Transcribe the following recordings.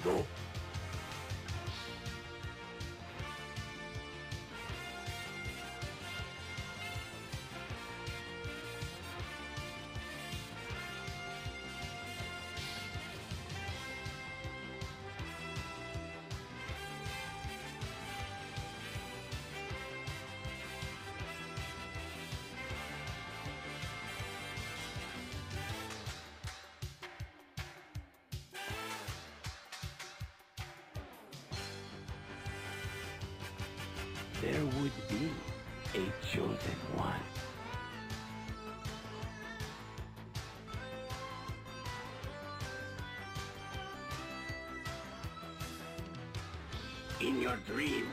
todo. There would be a chosen one. In your dream.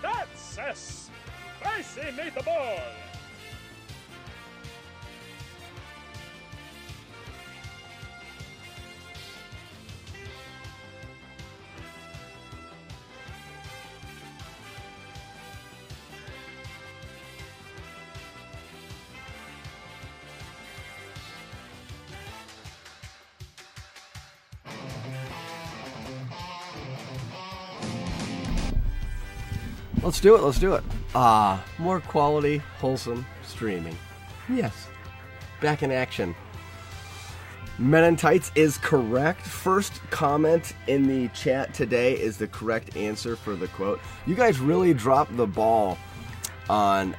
That's a spicy meatball! Let's do it, let's do it. More quality, wholesome streaming. Yes, back in action. Men in Tights is correct. First comment in the chat today is the correct answer for the quote. You guys really dropped the ball on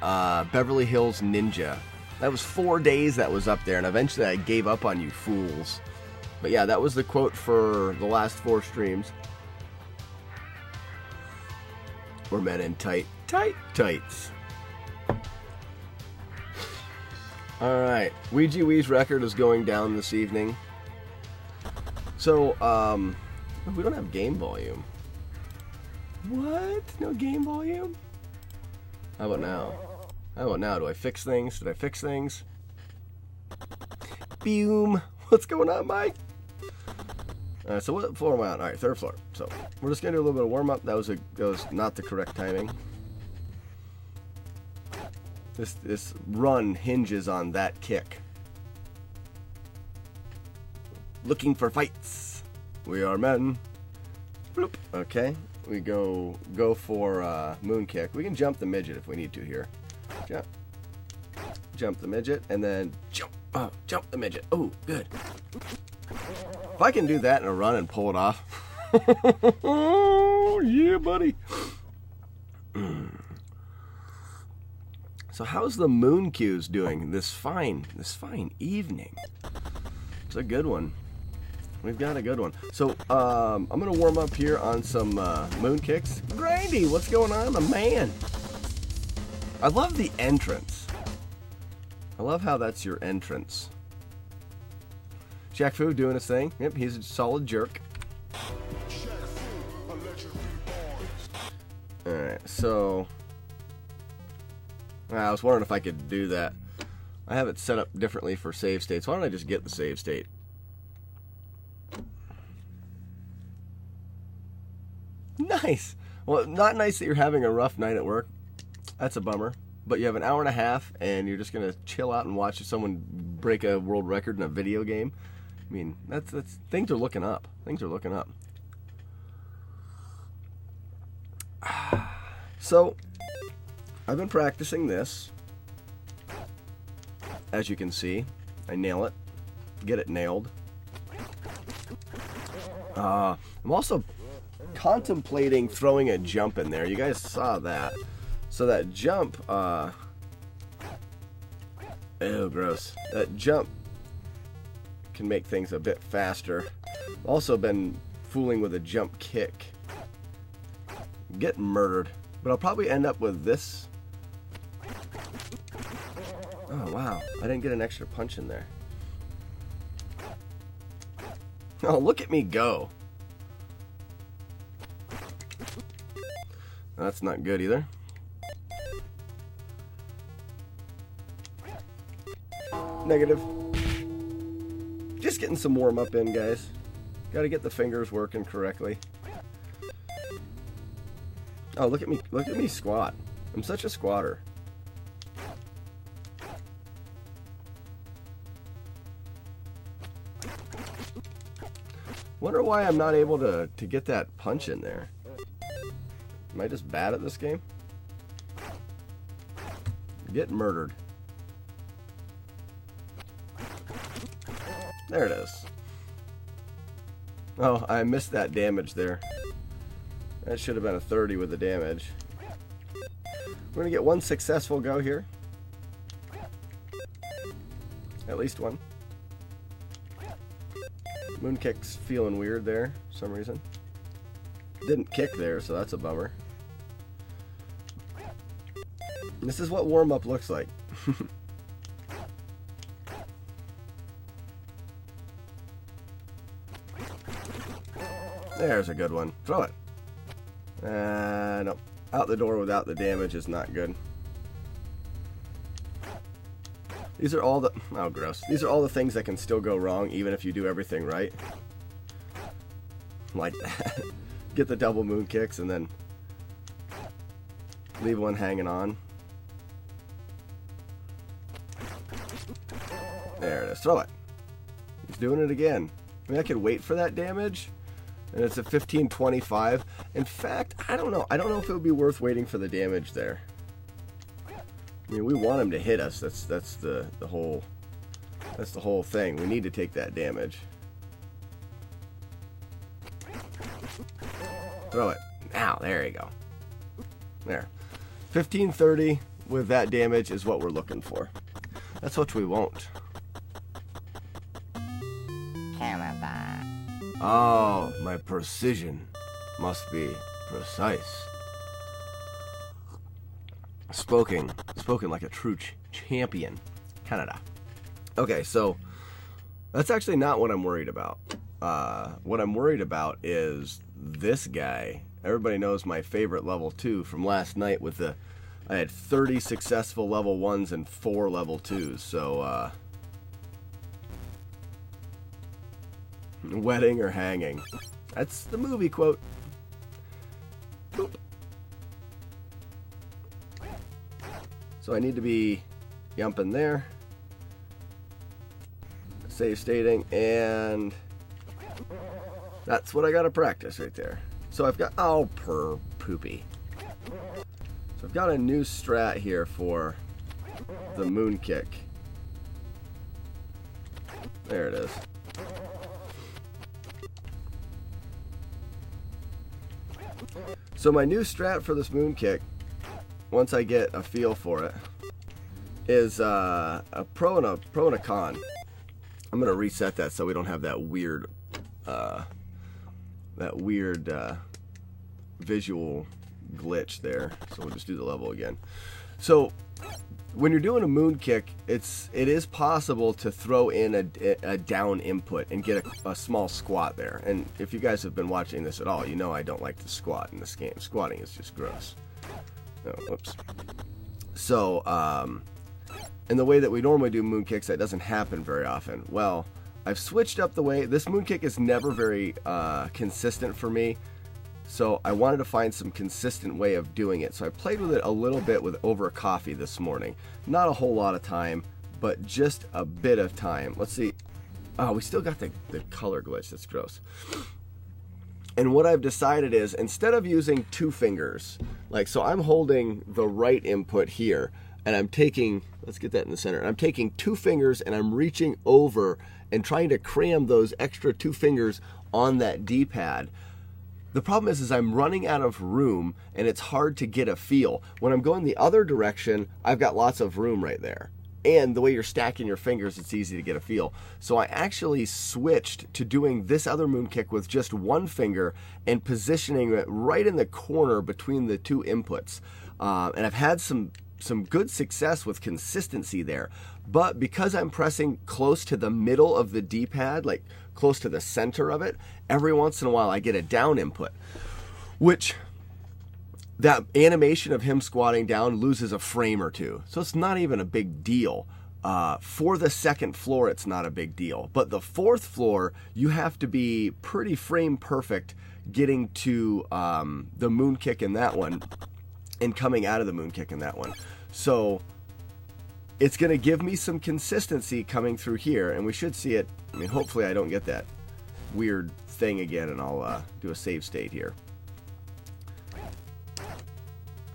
Beverly Hills Ninja. That was 4 days that was up there, and eventually I gave up on you fools. But yeah, that was the quote for the last 4 streams. We're men in tights. Alright, Ouija Wee's record is going down this evening. So, we don't have game volume. What? No game volume? How about now? How about now? Do I fix things? Did I fix things? Boom! What's going on, Mike? So what floor am I on? Alright, 3rd floor. So we're just gonna do a little bit of warm up. That was not the correct timing. This run hinges on that kick. Looking for fights. We are men. Bloop. Okay. We go for moon kick. We can jump the midget if we need to here. Jump the midget and then jump. Oh, jump the midget. Oh, good. If I can do that in a run and pull it off. Yeah, buddy. So how's the moon cues doing this fine evening? It's a good one. We've got a good one. So I'm gonna warm up here on some moon kicks. Grindy, what's going on, my man? I love the entrance. I love how that's your entrance. Shaq Fu doing his thing. Yep, he's a solid jerk. Alright, so I was wondering if I could do that. I have it set up differently for save states. Why don't I just get the save state? Nice! Well, not nice that you're having a rough night at work. That's a bummer. But you have an hour and a half, and you're just going to chill out and watch someone break a world record in a video game. I mean, that's things are looking up. Things are looking up. So, I've been practicing this. As you can see, I nail it. Get it nailed. I'm also contemplating throwing a jump in there. You guys saw that. So that jump, I Ew, gross. That jump can make things a bit faster. Also been fooling with a jump kick. Get murdered. But I'll probably end up with this. Oh, wow. I didn't get an extra punch in there. Oh, look at me go. That's not good either. Negative. Just getting some warm-up in, guys. Got to get the fingers working correctly. Oh, look at me. Look at me squat. I'm such a squatter. Wonder why I'm not able to get that punch in there. Am I just bad at this game? Get murdered. There it is. Oh, I missed that damage there. That should have been a 30 with the damage. We're going to get one successful go here. At least one. Moon kick's feeling weird there for some reason. Didn't kick there, so that's a bummer. This is what warm-up looks like. There's a good one. Throw it. No. Out the door without the damage is not good. These are all the... Oh, gross. These are all the things that can still go wrong even if you do everything right. Like that. Get the double moon kicks and then leave one hanging on. There it is. Throw it. He's doing it again. I mean, I could wait for that damage. And it's a 1525. In fact, I don't know. I don't know if it would be worth waiting for the damage there. I mean, we want him to hit us. That's the whole thing. We need to take that damage. Throw it. Ow, there you go. There. 1530 with that damage is what we're looking for. That's what we want. Canada. Oh, my precision must be precise. Spoken like a true champion. Canada. Okay, so that's actually not what I'm worried about. What I'm worried about is this guy. Everybody knows my favorite level 2 from last night with the... I had 30 successful level 1s and 4 level 2s, so... Wedding or hanging. That's the movie quote. Boop. So I need to be yumping there. Save stating, and that's what I gotta practice right there. So I've got, oh, per poopy. So I've got a new strat here for the moon kick. There it is. So my new strat for this moon kick, once I get a feel for it, is a pro and a con. I'm gonna reset that so we don't have that weird visual glitch there. So we'll just do the level again. So when you're doing a moon kick, it is possible to throw in a down input and get a small squat there. And if you guys have been watching this at all, you know I don't like to squat in this game. Squatting is just gross. Oh, whoops. So, in the way that we normally do moon kicks, that doesn't happen very often. Well, I've switched up the way. This moon kick is never very consistent for me. So I wanted to find some consistent way of doing it. So I played with it a little bit over coffee this morning. Not a whole lot of time, but just a bit of time. Let's see. Oh, we still got the color glitch. That's gross. And what I've decided is, instead of using 2 fingers, like, so I'm holding the right input here, and I'm taking, let's get that in the center, and I'm taking 2 fingers and I'm reaching over and trying to cram those extra 2 fingers on that D-pad. The problem is I'm running out of room and it's hard to get a feel. When I'm going the other direction, I've got lots of room right there. And the way you're stacking your fingers, it's easy to get a feel. So I actually switched to doing this other moon kick with just one finger and positioning it right in the corner between the two inputs. And I've had some good success with consistency there. But because I'm pressing close to the middle of the D-pad, like close to the center of it, every once in a while I get a down input, which that animation of him squatting down loses a frame or two. So it's not even a big deal. For the second floor, it's not a big deal. But the fourth floor, you have to be pretty frame perfect getting to the moon kick in that one and coming out of the moon kick in that one. So it's going to give me some consistency coming through here, and we should see it. I mean, hopefully I don't get that weird thing again, and I'll do a save state here.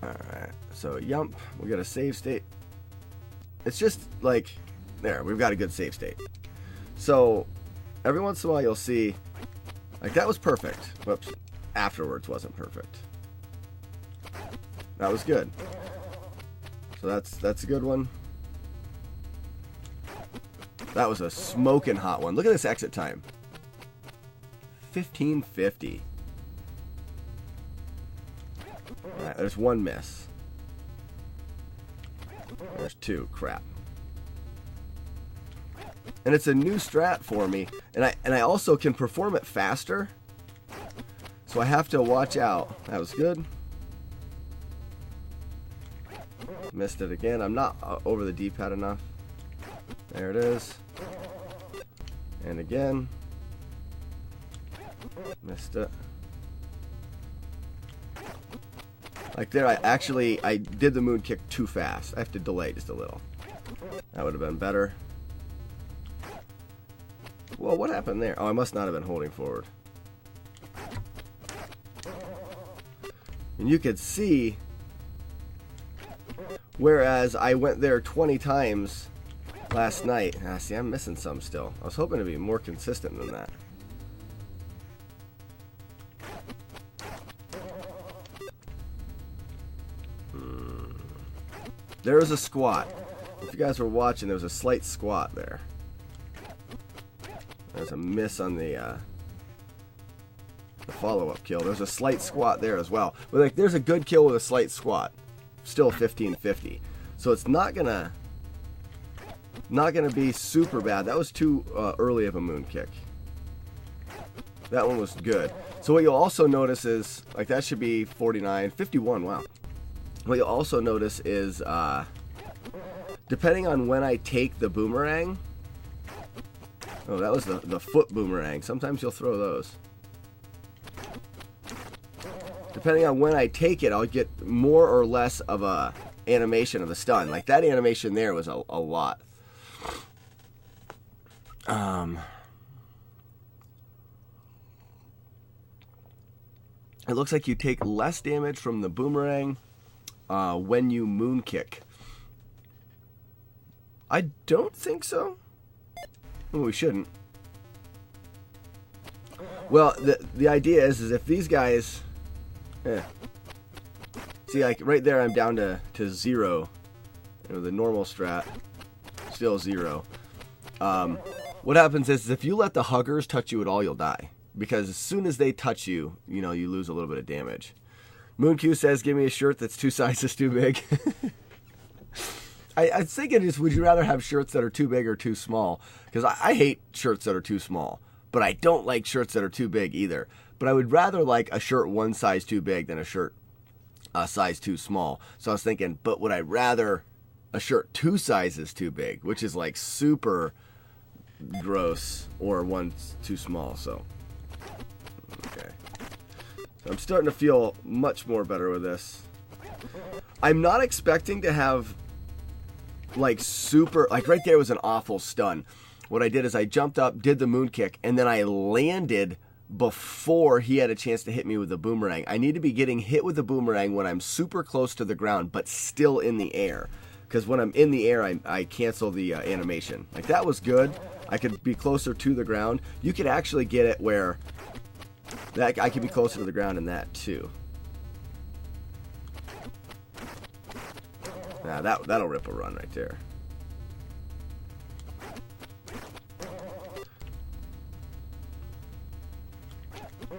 Alright, so yump, we got a save state. It's just like, there, we've got a good save state. So, every once in a while you'll see, like that was perfect. Whoops, afterwards wasn't perfect. That was good. So that's a good one. That was a smoking hot one. Look at this exit time. 1550. Alright, there's one miss. There's two. Crap. And it's a new strat for me, and I also can perform it faster. So I have to watch out. That was good. Missed it again. I'm not over the D-pad enough. There it is. And again. Missed it. Like there, I did the moon kick too fast. I have to delay just a little. That would have been better. Well, what happened there? Oh, I must not have been holding forward. And you could see, whereas I went there 20 times last night. See, I'm missing some still. I was hoping to be more consistent than that. There was a squat. If you guys were watching, there was a slight squat there. There's a miss on the follow-up kill. There's a slight squat there as well. But like, there's a good kill with a slight squat. Still 1550. So it's not gonna be super bad. That was too early of a moon kick. That one was good. So what you'll also notice is, like, that should be 49, 51. Wow. What you'll also notice is, depending on when I take the boomerang. Oh, that was the foot boomerang. Sometimes you'll throw those. Depending on when I take it, I'll get more or less of a animation of the stun. Like that animation there was a lot. It looks like you take less damage from the boomerang when you moon kick. I don't think so. Well, we shouldn't. Well, the idea is if these guys, see, like right there, I'm down to 0. You know, the normal strat, still 0. What happens is if you let the huggers touch you at all, you'll die. Because as soon as they touch you, you know, you lose a little bit of damage. MoonQ says, give me a shirt that's 2 sizes too big. I was thinking, would you rather have shirts that are too big or too small? Because I hate shirts that are too small. But I don't like shirts that are too big either. But I would rather like a shirt 1 size too big than a shirt size too small. So I was thinking, but would I rather a shirt 2 sizes too big, which is like super gross, or 1 too small? So, okay. So I'm starting to feel much more better with this. I'm not expecting to have like super, like right there was an awful stun. What I did is I jumped up, did the moon kick, and then I landed before he had a chance to hit me with the boomerang. I need to be getting hit with the boomerang when I'm super close to the ground, but still in the air. Because when I'm in the air, I cancel the animation. Like that was good. I could be closer to the ground. You could actually get it where that I could be closer to the ground in that too. Now that'll rip a run right there.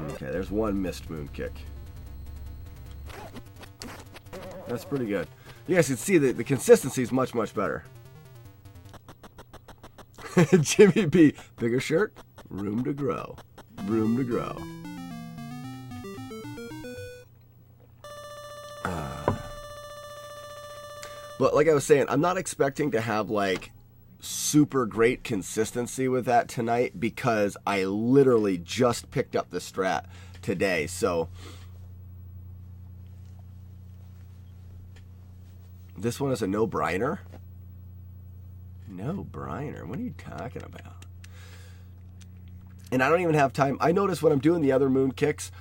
Okay, there's one missed moon kick. That's pretty good. You guys can see that the consistency is much, much better. Jimmy B, bigger shirt, room to grow. Room to grow. But like I was saying, I'm not expecting to have like super great consistency with that tonight because I literally just picked up the strat today. So this one is a no-brainer. No-brainer. What are you talking about? And I don't even have time. I notice when I'm doing the other moon kicks,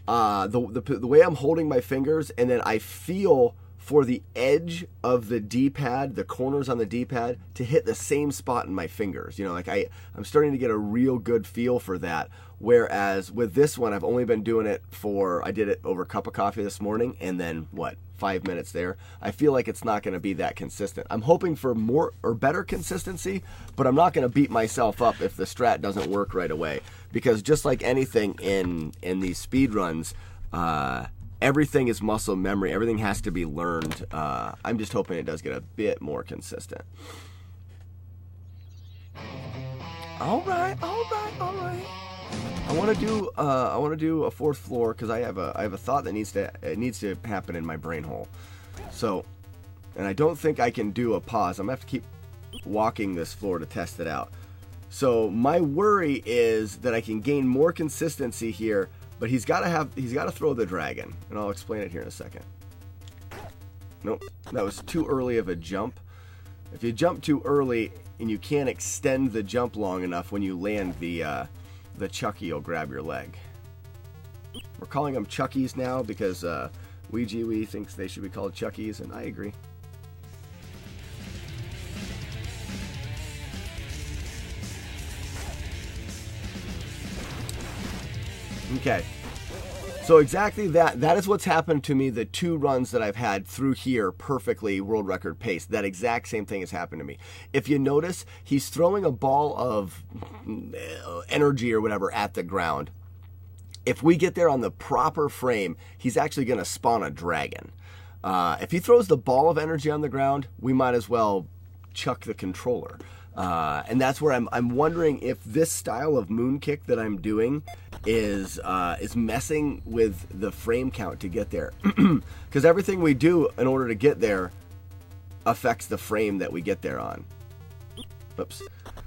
the way I'm holding my fingers, and then I feel for the edge of the D-pad, the corners on the D-pad, to hit the same spot in my fingers. You know, like I'm starting to get a real good feel for that. Whereas with this one, I've only been doing it I did it over a cup of coffee this morning, and then, 5 minutes there. I feel like it's not going to be that consistent. I'm hoping for more or better consistency, but I'm not going to beat myself up if the strat doesn't work right away. Because just like anything in these speed runs, everything is muscle memory. Everything has to be learned. I'm just hoping it does get a bit more consistent. All right. I want to do a fourth floor because I have a thought that needs to happen in my brain hole. So, and I don't think I can do a pause. I'm gonna have to keep walking this floor to test it out. So my worry is that I can gain more consistency here, but he's got to throw the dragon, and I'll explain it here in a second. Nope, that was too early of a jump. If you jump too early and you can't extend the jump long enough, when you land the Chucky will grab your leg. We're calling them Chuckies now because Ouija thinks they should be called Chuckies, and I agree. Okay, so exactly that is what's happened to me the 2 runs that I've had through here perfectly world record pace. That exact same thing has happened to me. If you notice, he's throwing a ball of energy or whatever at the ground. If we get there on the proper frame, he's actually going to spawn a dragon. If he throws the ball of energy on the ground, we might as well chuck the controller. And that's where I'm wondering if this style of moon kick that I'm doing is messing with the frame count to get there. Because everything we do in order to get there affects the frame that we get there on. Oops.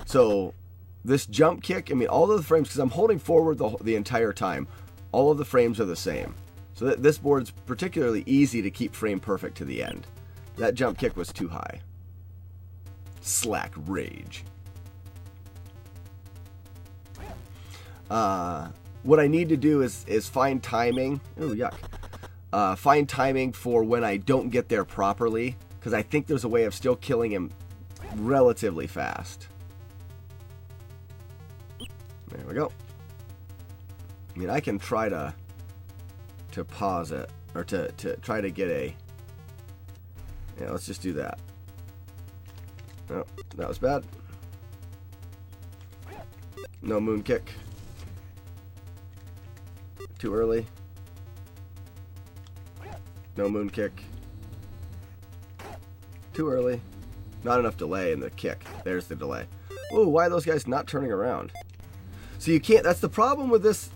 So this jump kick, I mean, all of the frames, because I'm holding forward the entire time, all of the frames are the same. So this board's particularly easy to keep frame perfect to the end. That jump kick was too high. Slack rage. What I need to do is find timing. Ooh, yuck. Find timing for when I don't get there properly, because I think there's a way of still killing him relatively fast. There we go. I mean, I can try to pause it, or to try to get a... Yeah, let's just do that. Oh, that was bad. No moon kick. Too early. No moon kick. Too early. Not enough delay in the kick. There's the delay. Ooh, why are those guys not turning around? So you can't, that's the problem with this.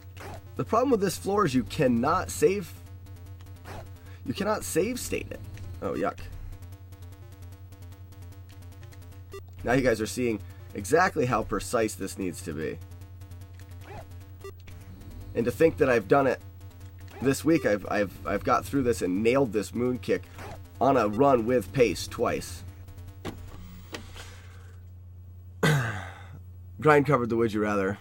The problem with this floor is you cannot save state it. Oh, yuck. Now you guys are seeing exactly how precise this needs to be. And to think that I've done it this week, I've got through this and nailed this moon kick on a run with pace twice. Grind covered the Would You Rather.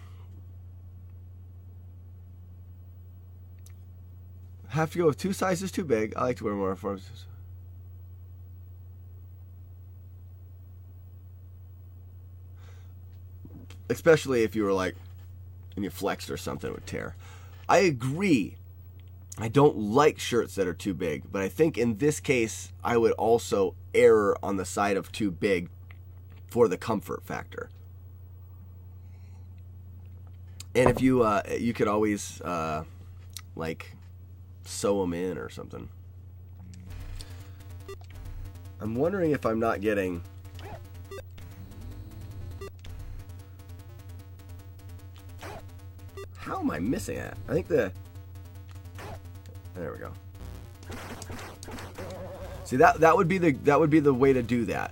Have to go with 2 sizes too big. I like to wear more uniforms. Especially if you were like, and you flexed or something, it would tear. I agree. I don't like shirts that are too big, but I think in this case, I would also err on the side of too big for the comfort factor. And if you you could always like sew them in or something. I'm wondering if I'm not getting. How am I missing it? I think the. There we go. See, that would be the way to do that.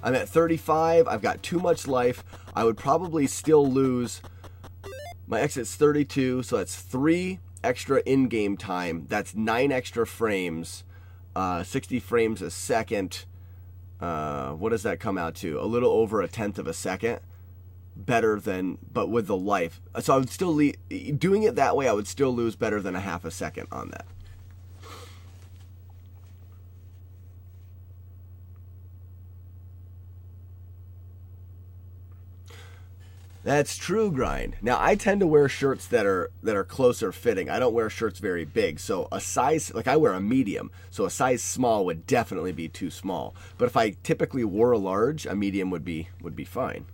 I'm at 35. I've got too much life. I would probably still lose. My exit's 32, so that's 3 extra in-game time. That's 9 extra frames. 60 frames a second. What does that come out to? A little over 1/10 of a second. Better than, but with the life. So I would still doing it that way. I would still lose better than 1/2 a second on that. That's true, Grind. Now I tend to wear shirts that are closer fitting. I don't wear shirts very big, so a size, like I wear a medium, so a size small would definitely be too small. But if I typically wore a large, a medium would be fine.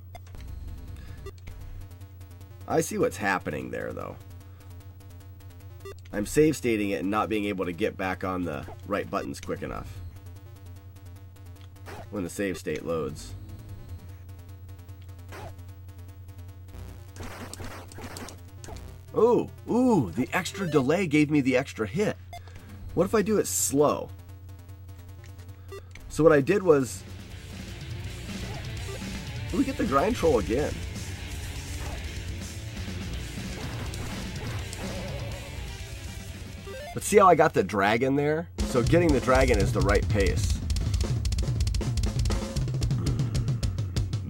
I see what's happening there, though. I'm save stating it and not being able to get back on the right buttons quick enough when the save state loads. Ooh, the extra delay gave me the extra hit. What if I do it slow? So what I did was, we get the grind troll again. But see how I got the dragon there? So getting the dragon is the right pace.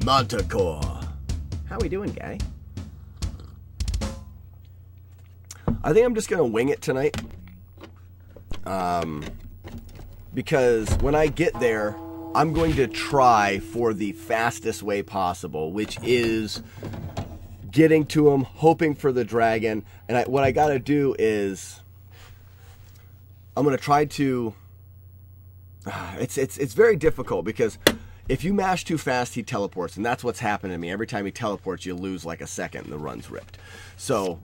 Manticore. How we doing, guy? I think I'm just going to wing it tonight. Because when I get there, I'm going to try for the fastest way possible, which is getting to him, hoping for the dragon. And what I got to do is, I'm going to try to, it's very difficult because if you mash too fast, he teleports. And that's what's happened to me. Every time he teleports, you lose like a second and the run's ripped. So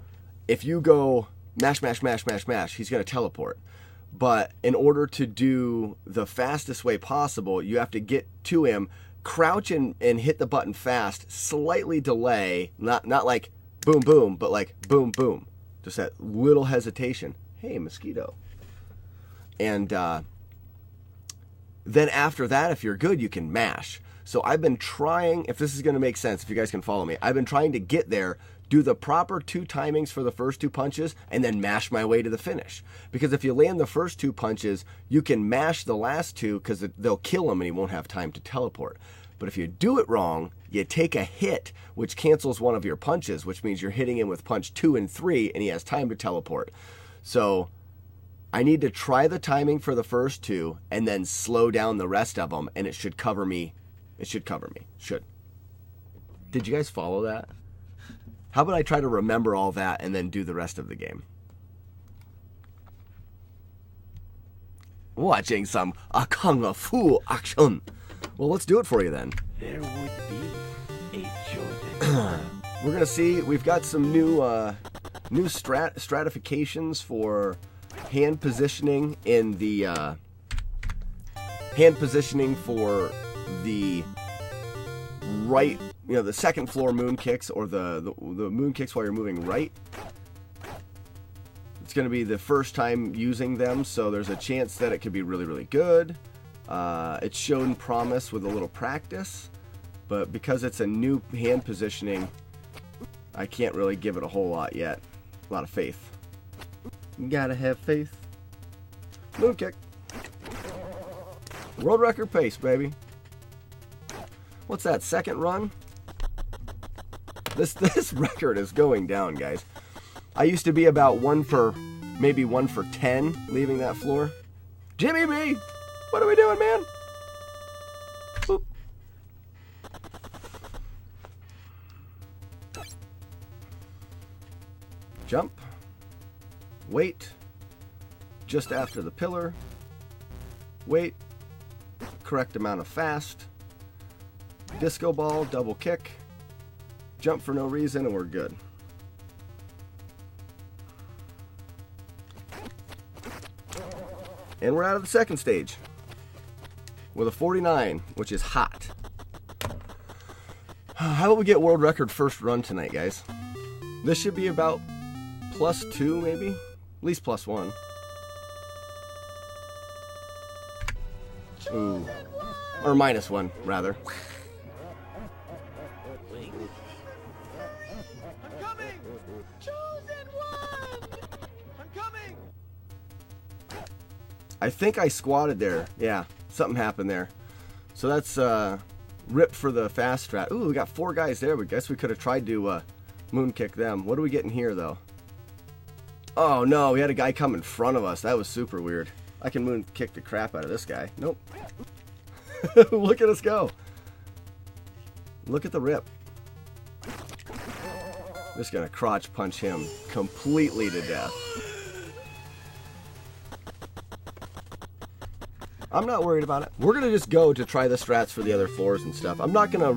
if you go mash, mash, mash, mash, mash, he's going to teleport. But in order to do the fastest way possible, you have to get to him, crouch and hit the button fast, slightly delay, not like boom, boom, but like boom, boom. Just that little hesitation. Hey, mosquito. And then after that, if you're good, you can mash. So I've been trying, if this is going to make sense, if you guys can follow me, I've been trying to get there, do the proper 2 timings for the first 2 punches, and then mash my way to the finish. Because if you land the first 2 punches, you can mash the last 2 because they'll kill him and he won't have time to teleport. But if you do it wrong, you take a hit, which cancels one of your punches, which means you're hitting him with punch 2 and 3, and he has time to teleport. So I need to try the timing for the first 2, and then slow down the rest of them, and it should cover me. It should cover me. Should. Did you guys follow that? How about I try to remember all that and then do the rest of the game? Watching some kung fu action. Well, let's do it for you then. There would be a chosen. We're gonna see. We've got some new stratifications for hand positioning in the hand positioning for the right. You know, the second floor moon kicks or the moon kicks while you're moving right. It's going to be the first time using them, so there's a chance that it could be really, really good. It's shown promise with a little practice, but because it's a new hand positioning, I can't really give it a whole lot yet. A lot of faith. You gotta have faith. Moon kick. World record pace, baby. What's that, second run? This record is going down, guys. I used to be about 1 for 10 leaving that floor. Jimmy B, what are we doing, man? Boop. Jump. Wait. Just after the pillar. Wait. Correct amount of fast. Disco ball, double kick. Jump for no reason, and we're good. And we're out of the second stage with a 49, which is hot. How about we get world record first run tonight, guys? This should be about +2, maybe? At least +1. Ooh. Or -1, rather. I'm coming! Chosen one! I'm coming! I think I squatted there. Yeah, something happened there. So that's ripped for the fast strat. Ooh, we got 4 guys there. We guess we could have tried to moon kick them. What do we get in here, though? Oh, no, we had a guy come in front of us. That was super weird. I can moon kick the crap out of this guy. Nope. Look at us go. Look at the rip. Just gonna crotch punch him completely to death. I'm not worried about it. We're gonna just go to try the strats for the other floors and stuff. I'm not gonna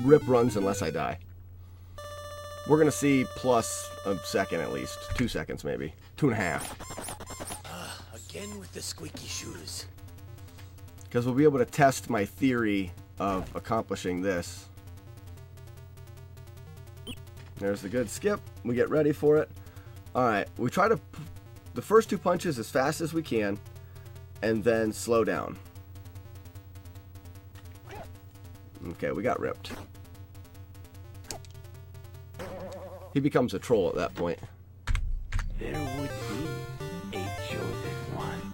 rip runs unless I die. We're gonna see plus a second at least. 2 seconds maybe. 2.5. Again with the squeaky shoes. Because we'll be able to test my theory of accomplishing this. There's the good skip. We get ready for it. Alright, we try to the first 2 punches as fast as we can and then slow down. Okay, we got ripped. He becomes a troll at that point. There would be a chosen one.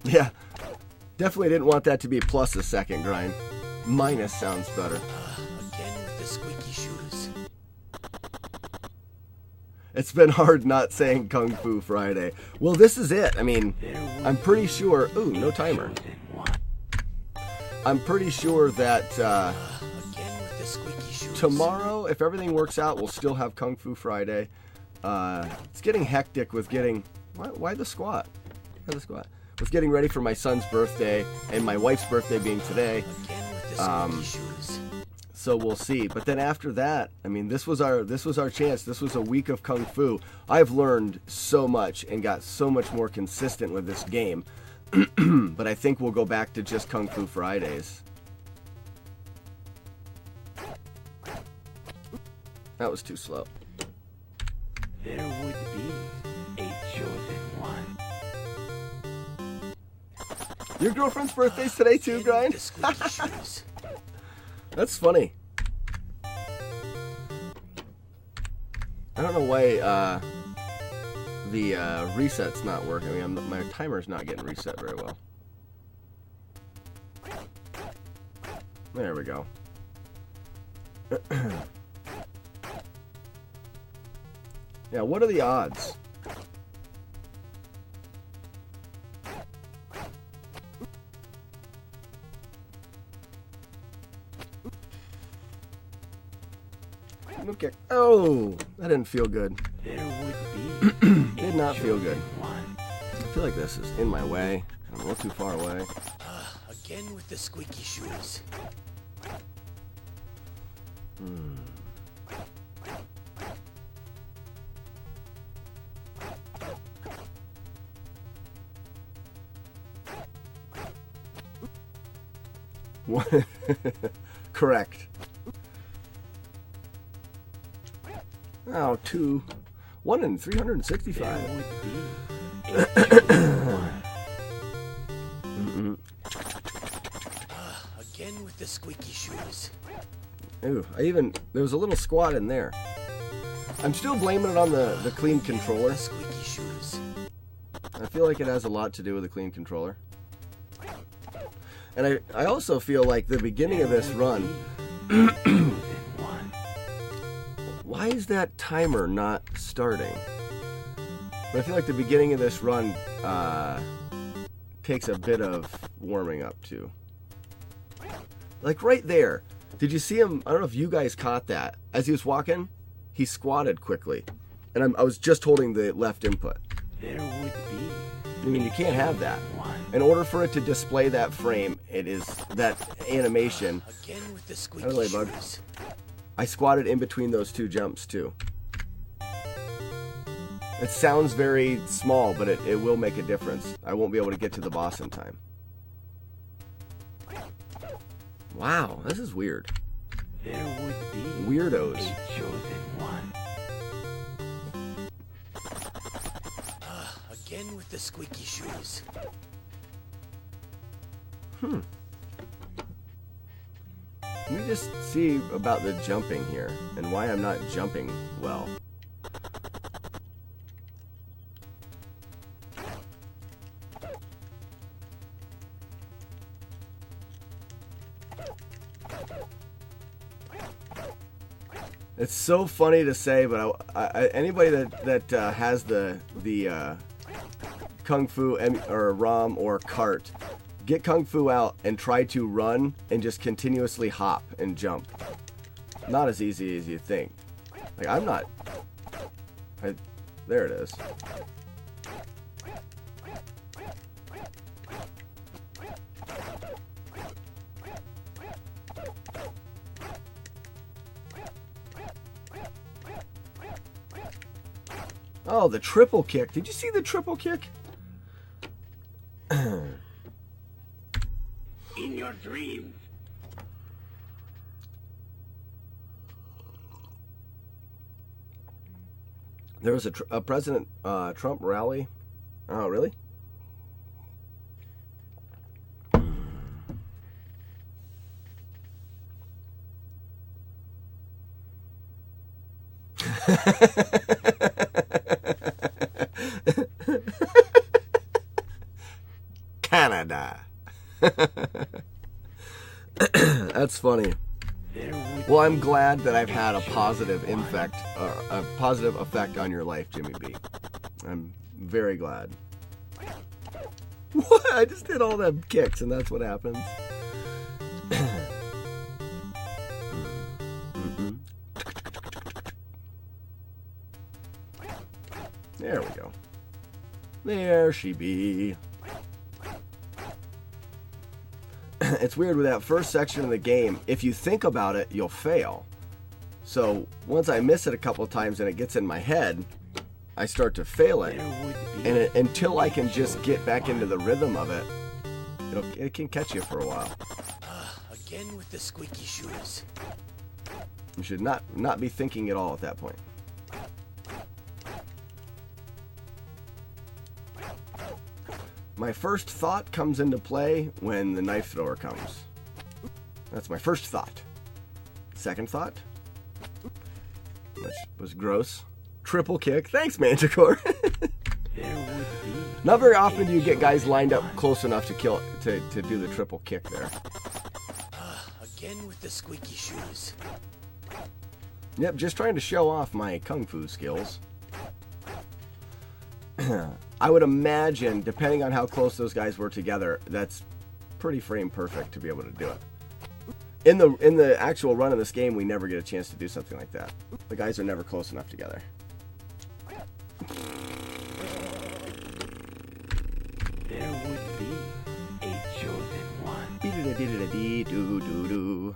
Yeah, definitely didn't want that to be plus a second grind. Minus sounds better. Again with the squeaky shoes. It's been hard not saying Kung Fu Friday. Well, this is it. I mean, I'm pretty sure... Ooh, no timer. I'm pretty sure that Again with the squeaky shoes. tomorrow, if everything works out, we'll still have Kung Fu Friday. It's getting hectic with getting... Why the squat? Why the squat? With getting ready for my son's birthday and my wife's birthday being today. Again with the squeaky shoes. So we'll see. But then after that, I mean, this was our chance. This was a week of Kung Fu. I've learned so much and got so much more consistent with this game. But I think we'll go back to just Kung Fu Fridays. That was too slow. There would be a chosen one. Your girlfriend's birthday's today too, Grind? The squeaky shoes. That's funny. I don't know why the reset's not working. I mean, my timer's not getting reset very well. There we go. Yeah, what are the odds? Okay. Oh, that didn't feel good. There would be Did not feel good. one. I feel like this is in my way. I'm a little too far away. Again with the squeaky shoes. Correct. Oh, 1 in 365. There would be a chosen one. Again with the squeaky shoes. Ooh, there was a little squat in there. I'm still blaming it on the clean controller. Squeaky shoes. I feel like it has a lot to do with the clean controller. And I also feel like the beginning of this run, why is that timer not starting? But I feel like the beginning of this run takes a bit of warming up too. Like right there. Did you see him? I don't know if you guys caught that. As he was walking, he squatted quickly. And I was just holding the left input. There would be. I mean, you can't have that. In order for it to display that frame, it is that animation. Again with the squeaky By the way, bud. shoes. I squatted in between those 2 jumps too. It sounds very small, but it will make a difference. I won't be able to get to the boss in time. Wow, this is weird. There would be Weirdos. a chosen one. Again with the squeaky shoes. Let me just see about the jumping here and why I'm not jumping well. It's so funny to say, but anybody that has the Kung Fu or ROM or cart, get Kung Fu out and try to run and just continuously hop and jump. Not as easy as you think. Like, I'm not... there it is. Oh, the triple kick. Did you see the triple kick? In your dreams. There was a President Trump rally. Oh, really? Canada. That's funny. Well, I'm glad that I've had a positive effect on your life, Jimmy B. I'm very glad. What? I just did all them kicks, and that's what happens. There we go. There she be. It's weird with that first section of the game. If you think about it, you'll fail. So once I miss it a couple of times and it gets in my head, I start to fail it. And until I can just get back into the rhythm of it, it can catch you for a while. Again with the squeaky shoes. You should not be thinking at all at that point. My first thought comes into play when the knife thrower comes. That's my first thought. Second thought, which was gross. Triple kick. Thanks, Manticore. Not very often do you get guys lined up close enough to kill to do the triple kick there. Again with the squeaky shoes. Yep, just trying to show off my Kung Fu skills. I would imagine, depending on how close those guys were together, that's pretty frame perfect to be able to do it. In the actual run of this game, we never get a chance to do something like that. The guys are never close enough together. There would be a chosen one. Dee-doo-dee-doo-dee-doo-doo-doo.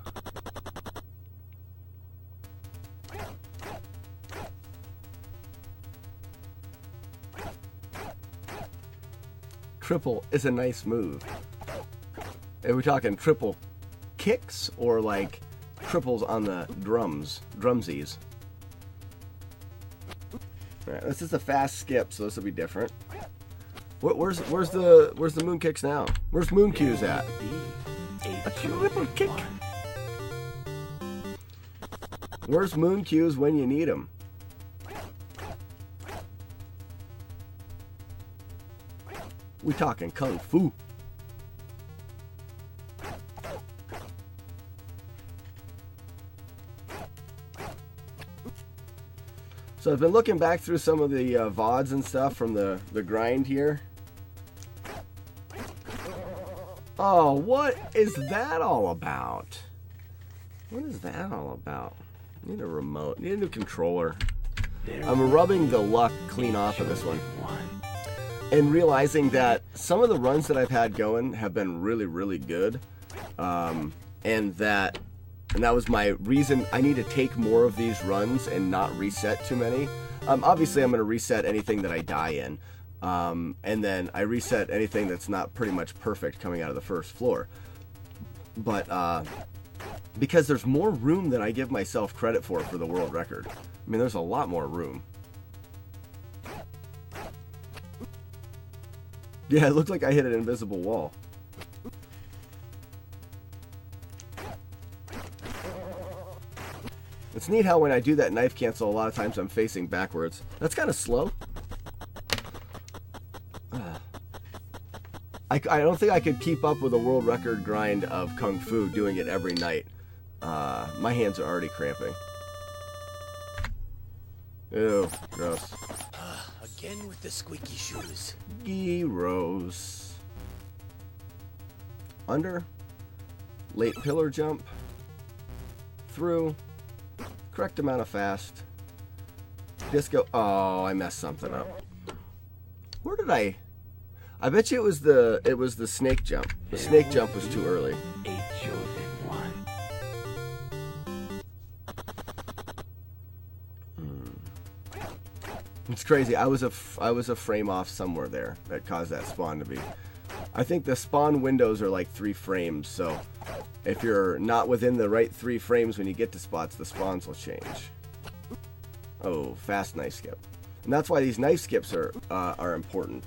Triple is a nice move. Are we talking triple kicks or like triples on the drumsies? All right, this is a fast skip, so this will be different. Where's the moon kicks now? Where's moon cues at? A triple kick. Where's moon cues when you need them? We talking Kung Fu. So I've been looking back through some of the VODs and stuff from the grind here. Oh, what is that all about? What is that all about? Need a remote. Need a new controller. I'm rubbing the luck clean off of this one. And realizing that some of the runs that I've had going have been really, really good. And that was my reason. I need to take more of these runs and not reset too many. Obviously, I'm going to reset anything that I die in. And then I reset anything that's not pretty much perfect coming out of the first floor. But because there's more room than I give myself credit for the world record. I mean, there's a lot more room. Yeah, it looked like I hit an invisible wall. It's neat how when I do that knife cancel, a lot of times I'm facing backwards. That's kind of slow. I don't think I could keep up with a world record grind of Kung Fu doing it every night. My hands are already cramping. Ew, gross. Again with the squeaky shoes. Gyros. Under. Late pillar jump. Through. Correct amount of fast. Disco. Oh, I messed something up. Where did I bet you it was the snake jump. The snake jump was too early. A chosen one. It's crazy. I was a frame off somewhere there that caused that spawn to be. I think the spawn windows are like 3 frames, so if you're not within the right 3 frames when you get to spots, the spawns will change. Oh, fast knife skip. And that's why these knife skips are important.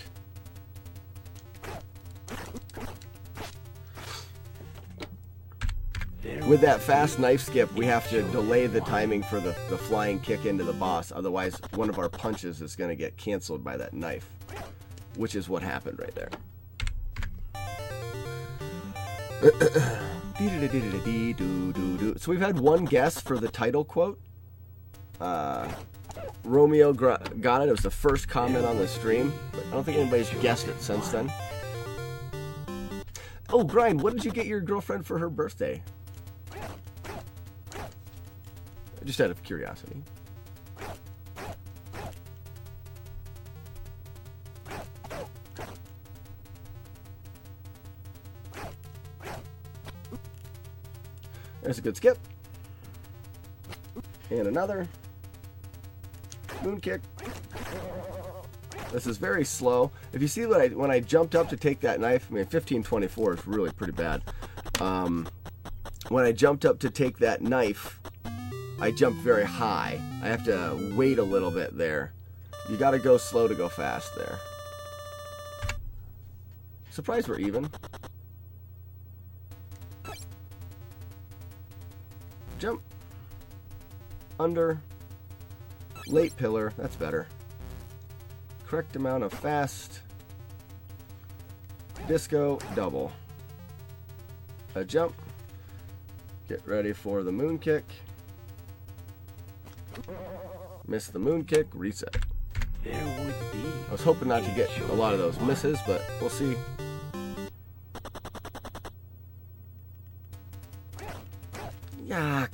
With that fast knife skip, we have to delay the timing for the flying kick into the boss. Otherwise, one of our punches is going to get canceled by that knife, which is what happened right there. So we've had one guess for the title quote. Romeo got it. It was the first comment on the stream, but I don't think anybody's guessed it since then. Oh, Grind, what did you get your girlfriend for her birthday? Just out of curiosity. There's a good skip. And another. Moon kick. This is very slow. If you see when I jumped up to take that knife, I mean 1524 is really pretty bad. When I jumped up to take that knife, I jumped very high. I have to wait a little bit there. You got to go slow to go fast there. Surprised we're even. Jump. Under. Late pillar. That's better. Correct amount of fast. Disco. Double. A jump. Get ready for the moon kick. Miss the moon kick. Reset. There would be. I was hoping not to get a lot of those misses, but we'll see. Yuck.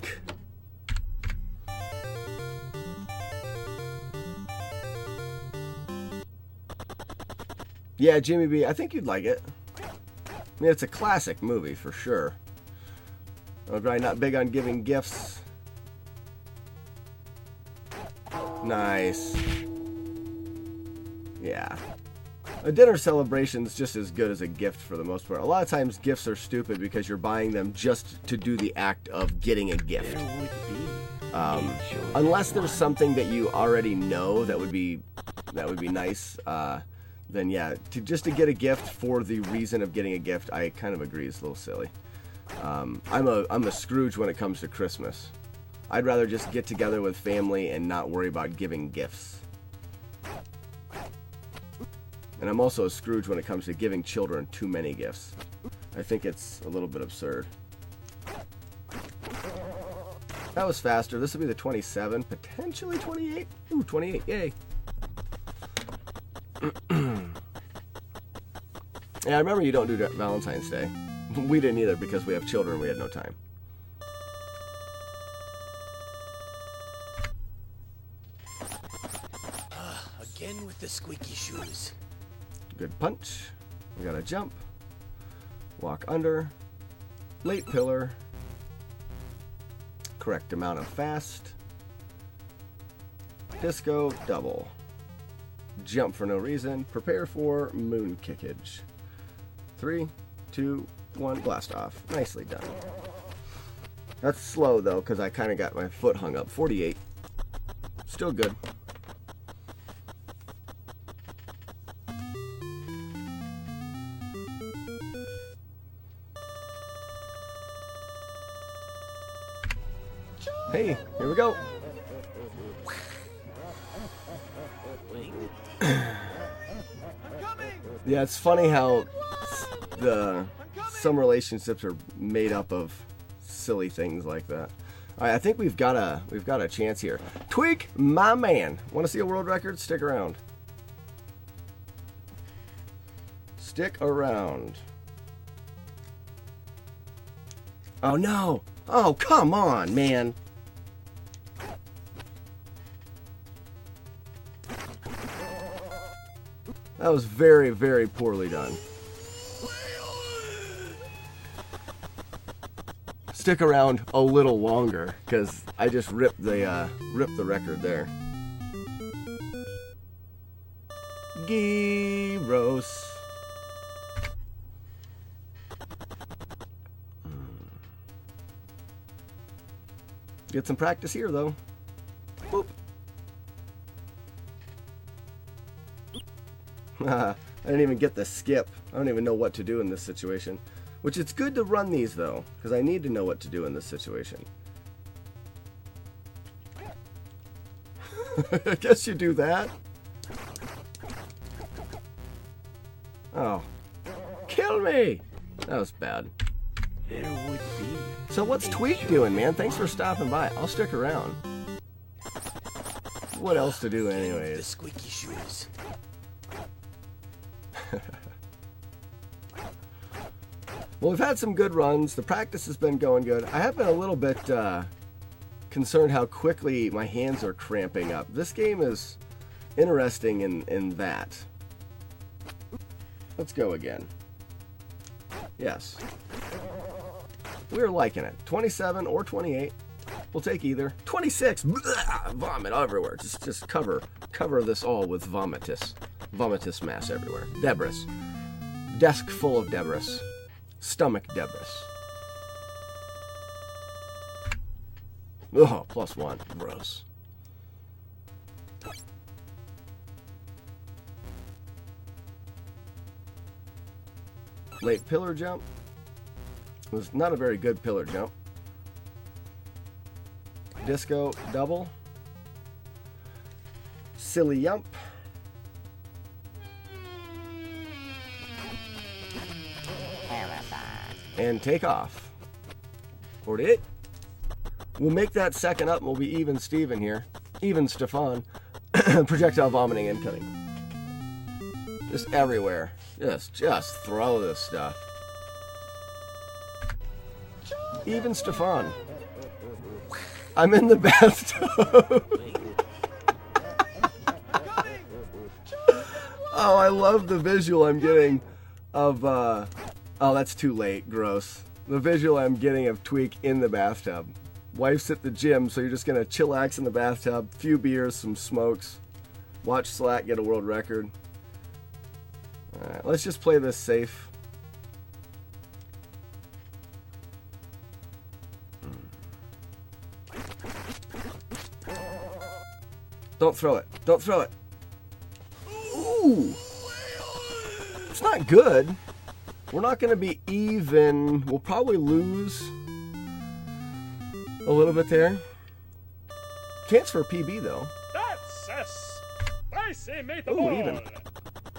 Yeah, Jimmy B, I think you'd like it. I mean, it's a classic movie for sure. Oh, Grind, not big on giving gifts. Nice. Yeah. A dinner celebration is just as good as a gift for the most part. A lot of times gifts are stupid because you're buying them just to do the act of getting a gift. There would be. Unless there's something that you already know that would be nice. Then yeah, just to get a gift for the reason of getting a gift, I kind of agree, it's a little silly. I'm a Scrooge when it comes to Christmas. I'd rather just get together with family and not worry about giving gifts. And I'm also a Scrooge when it comes to giving children too many gifts. I think it's a little bit absurd. That was faster. This will be the 27, potentially 28. Ooh, 28, yay. Yeah, I remember you don't do Valentine's Day. We didn't either because we have children, we had no time. Again with the squeaky shoes. Good punch. We got a jump. Walk under. Late pillar. Correct amount of fast. Disco double. Jump for no reason. Prepare for moon kickage. 3, 2, 1, blast off. Nicely done. That's slow though, because I kind of got my foot hung up. 48. Still good. Hey, here we go. Yeah, it's funny how some relationships are made up of silly things like that. All right, I think we've got a chance here. Tweak, my man. Want to see a world record? Stick around. Stick around. Oh no! Oh come on, man! That was very, very poorly done. Stick around a little longer, because I just ripped the record there. Gyros. Get some practice here, though. Boop. I didn't even get the skip. I don't even know what to do in this situation. Which it's good to run these though, because I need to know what to do in this situation. I guess you do that. Oh. Kill me! That was bad. There would be. So what's Tweak doing, man? Thanks for stopping by. I'll stick around. What else to do The anyways? squeaky shoes. Well, we've had some good runs. The practice has been going good. I have been a little bit concerned how quickly my hands are cramping up. This game is interesting in that. Let's go again. Yes. We're liking it. 27 or 28. We'll take either. 26. Blah, vomit everywhere. Just cover this all with vomitous mass everywhere. Debris. Desk full of debris. Stomach debris. Oh, +1. Gross. Late pillar jump. It was not a very good pillar jump. Disco double. Silly yump. And take off. 48. We'll make that second up and we'll be even Steven here. Even Stefan. Projectile vomiting incoming. Just everywhere. Just throw this stuff. Even Stefan. I'm in the bathtub. Oh, I love the visual I'm getting of oh, that's too late. Gross. The visual I'm getting of Tweak in the bathtub. Wife's at the gym, so you're just gonna chillax in the bathtub. Few beers, some smokes. Watch Slack get a world record. Alright, let's just play this safe. Don't throw it. Don't throw it. Ooh. It's not good. We're not going to be even. We'll probably lose a little bit there. Chance for a PB, though. That's a spicy meatball. Ooh, even.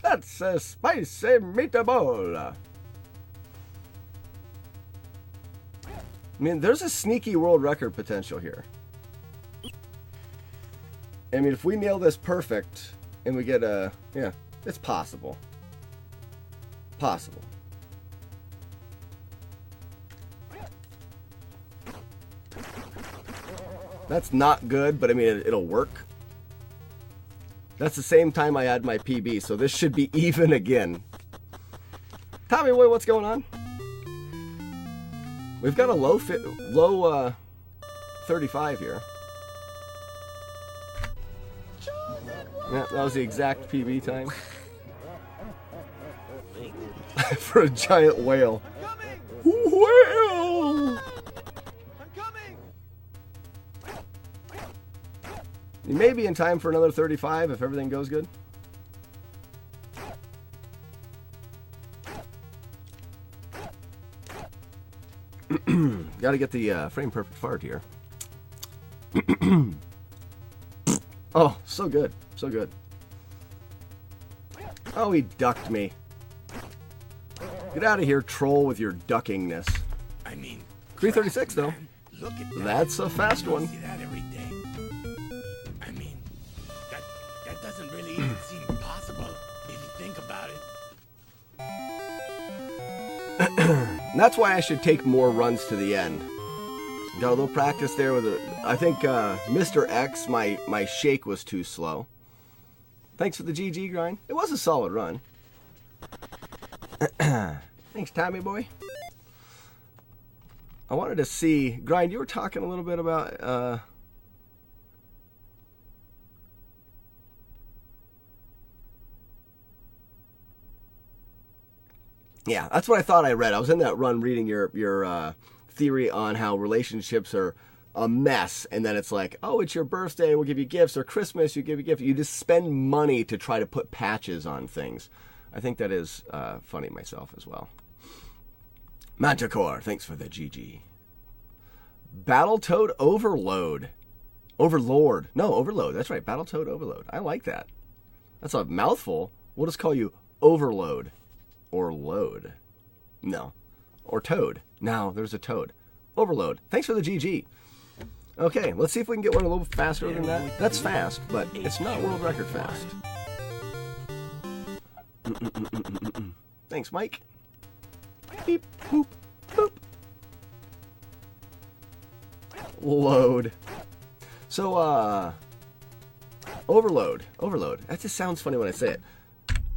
That's a spicy meatball. I mean, there's a sneaky world record potential here. I mean, if we nail this perfect and we get a... Yeah, it's possible. Possible. That's not good, but I mean, it'll work. That's the same time I had my PB, so this should be even again. Tommy Boy, what's going on? We've got a low 35 here. Yeah, that was the exact PB time. For a giant whale. Whale! You may be in time for another 35 if everything goes good. Got to get the frame perfect fart here. Oh, so good. So good. Oh, he ducked me. Get out of here, troll, with your duckingness. I mean, 336, though. look at that. That's a fast one. See that every day. I mean, that doesn't really even seem possible if you think about it. And that's why I should take more runs to the end. Got a little practice there with it. I think Mr. X, my shake was too slow. Thanks for the GG grind. It was a solid run. Thanks, Tommy boy. I wanted to see, Grind, you were talking a little bit about yeah, that's what I thought I read. I was in that run reading your theory on how relationships are a mess, and then it's like, oh, it's your birthday, we'll give you gifts, or Christmas, you give you gifts. You just spend money to try to put patches on things. I think that is funny myself as well. Manticore, thanks for the GG. Battletoad Overload. Overlord. No, Overload. That's right. Battletoad Overload. I like that. That's a mouthful. We'll just call you Overload. Or Load. No. Or Toad. Now there's a Toad. Overload. Thanks for the GG. Okay, let's see if we can get one a little faster than that. That's fast, but it's not world record fast. Thanks, Mike. Beep, boop, boop. Load. So, Overload. Overload. That just sounds funny when I say it.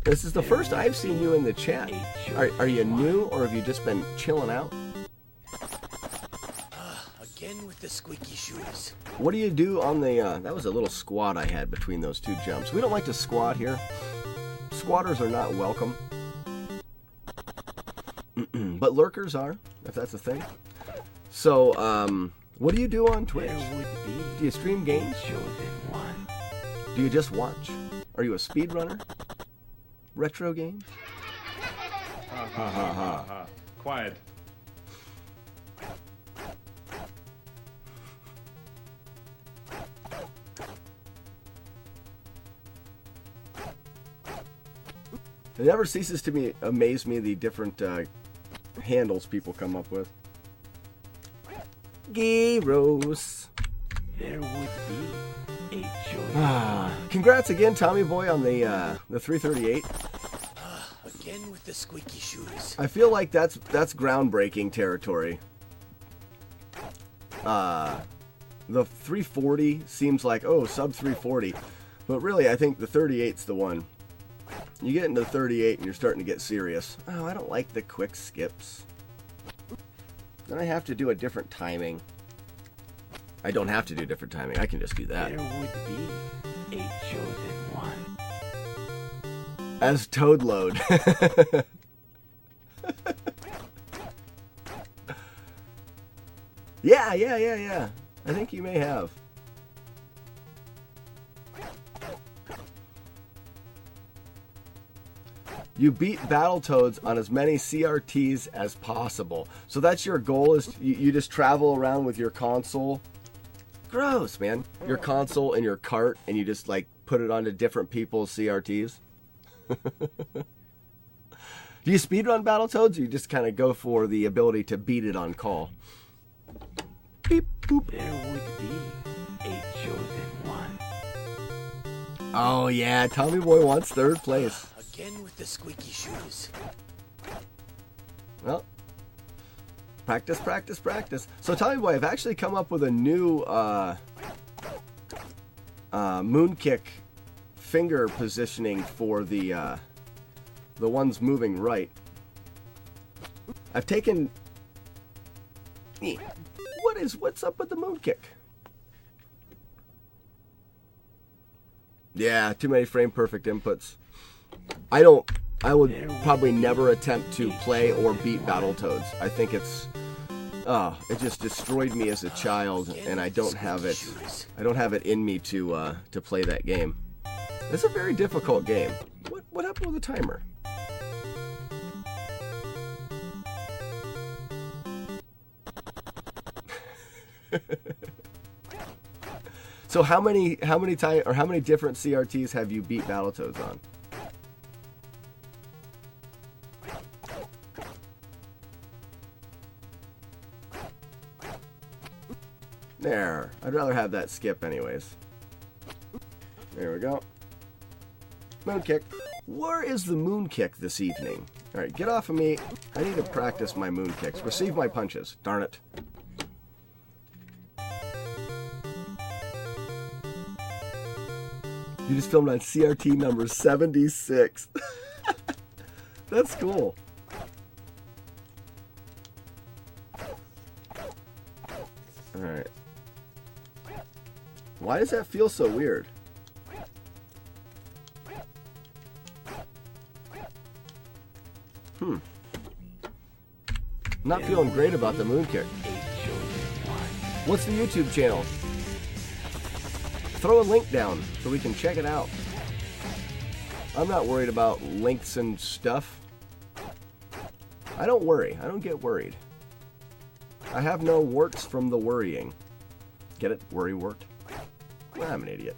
This is the first I've seen you in the chat. Are you new, or have you just been chilling out? Again with the squeaky shoes. What do you do on the, that was a little squat I had between those two jumps. We don't like to squat here. Squatters are not welcome. But lurkers are, if that's a thing. So, what do you do on Twitch? Do you stream games? Do you just watch? Are you a speedrunner? Retro games? Ha ha ha ha ha. Quiet. It never ceases to amaze me the different handles people come up with. Gyros. There would be a choice. Congrats again, Tommy Boy, on the 338. Again with the squeaky shoes. I feel like that's groundbreaking territory. The 340 seems like, oh, sub 340, but really I think the 38's the one. You get into 38 and you're starting to get serious. Oh, I don't like the quick skips. Then I have to do a different timing. I don't have to do different timing. I can just do that. There would be a chosen one. As Toad Load. Yeah. I think you may have. You beat Battletoads on as many CRTs as possible. So that's your goal, is you just travel around with your console. Gross, man. Your console and your cart, and you just like put it onto different people's CRTs. Do you speedrun Battletoads, or you just kind of go for the ability to beat it on call? Beep, boop. There would be a chosen one. Oh yeah, Tommy Boy wants third place. Again with the squeaky shoes. Well, practice. So Tommy Boy, I've actually come up with a new moon kick finger positioning for the ones moving right. I've taken. What's up with the moon kick? Yeah, too many frame perfect inputs. I would probably never attempt to play or beat Battletoads. I think it just destroyed me as a child, and I don't have it in me to play that game. It's a very difficult game. What happened with the timer? So how many different CRTs have you beat Battletoads on? There. I'd rather have that skip anyways. There we go. Moon kick. Where is the moon kick this evening? Alright, get off of me. I need to practice my moon kicks. Receive my punches. Darn it. You just filmed on CRT number 76. That's cool. Alright. Why does that feel so weird? Not feeling great about the moon kick. What's the YouTube channel? Throw a link down so we can check it out. I'm not worried about links and stuff. I don't worry. I don't get worried. I have no warts from the worrying. Get it? Worry wart? Well, I'm an idiot.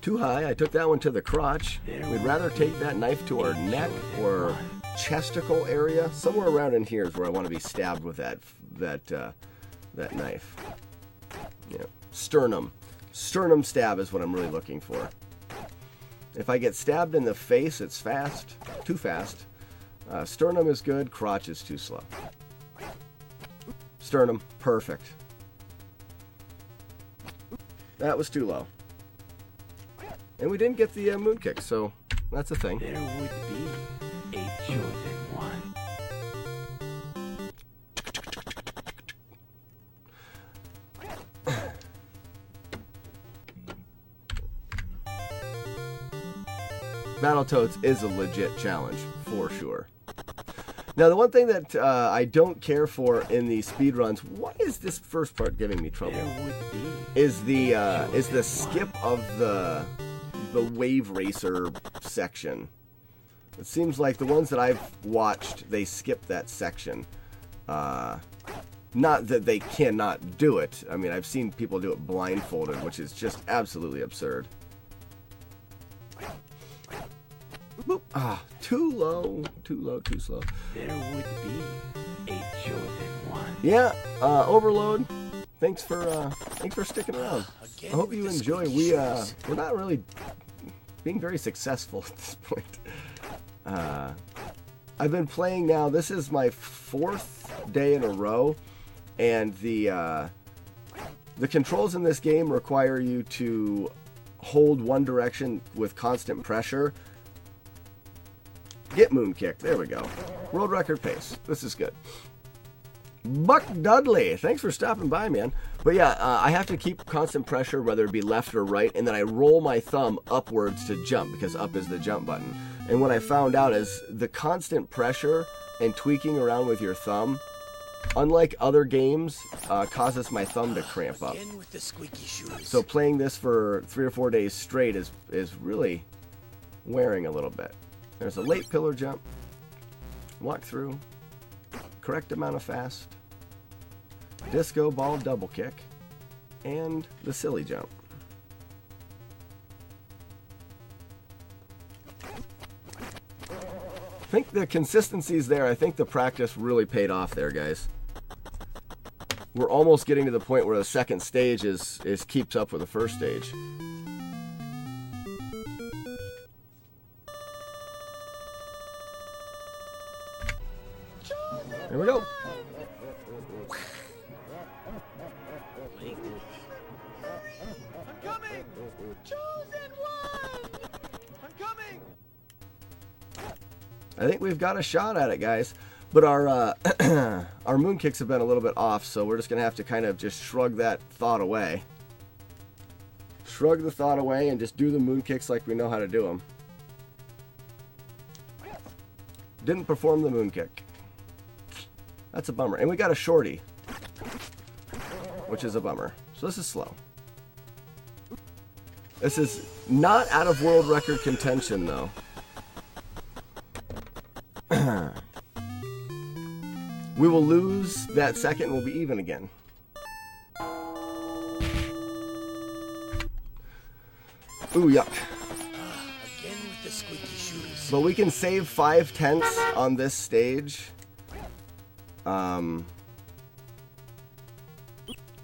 Too high. I took that one to the crotch. We'd rather take that knife to our neck or chesticle area. Somewhere around in here is where I want to be stabbed with that knife. Yeah. Sternum. Sternum stab is what I'm really looking for. If I get stabbed in the face, it's fast. Too fast. Sternum is good. Crotch is too slow. Sternum. Perfect. That was too low. And we didn't get the moon kick, so that's a thing. There would be a chosen one. Battletoads is a legit challenge, for sure. Now, the one thing that I don't care for in the speedruns, why is this first part giving me trouble? There would be Is the skip of the Wave Racer section. It seems like the ones that I've watched, they skip that section. Not that they cannot do it. I mean, I've seen people do it blindfolded, which is just absolutely absurd. Boop. Too low, too slow. there would be a chosen one. Yeah, Overload. Thanks for sticking around. I hope you enjoy. We're not really being very successful at this point. I've been playing now. This is my 4th day in a row, and the controls in this game require you to hold one direction with constant pressure. Get moon kicked. There we go. World record pace. This is good. Buck Dudley, thanks for stopping by, man. But yeah, I have to keep constant pressure, whether it be left or right, and then I roll my thumb upwards to jump, because up is the jump button. And what I found out is the constant pressure and tweaking around with your thumb, unlike other games, causes my thumb to cramp up. Again with the squeaky shoes. So playing this for 3 or 4 days straight is really wearing a little bit. There's a late pillar jump, walk through, correct amount of fast, disco ball double kick, and the silly jump. I think the consistency's there. I think the practice really paid off there, guys. We're almost getting to the point where the second stage is keeps up with the first stage. There we go. I'm coming! Chosen one! I'm coming! I think we've got a shot at it, guys. But our our moon kicks have been a little bit off, so we're just gonna have to kind of just shrug that thought away. Shrug the thought away and just do the moon kicks like we know how to do them. Didn't perform the moon kick. That's a bummer. And we got a shorty, which is a bummer. So this is slow. This is not out of world record contention, though. We will lose that second and we'll be even again. Ooh, yuck. Again with the squeaky shoes. But we can save 5/10 on this stage.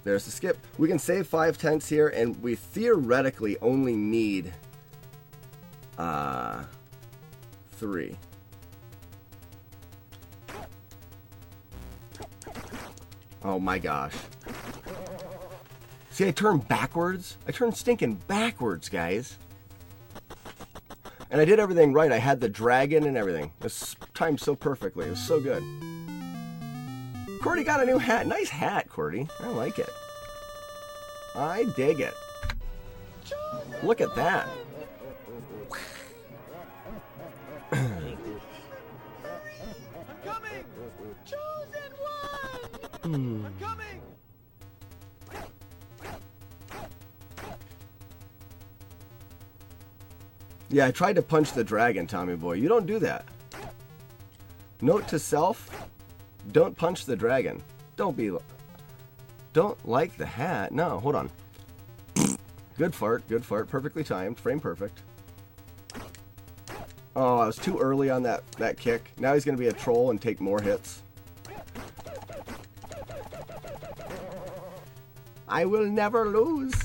There's the skip. We can save 5/10 here, and we theoretically only need 3. Oh my gosh. See, I turned backwards. I turned stinking backwards, guys. And I did everything right. I had the dragon and everything. This timed so perfectly. It was so good. Cordy got a new hat. Nice hat, Cordy. I like it. I dig it. Look at that. I'm coming! Chosen one! I'm coming! Yeah, I tried to punch the dragon, Tommy Boy. You don't do that. Note to self, don't punch the dragon. Don't like the hat. No, hold on. Good fart, perfectly timed, frame perfect. Oh, I was too early on that kick. Now he's going to be a troll and take more hits. I will never lose.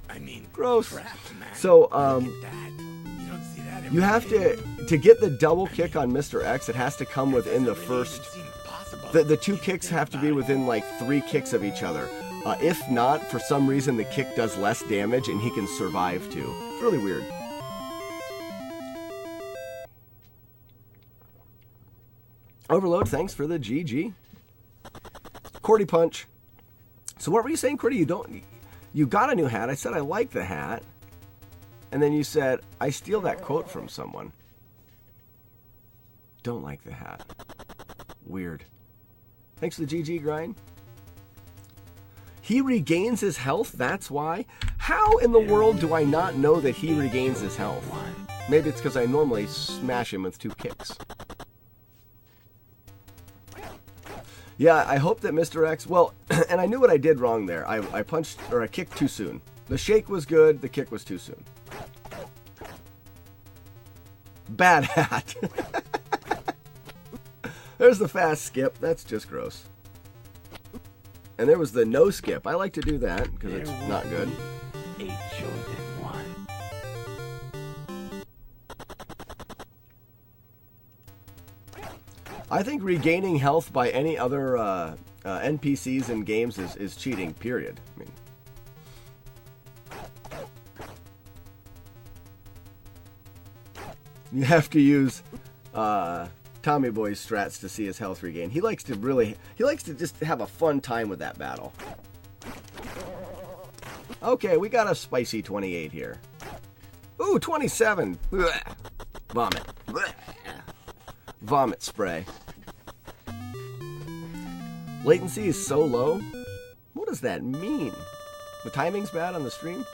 I mean, Gross. crap, man. So, Look at that. You don't see that every you have day. to get the double kick on Mr. X, it has to come within the Doesn't really first... even seem possible. The 2 If you kicks think have to be about it. within like 3 kicks of each other. If not, for some reason the kick does less damage and he can survive too. It's really weird. Overload, thanks for the GG. Cordy punch. So what were you saying, Cordy? You got a new hat. I said I like the hat. And then you said, I steal that quote from someone. Don't like the hat. Weird. Thanks for the GG grind. He regains his health, that's why? How in the world do I not know that he regains his health? Maybe it's because I normally smash him with 2 kicks. Yeah, I hope that Mr. X... Well, and I knew what I did wrong there. I punched, or I kicked too soon. The shake was good, the kick was too soon. Bad hat. There's the fast skip. That's just gross. And there was the no skip. I like to do that because it's not good. A chosen one. I think regaining health by any other NPCs in games is cheating, period. I mean, you have to use Tommy Boy's strats to see his health regain. He likes to just have a fun time with that battle. Okay, we got a spicy 28 here. Ooh, 27. Blech. Vomit. Blech. Vomit spray. Latency is so low. What does that mean? The timing's bad on the stream?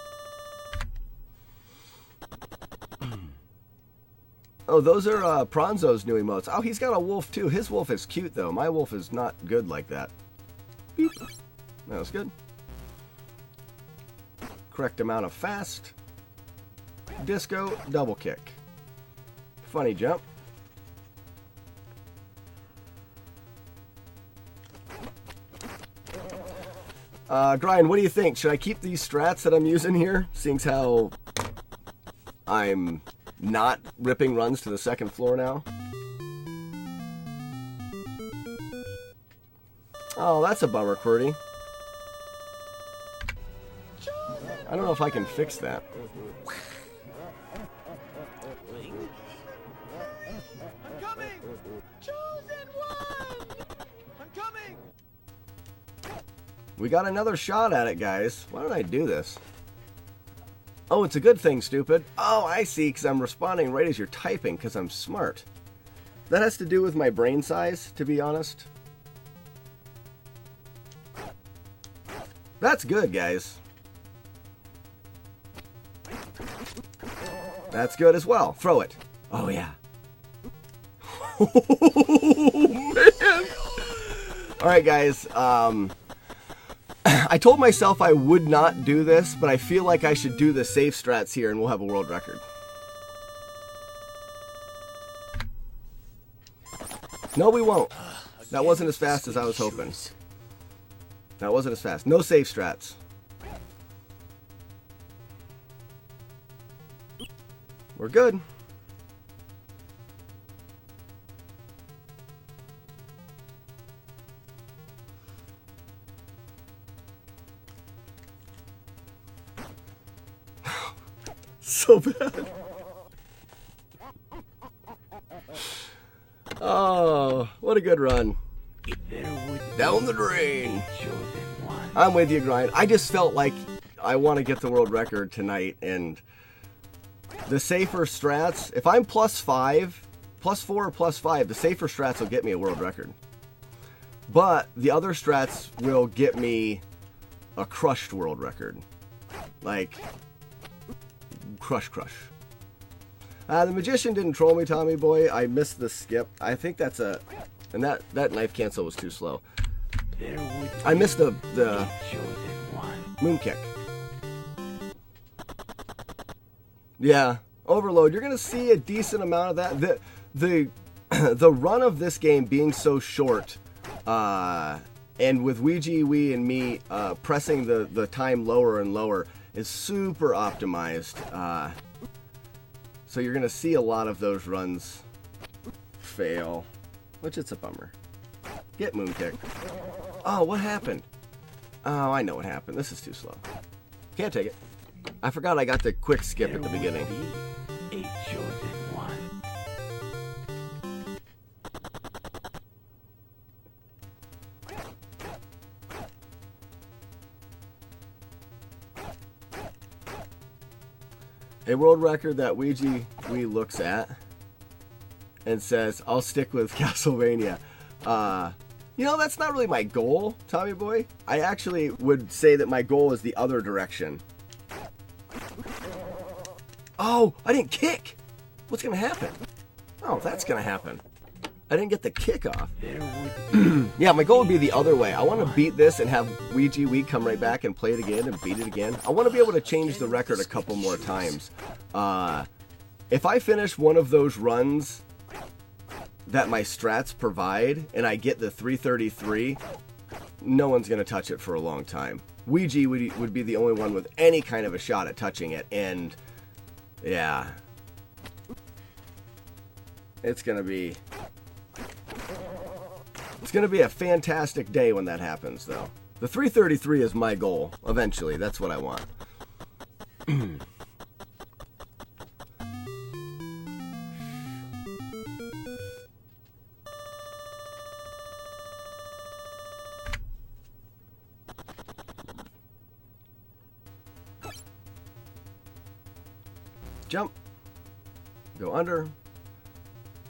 Oh, those are Pronzo's new emotes. Oh, he's got a wolf too. His wolf is cute though. My wolf is not good like that. Beep. That was good. Correct amount of fast. Disco, double kick. Funny jump. Brian, what do you think? Should I keep these strats that I'm using here? Seeing as how I'm not ripping runs to the second floor now. Oh, that's a bummer, QWERTY. I don't know if I can fix that. I'm coming! Chosen one! I'm coming! We got another shot at it, guys. Why don't I do this? Oh, it's a good thing, stupid. Oh, I see, because I'm responding right as you're typing, because I'm smart. That has to do with my brain size, to be honest. That's good, guys. That's good as well. Throw it. Oh, yeah. Oh, man. All right, guys. I told myself I would not do this, but I feel like I should do the safe strats here and we'll have a world record. No, we won't. That wasn't as fast as I was hoping. That wasn't as fast. No safe strats. We're good. So bad. Oh, what a good run. Down the drain. I'm with you, Grind. I just felt like I want to get the world record tonight, and the safer strats, if I'm +5, +4 or +5, the safer strats will get me a world record. But the other strats will get me a crushed world record. Like, crush. The Magician didn't troll me, Tommy boy. I missed the skip. I think that's a... And that knife cancel was too slow. I missed the moon kick. Yeah, Overload. You're gonna see a decent amount of that. The run of this game being so short, and with Ouija Wee and me pressing the time lower and lower, is super optimized. So you're gonna see a lot of those runs fail, which it's a bummer. Get moon kick. Oh, what happened? Oh, I know what happened. This is too slow. Can't take it. I forgot I got the quick skip at the beginning. A chosen one. A world record that Ouija Wee looks at and says, I'll stick with Castlevania. You know, that's not really my goal, Tommy boy. I actually would say that my goal is the other direction. Oh, I didn't kick. What's going to happen? Oh, that's going to happen. I didn't get the kick off. Yeah, my goal would be the other way. I want to beat this and have Ouija Wee come right back and play it again and beat it again. I want to be able to change the record a couple more times. If I finish one of those runs that my strats provide and I get the 333, no one's going to touch it for a long time. Ouija would be the only one with any kind of a shot at touching it, and yeah. It's going to be a fantastic day when that happens, though. The 333 is my goal, eventually. That's what I want. Jump. Go under.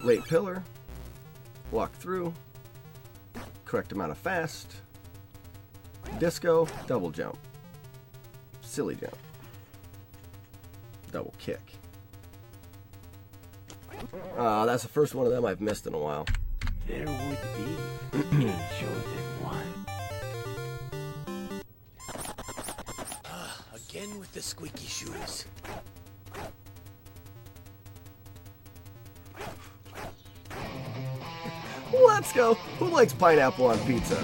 Late pillar. Walk through. Correct amount of fast. Disco. Double jump. Silly jump. Double kick. That's the first one of them I've missed in a while. There would be a chosen one. Again with the squeaky shoes. Let's go. Who likes pineapple on pizza?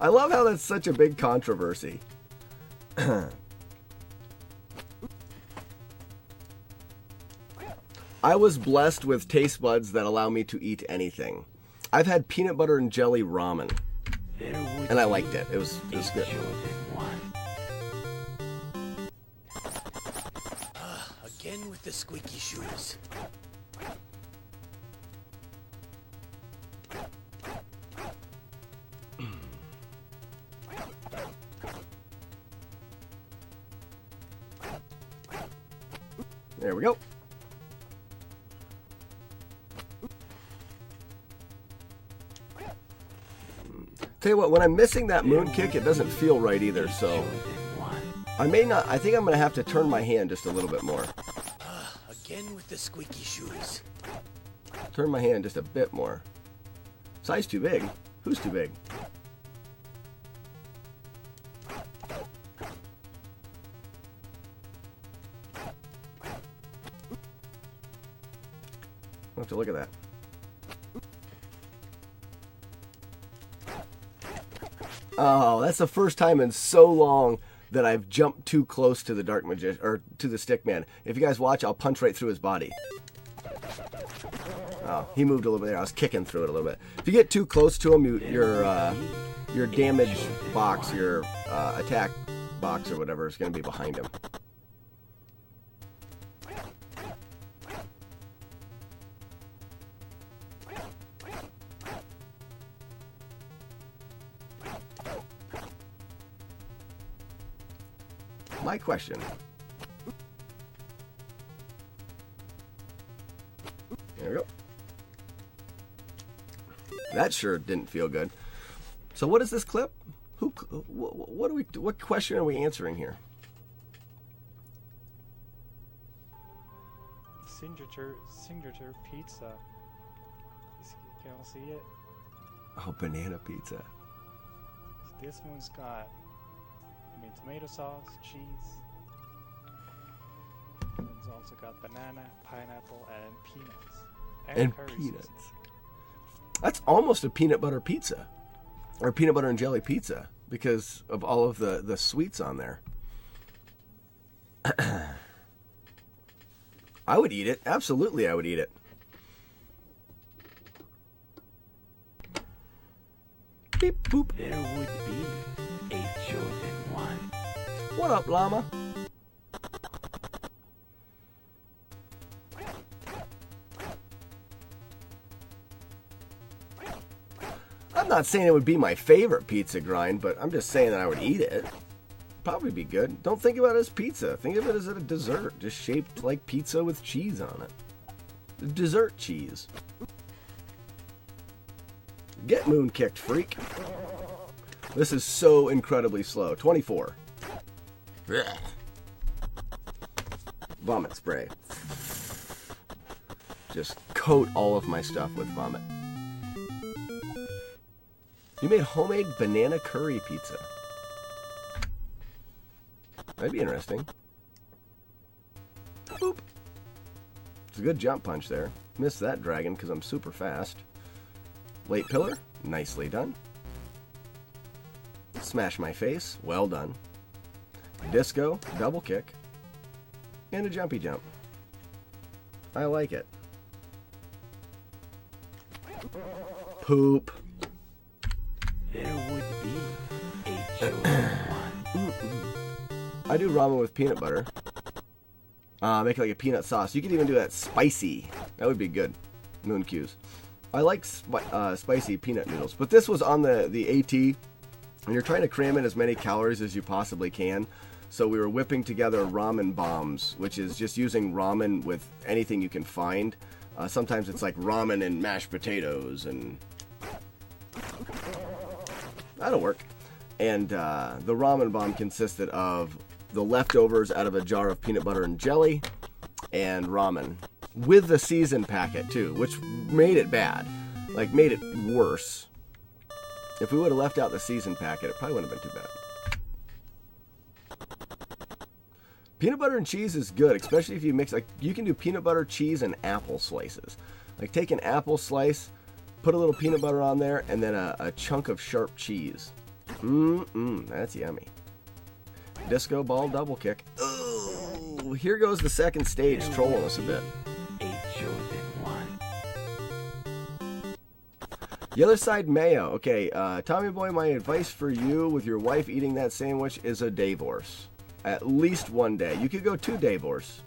I love how that's such a big controversy. I was blessed with taste buds that allow me to eat anything. I've had peanut butter and jelly ramen, and I liked it. It was good. Again with the squeaky shoes. There we go. Tell you what, when I'm missing that moon kick, it doesn't feel right either, so I may not, I think I'm going to have to turn my hand just a little bit more. Again with the squeaky shoes. Turn my hand just a bit more. Size too big? Who's too big? I'll have to look at that. Oh, that's the first time in so long that I've jumped too close to the Dark Magician, or to the Stickman. If you guys watch, I'll punch right through his body. Oh, he moved a little bit there. I was kicking through it a little bit. If you get too close to him, your damage box, your attack box or whatever is going to be behind him. My question. There we go. That sure didn't feel good. So what is this clip? What question are we answering here? Signature pizza. You don't see it? Oh, banana pizza. This one's got, tomato sauce, cheese. It's also got banana, pineapple, and peanuts. And curry peanuts. seasoning. That's almost a peanut butter pizza. Or peanut butter and jelly pizza. Because of all of the sweets on there. I would eat it. Absolutely, I would eat it. Beep, boop. There would be a chosen one. What up, llama? I'm not saying it would be my favorite pizza grind, but I'm just saying that I would eat it. Probably be good. Don't think about it as pizza. Think of it as a dessert, just shaped like pizza with cheese on it. Dessert cheese. Get moon kicked, freak. This is so incredibly slow. 24. Blech. Vomit spray. Just coat all of my stuff with vomit. You made homemade banana curry pizza. That'd be interesting. Boop. It's a good jump punch there. Missed that dragon because I'm super fast. Late pillar. Nicely done. Smash my face. Well done. Disco. Double kick. And a jumpy jump. I like it. Poop. There would be a chosen one. I do ramen with peanut butter. Make it like a peanut sauce. You could even do that spicy. That would be good. Moon cues. I like spicy peanut noodles. But this was on the AT. And you're trying to cram in as many calories as you possibly can. So we were whipping together ramen bombs, which is just using ramen with anything you can find. Sometimes it's like ramen and mashed potatoes, and that'll work. And the ramen bomb consisted of the leftovers out of a jar of peanut butter and jelly and ramen with the season packet too, which made it bad, like made it worse. If we would have left out the season packet, it probably wouldn't have been too bad. Peanut butter and cheese is good, especially if you mix, like, you can do peanut butter, cheese, and apple slices. Like, take an apple slice, put a little peanut butter on there, and then a chunk of sharp cheese. That's yummy. Disco ball double kick. Ooh, here goes the second stage, trolling us a bit. A chosen one. The other side, mayo. Okay, Tommy Boy, my advice for you with your wife eating that sandwich is a divorce. At least one day. You could go 2 divorce.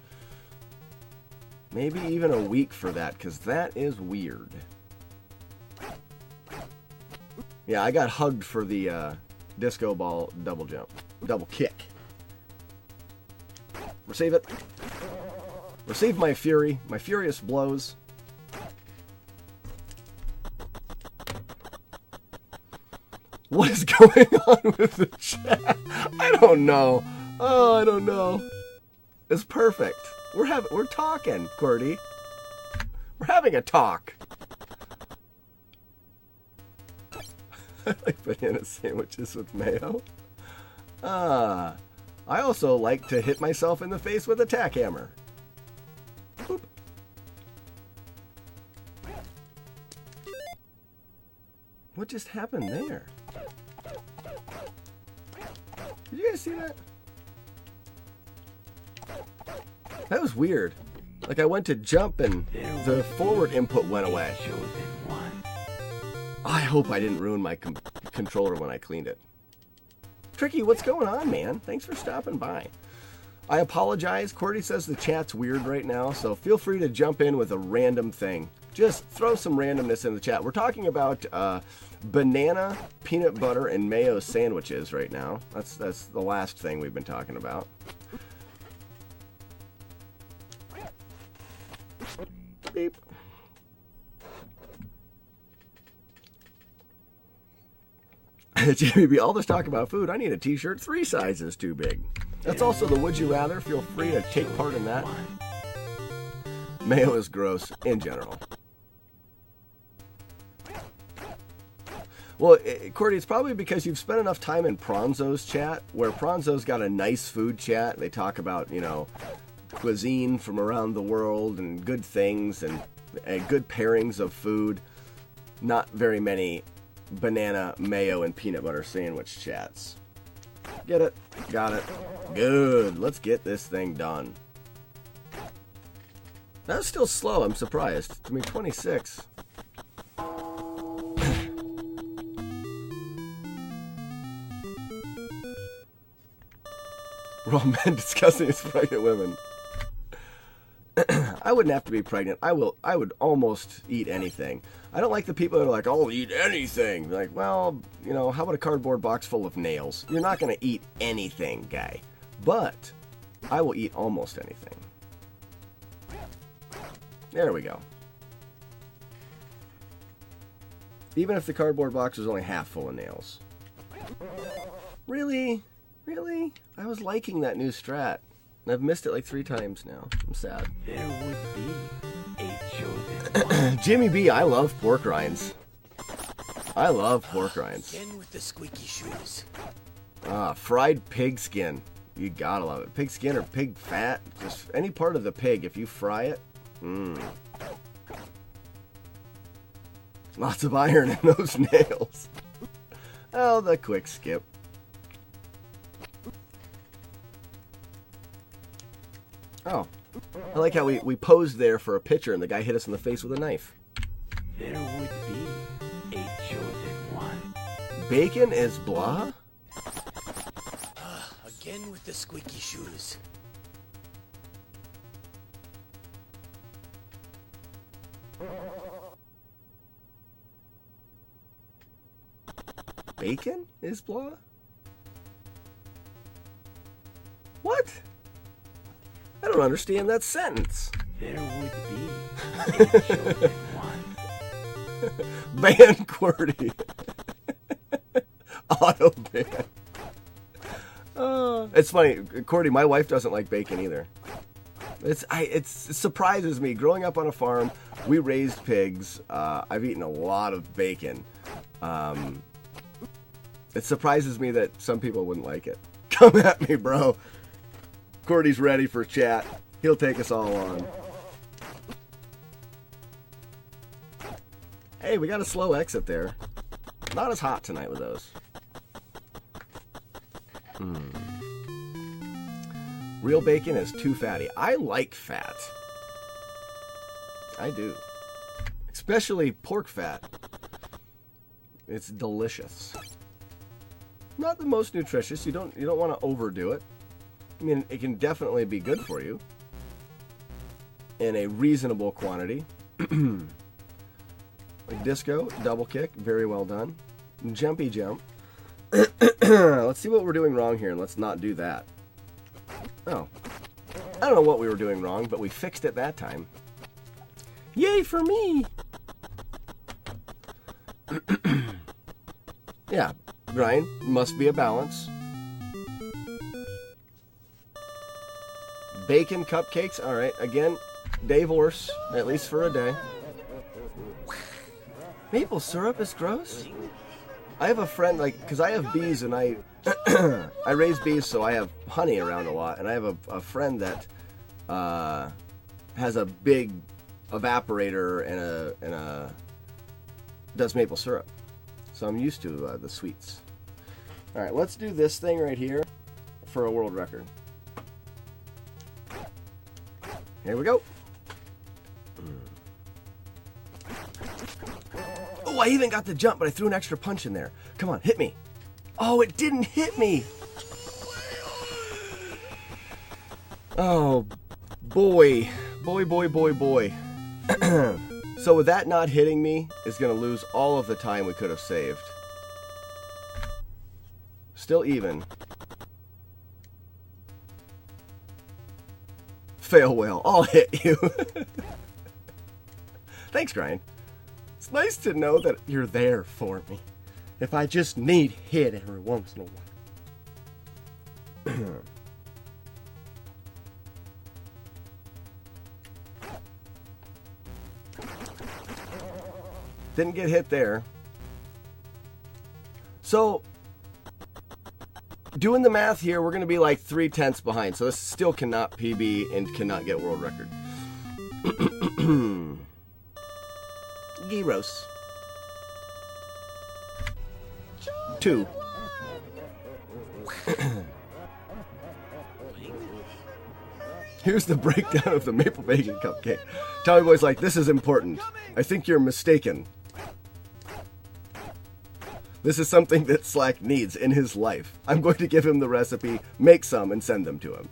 Maybe even a week for that, because that is weird. Yeah, I got hugged for the disco ball double jump. Double kick. Receive it. Receive my fury, my furious blows. What is going on with the chat? I don't know. Oh, I don't know. It's perfect. We're talking, Cordy. We're having a talk. I like banana sandwiches with mayo. I also like to hit myself in the face with a tack hammer. Boop. What just happened there? Did you guys see that? That was weird. Like I went to jump and the forward input went away. I hope I didn't ruin my controller when I cleaned it. Tricky, what's going on, man? Thanks for stopping by. I apologize. Cordy says the chat's weird right now, so feel free to jump in with a random thing. Just throw some randomness in the chat. We're talking about banana, peanut butter, and mayo sandwiches right now. That's the last thing we've been talking about. Beep. Jimmy B, all this talk about food, I need a t-shirt 3 sizes too big. That's also the Would You Rather. Feel free to take part in that. Mayo is gross in general. Well, Cordy, it's probably because you've spent enough time in Pronzo's chat, where Pronzo's got a nice food chat. They talk about, you know, cuisine from around the world and good things and good pairings of food. Not very many banana, mayo, and peanut butter sandwich chats. Get it? Got it. Good. Let's get this thing done. That was still slow. I'm surprised. I mean, 26. Raw men discussing as pregnant women. I wouldn't have to be pregnant. I would almost eat anything. I don't like the people that are like, I'll eat anything. Like, well, you know, how about a cardboard box full of nails? You're not going to eat anything, guy. But I will eat almost anything. There we go. Even if the cardboard box was only half full of nails. Really? Really? I was liking that new strat. I've missed it like 3 times now. I'm sad. There would be a chosen one. Jimmy B, I love pork rinds. I love pork rinds. Again with the squeaky shoes. Fried pig skin. You gotta love it. Pig skin or pig fat. Just any part of the pig. If you fry it. Lots of iron in those nails. Oh, the quick skip. Oh, I like how we posed there for a picture and the guy hit us in the face with a knife. There would be a chosen one. Bacon is blah? Again with the squeaky shoes. Bacon is blah? What? I don't understand that sentence. There would be a chosen one. Ban QWERTY. Auto ban. It's funny, QWERTY, my wife doesn't like bacon either. It surprises me. Growing up on a farm, we raised pigs. I've eaten a lot of bacon. It surprises me that some people wouldn't like it. Come at me, bro. QWERTY's ready for chat. He'll take us all on. Hey, we got a slow exit there. Not as hot tonight with those. Real bacon is too fatty. I like fat. I do. Especially pork fat. It's delicious. Not the most nutritious. You don't want to overdo it. I mean, it can definitely be good for you in a reasonable quantity. Like disco, double kick, very well done. Jumpy jump. Let's see what we're doing wrong here, and let's not do that. Oh. I don't know what we were doing wrong, but we fixed it that time. Yay for me! Yeah, grind must be a balance. Bacon cupcakes, alright, again, divorce, at least for a day. Maple syrup is gross? I have a friend, like, because I have bees and I I raise bees, so I have honey around a lot, and I have a friend that has a big evaporator and a does maple syrup. So I'm used to the sweets. Alright, let's do this thing right here for a world record. Here we go. Oh, I even got the jump, but I threw an extra punch in there. Come on, hit me. Oh, it didn't hit me. Oh, boy. Boy. So with that not hitting me, is going to lose all of the time we could have saved. Still even. Fail whale. I'll hit you. Thanks, Grind. It's nice to know that you're there for me. If I just need hit every once in a while. Didn't get hit there. So, doing the math here, we're going to be like 3/10 behind. So this still cannot PB and cannot get world record. Gyros. 2. Here's the breakdown of the maple bacon cupcake. Tommy Boy's like, this is important. I think you're mistaken. This is something that Slack needs in his life. I'm going to give him the recipe, make some, and send them to him.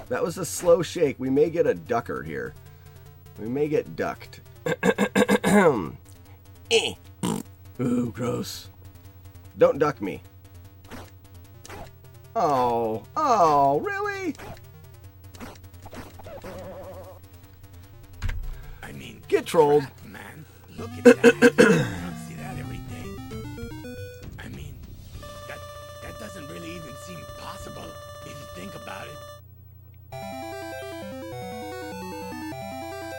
That was a slow shake. We may get a ducker here. We may get ducked. Ooh, gross. Don't duck me. Oh, really? I mean, get trolled. crap, man. Look at that. You don't see that every day. I mean, that doesn't really even seem possible if you think about it.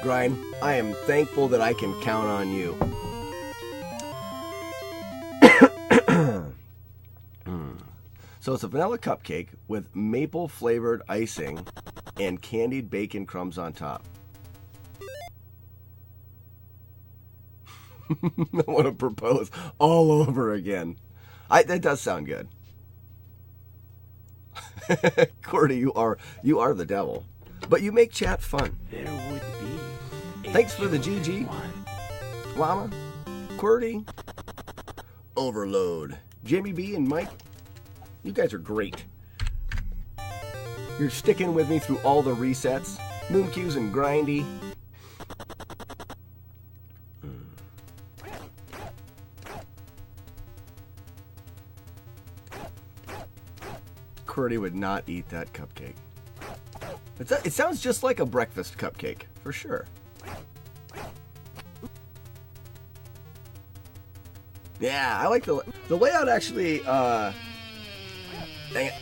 Grind, I am thankful that I can count on you. So it's a vanilla cupcake with maple flavored icing and candied bacon crumbs on top. I want to propose all over again. That does sound good. Cordy, you are the devil. But you make chat fun. There would be. Thanks for the GG. Llama, Qwerty, Overload, Jimmy B, and Mike. You guys are great. You're sticking with me through all the resets. Mooncues and Grindy. Qwerty would not eat that cupcake. It sounds just like a breakfast cupcake, for sure. Yeah, I like the layout actually. Dang it.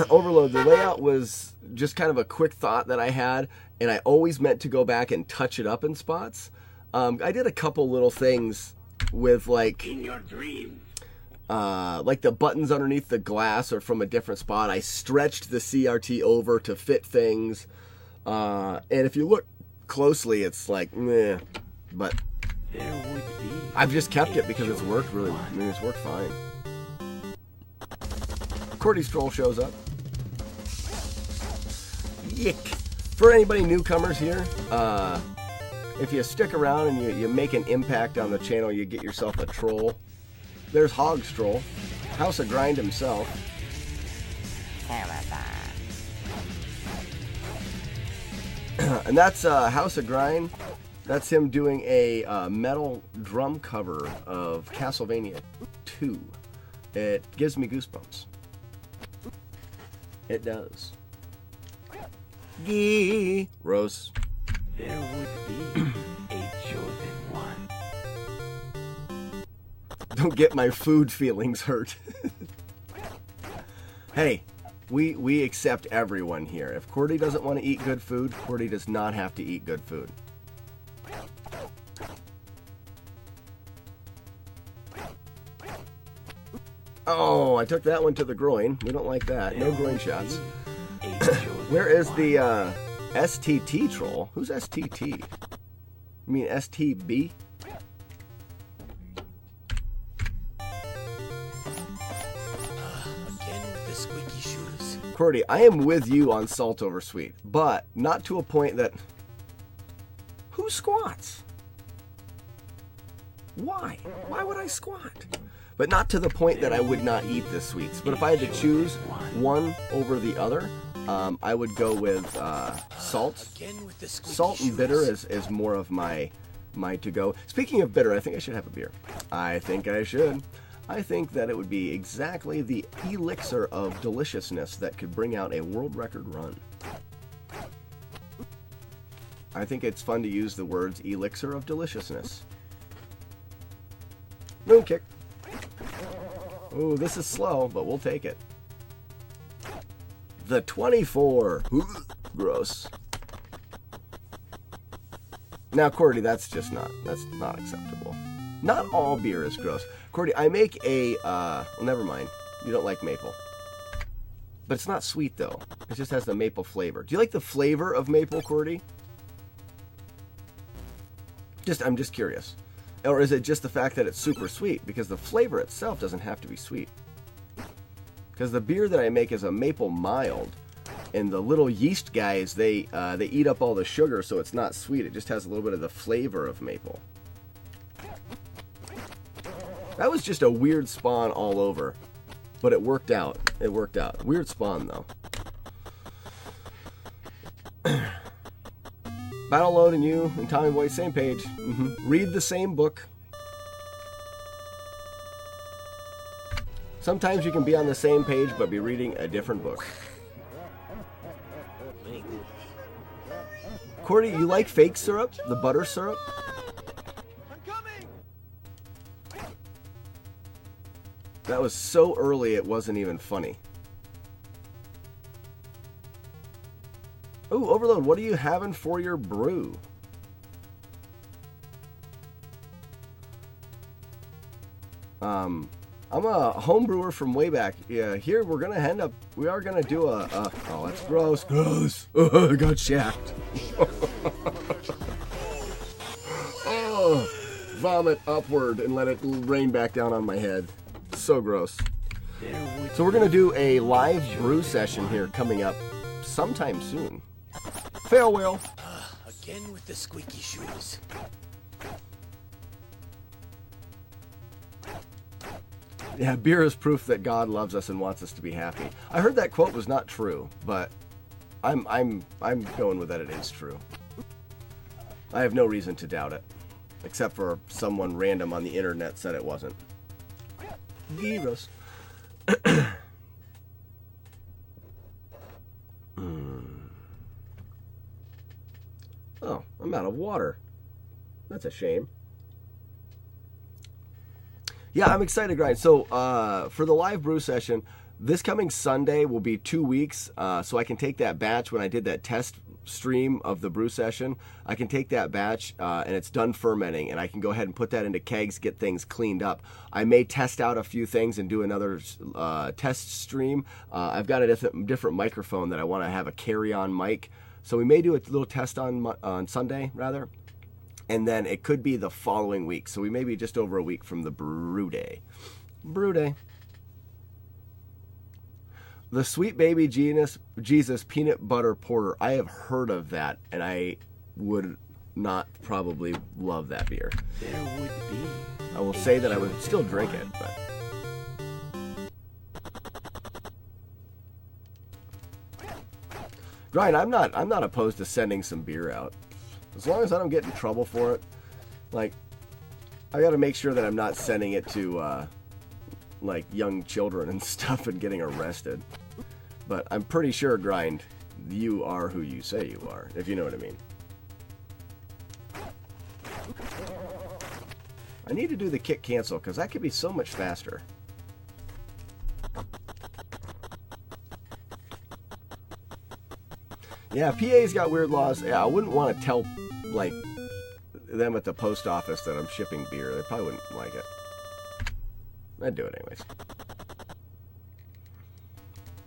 Overload, the layout was just kind of a quick thought that I had, and I always meant to go back and touch it up in spots. I did a couple little things with like In your dreams. like the buttons underneath the glass are from a different spot. I stretched the CRT over to fit things, and if you look closely, it's like meh, but There would be. I've just kept it because it's worked really. I mean, it's worked fine. Qwerty's troll shows up. Yick. For anybody newcomers here, if you stick around and you make an impact on the channel, you get yourself a troll. There's Hog's troll, House of Grind himself. And that's House of Grind. That's him doing a metal drum cover of Castlevania 2. It gives me goosebumps. It does. Gyros. There would be a chosen one. Don't get my food feelings hurt. Hey, we accept everyone here. If Cordy doesn't want to eat good food, Cordy does not have to eat good food. Oh, I took that one to the groin. We don't like that. No groin shots. A chosen Where is one. the STT troll? Who's STT? You mean STB? Again with the squeaky shoes. Cordy, I am with you on salt over sweet, but not to a point that... Who squats? Why? Why would I squat? But not to the point that I would not eat the sweets. But if I had to choose one over the other, I would go with salt. Again with the squeaky Salt and shoes. bitter is more of my to-go. Speaking of bitter, I think I should have a beer. I think I should. I think that it would be exactly the elixir of deliciousness that could bring out a world record run. I think it's fun to use the words elixir of deliciousness. Moon kick. Ooh, this is slow, but we'll take it. The 24. Gross. Now, Cordy, that's not acceptable. Not all beer is gross. Cordy, I make a, well, never mind. You don't like maple. But it's not sweet, though. It just has the maple flavor. Do you like the flavor of maple, Cordy? I'm just curious. Or is it just the fact that it's super sweet? Because the flavor itself doesn't have to be sweet. Because the beer that I make is a maple mild. And the little yeast guys, they eat up all the sugar, so it's not sweet. It just has a little bit of the flavor of maple. That was just a weird spawn all over. But it worked out. It worked out. Weird spawn, though. Battle Load and you and Tommy Boy, same page. Read the same book. Sometimes you can be on the same page, but be reading a different book. Cordy, you like fake syrup? The butter syrup? That was so early it wasn't even funny. Ooh, Overload, what are you having for your brew? I'm a home brewer from way back. Yeah, here we are gonna do oh, that's gross. Oh, I got shacked. Oh, vomit upward and let it rain back down on my head. So gross. So we're gonna do a live brew session here coming up sometime soon. Fail whale. Again with the squeaky shoes. Yeah, beer is proof that God loves us and wants us to be happy. I heard that quote was not true, but I'm going with that it is true. I have no reason to doubt it, except for someone random on the internet said it wasn't. Gyros. Oh, I'm out of water. That's a shame. Yeah, I'm excited to grind. So for the live brew session, this coming Sunday will be 2 weeks. So I can take that batch when I did that test stream of the brew session. I can take that batch and it's done fermenting, and I can go ahead and put that into kegs, get things cleaned up. I may test out a few things and do another test stream. I've got a different microphone that I want to have a carry-on mic. So we may do a little test on Sunday, rather. And then it could be the following week. So we may be just over a week from the brew day. Brew day. The Sweet Baby Jesus Peanut Butter Porter. I have heard of that, and I would not probably love that beer. There would be. I will say that I would still drink it, but... Grind, I'm not opposed to sending some beer out. As long as I don't get in trouble for it. Like, I gotta make sure that I'm not sending it to, like, young children and stuff and getting arrested. But I'm pretty sure, Grind, you are who you say you are, if you know what I mean. I need to do the kick cancel, because that could be so much faster. Yeah, PA's got weird laws. Yeah, I wouldn't want to tell, like, them at the post office that I'm shipping beer. They probably wouldn't like it. I'd do it anyways.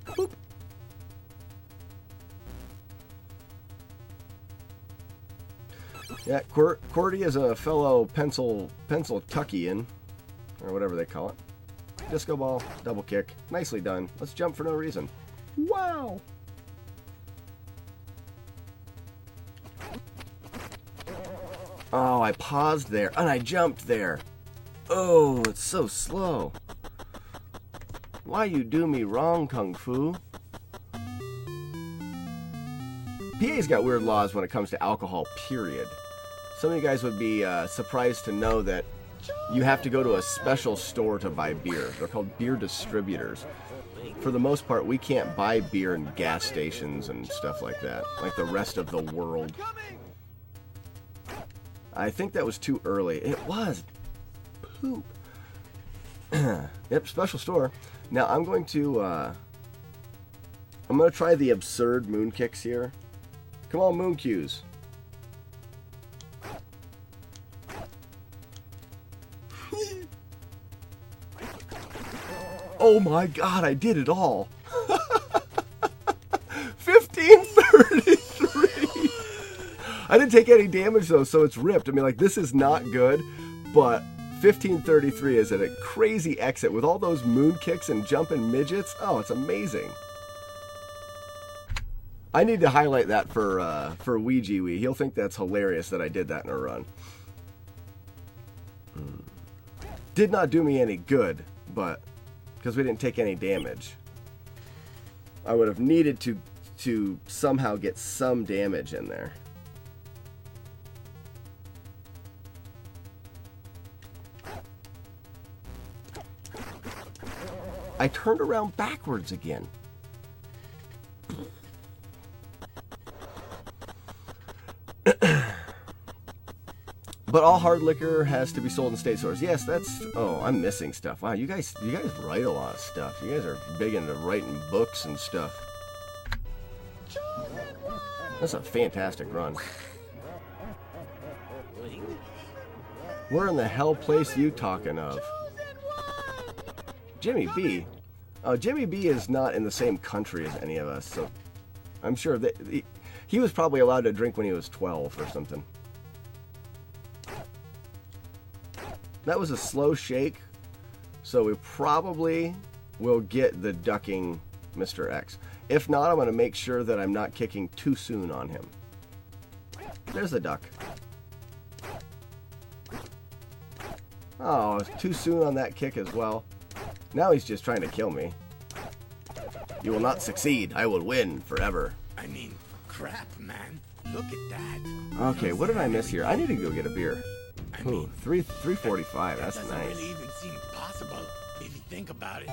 Boop. Yeah, Cordy is a fellow Pennsyltuckian, or whatever they call it. Disco ball, double kick. Nicely done. Let's jump for no reason. Wow! Oh, I paused there, and I jumped there. Oh, it's so slow. Why you do me wrong, Kung Fu? PA's got weird laws when it comes to alcohol, period. Some of you guys would be surprised to know that you have to go to a special store to buy beer. They're called beer distributors. For the most part, we can't buy beer in gas stations and stuff like that, like the rest of the world. I think that was too early. It was. Poop. Yep, special store. Now I'm going to try the absurd moon kicks here. Come on, moon cues. Oh my god, I did it all. 1533. I didn't take any damage though, so it's ripped. I mean, like, this is not good, but 1533 is at a crazy exit with all those moon kicks and jumping midgets. Oh, it's amazing. I need to highlight that for Ouija Wee. He'll think that's hilarious that I did that in a run. Did not do me any good, but because we didn't take any damage. I would have needed to somehow get some damage in there. I turned around backwards again. But all hard liquor has to be sold in state stores. Yes, that's... Oh, I'm missing stuff. Wow, you guys write a lot of stuff. You guys are big into writing books and stuff. That's a fantastic run. Where in the hell place you talking of? Jimmy B. Oh, Jimmy B is not in the same country as any of us, so I'm sure that he was probably allowed to drink when he was 12 or something. That was a slow shake, so we probably will get the ducking Mr. X. If not, I'm going to make sure that I'm not kicking too soon on him. There's the duck. Oh, too soon on that kick as well. Now he's just trying to kill me. You will not succeed. I will win forever. I mean, crap, man. Look at that. Okay, what did I miss here? I need to go get a beer. I mean, Ooh, 345. that That's doesn't nice. really even seem possible if you think about it.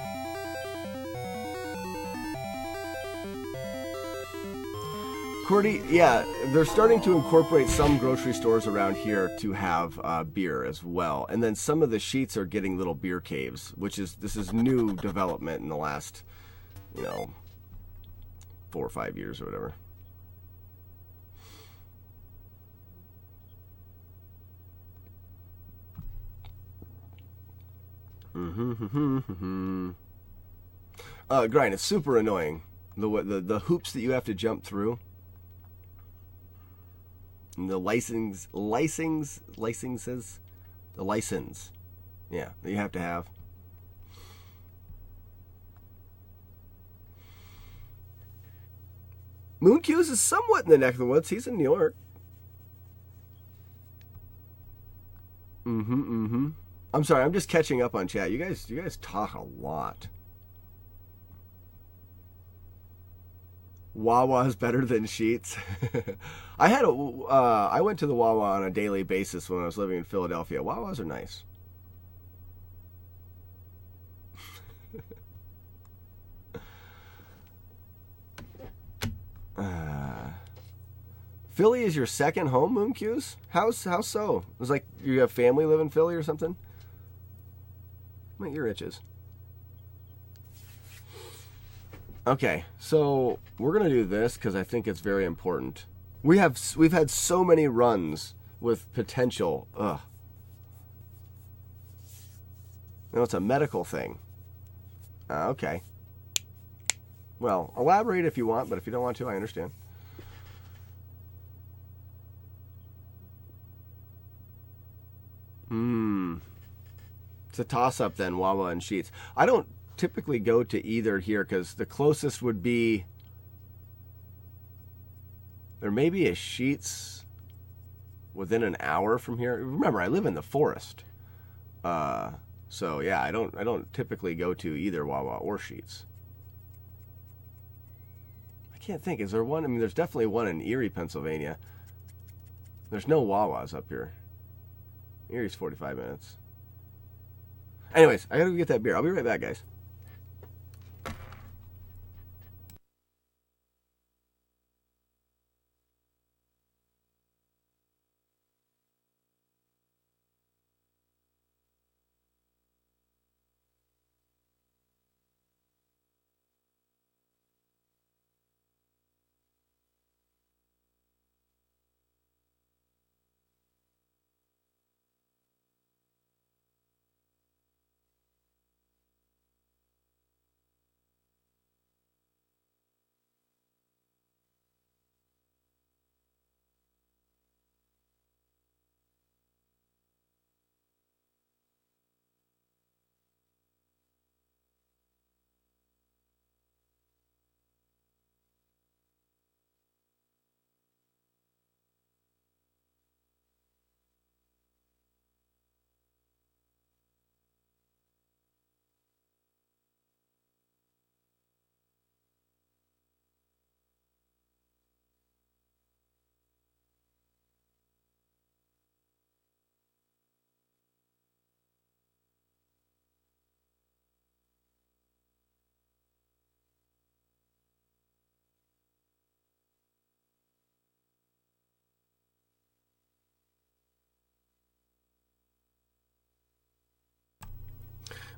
Cordy, yeah, they're starting to incorporate some grocery stores around here to have beer as well. And then some of the sheets are getting little beer caves, this is new development in the last, 4 or 5 years or whatever. Grind, it's super annoying. The hoops that you have to jump through. And the license. Yeah, that you have to have. Moon Cues is somewhat in the neck of the woods. He's in New York. I'm sorry, I'm just catching up on chat. You guys talk a lot. Wawa's better than Sheets. I went to the Wawa on a daily basis when I was living in Philadelphia. Wawas are nice. Philly is your second home, Moon Q's? How so? It was like you have family live in Philly or something? What your itches? Okay, so we're gonna do this because I think it's very important. We've had so many runs with potential. Ugh. No, it's a medical thing. Okay. Well, elaborate if you want, but if you don't want to, I understand. It's a toss-up then, Wawa and Sheetz. I don't typically go to either here because the closest would be... There may be a Sheetz within an hour from here. Remember, I live in the forest. So yeah, I don't typically go to either Wawa or Sheetz. I can't think. Is there one? I mean, there's definitely one in Erie, Pennsylvania. There's no Wawas up here. Erie's 45 minutes. Anyways, I gotta go get that beer. I'll be right back, guys.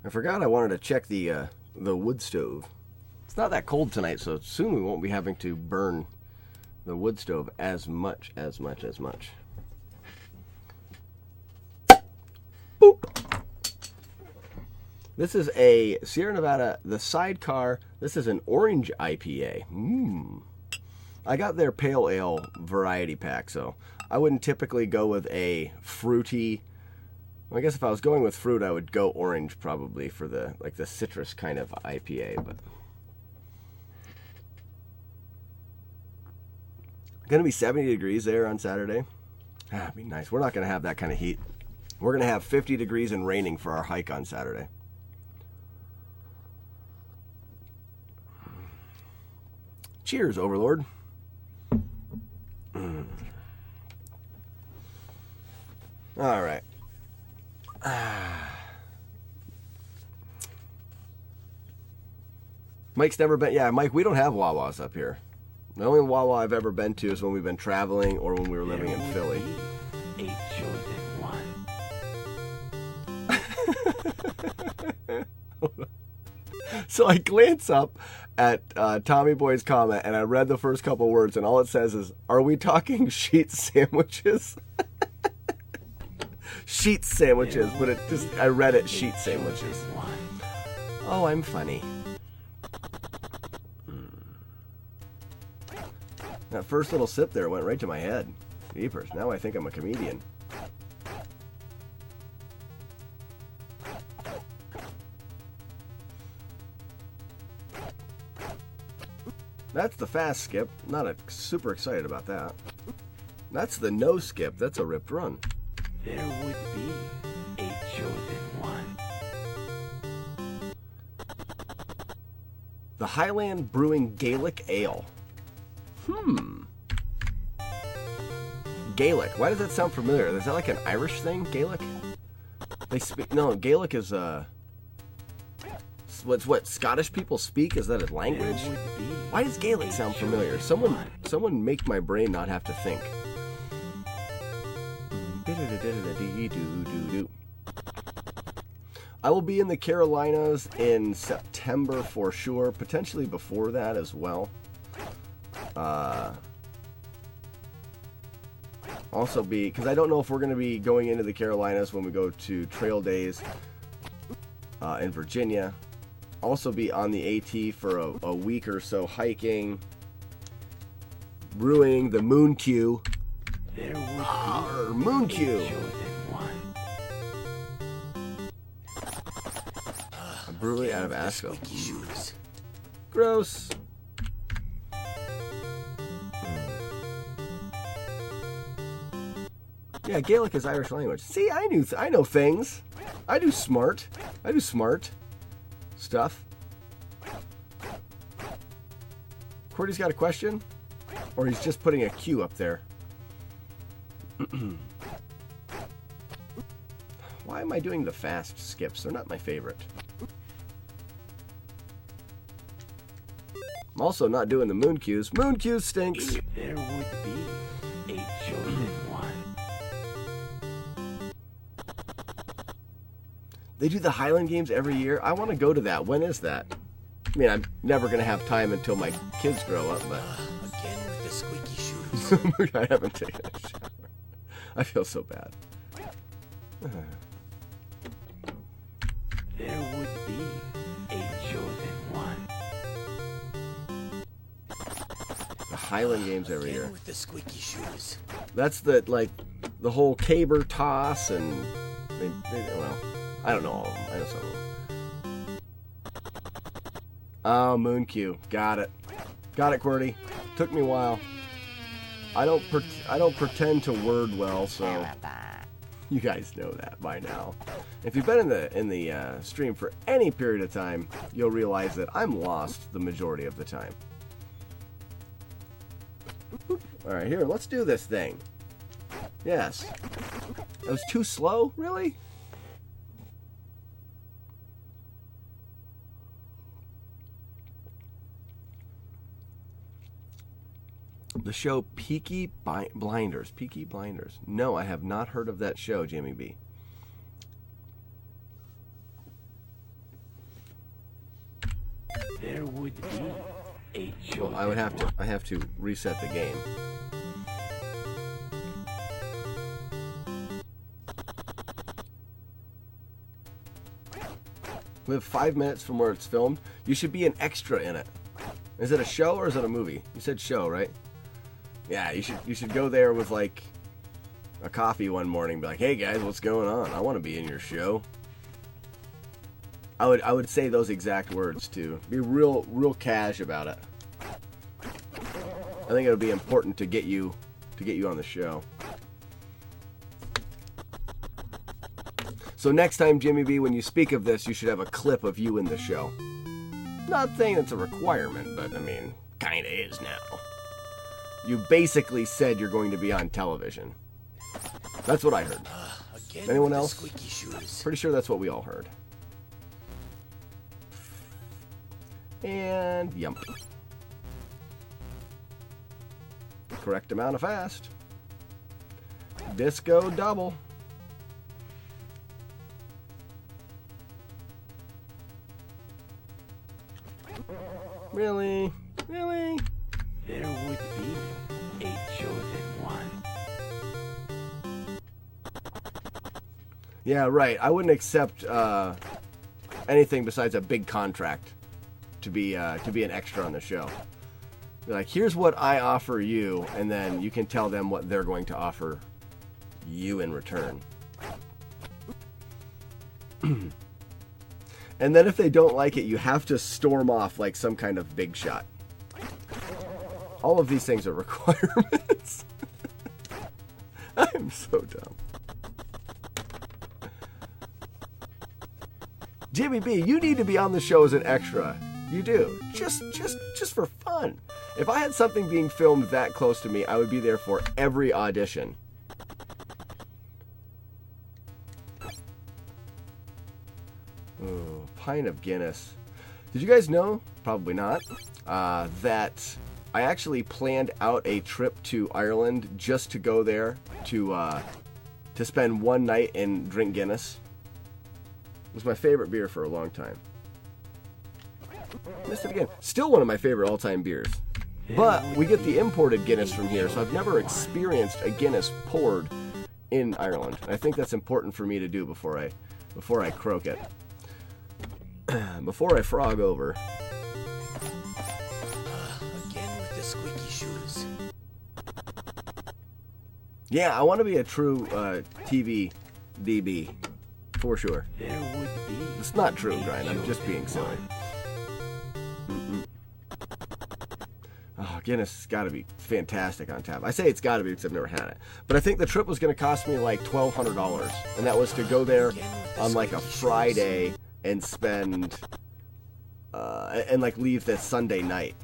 I forgot I wanted to check the wood stove. It's not that cold tonight, so soon we won't be having to burn the wood stove as much. Boop. This is a Sierra Nevada, the Sidecar. This is an orange IPA. I got their pale ale variety pack, so I wouldn't typically go with a fruity. I guess if I was going with fruit, I would go orange probably for the citrus kind of IPA, but gonna be 70 degrees there on Saturday. That'd be nice. We're not gonna have that kind of heat. We're gonna have 50 degrees and raining for our hike on Saturday. Cheers, Overlord. All right. Mike's never been. Yeah, Mike, we don't have Wawas up here. The only Wawa I've ever been to is when we've been traveling or when we were living in Philly. A chosen one. So I glance up at Tommy Boy's comment and I read the first couple words and all it says is, "Are we talking sheet sandwiches?" Sheet sandwiches, but it just, I read it sheet sandwiches. Oh, I'm funny. That first little sip there went right to my head. Jeepers, now I think I'm a comedian. That's the fast skip. Not super excited about that. That's the no skip. That's a ripped run. There would be a chosen one. The Highland Brewing Gaelic Ale. Gaelic. Why does that sound familiar? Is that like an Irish thing? Gaelic? They speak. No, Gaelic is What's what Scottish people speak? Is that a language? Why does Gaelic sound familiar? Someone make my brain not have to think. I will be in the Carolinas in September for sure, potentially before that as well. Also because I don't know if we're going to be going into the Carolinas when we go to Trail Days in Virginia. Also be on the AT for a week or so hiking, brewing the Moon Q. There would be Moon a Q. chosen one. A brewery out of Asheville. Squeaky shoes. Gross. Yeah, Gaelic is Irish language. See, I know things. I do smart stuff. Cordy's got a question? Or he's just putting a Q up there. Why am I doing the fast skips? They're not my favorite. I'm also not doing the Moon Qs. Moon Q stinks. There would be a chosen one. They do the Highland Games every year. I want to go to that. When is that? I mean, I'm never going to have time until my kids grow up, but Again with the squeaky shoes. I haven't taken a shower. I feel so bad. There would be a chosen one. The Highland Games every Again year. with the squeaky shoes. That's the whole caber toss and well, I don't know all of them. I know some of them. Oh, Moon Q. Got it, QWERTY. Took me a while. I don't pretend to word well, so Canada. you guys know that by now. If you've been in the stream for any period of time, you'll realize that I'm lost the majority of the time. All right, here, let's do this thing. Yes. That was too slow, really? The show Peaky Blinders. Peaky Blinders. No, I have not heard of that show, Jimmy B. There would be a chosen Well, I have to reset the game. We have 5 minutes from where it's filmed. You should be an extra in it. Is it a show or is it a movie? You said show, right? Yeah, you should go there with like a coffee one morning and be like, "Hey guys, what's going on? I want to be in your show." I would say those exact words too. Be real cash about it. I think it would be important to get you on the show. So next time, Jimmy B, when you speak of this, you should have a clip of you in the show. Not saying it's a requirement, but I mean, kinda is now. You basically said you're going to be on television. That's what I heard. Again Anyone with the else? squeaky shoes. Pretty sure that's what we all heard. And yump. Correct amount of fast. Disco double. Really? Really? There would be a chosen one. Yeah, right. I wouldn't accept anything besides a big contract to be an extra on the show. Be like, here's what I offer you, and then you can tell them what they're going to offer you in return. And then if they don't like it, you have to storm off like some kind of big shot. All of these things are requirements. I'm so dumb. Jimmy B, you need to be on the show as an extra. You do. Just for fun. If I had something being filmed that close to me, I would be there for every audition. Ooh, pint of Guinness. Did you guys know? Probably not. That I actually planned out a trip to Ireland just to go there to spend one night and drink Guinness. It was my favorite beer for a long time. Missed it again. Still one of my favorite all-time beers. But we get the imported Guinness from here, so I've never experienced a Guinness poured in Ireland. I think that's important for me to do before I croak it. Before I frog over. Again with the squeaky shoes. Yeah, I want to be a true TV DB, for sure. There would be. It's not true, Brian. I'm just being silly. Oh, Guinness has got to be fantastic on tap. I say it's got to be because I've never had it. But I think the trip was going to cost me like $1,200. And that was to go there on like a Friday and spend, and like leave that Sunday night.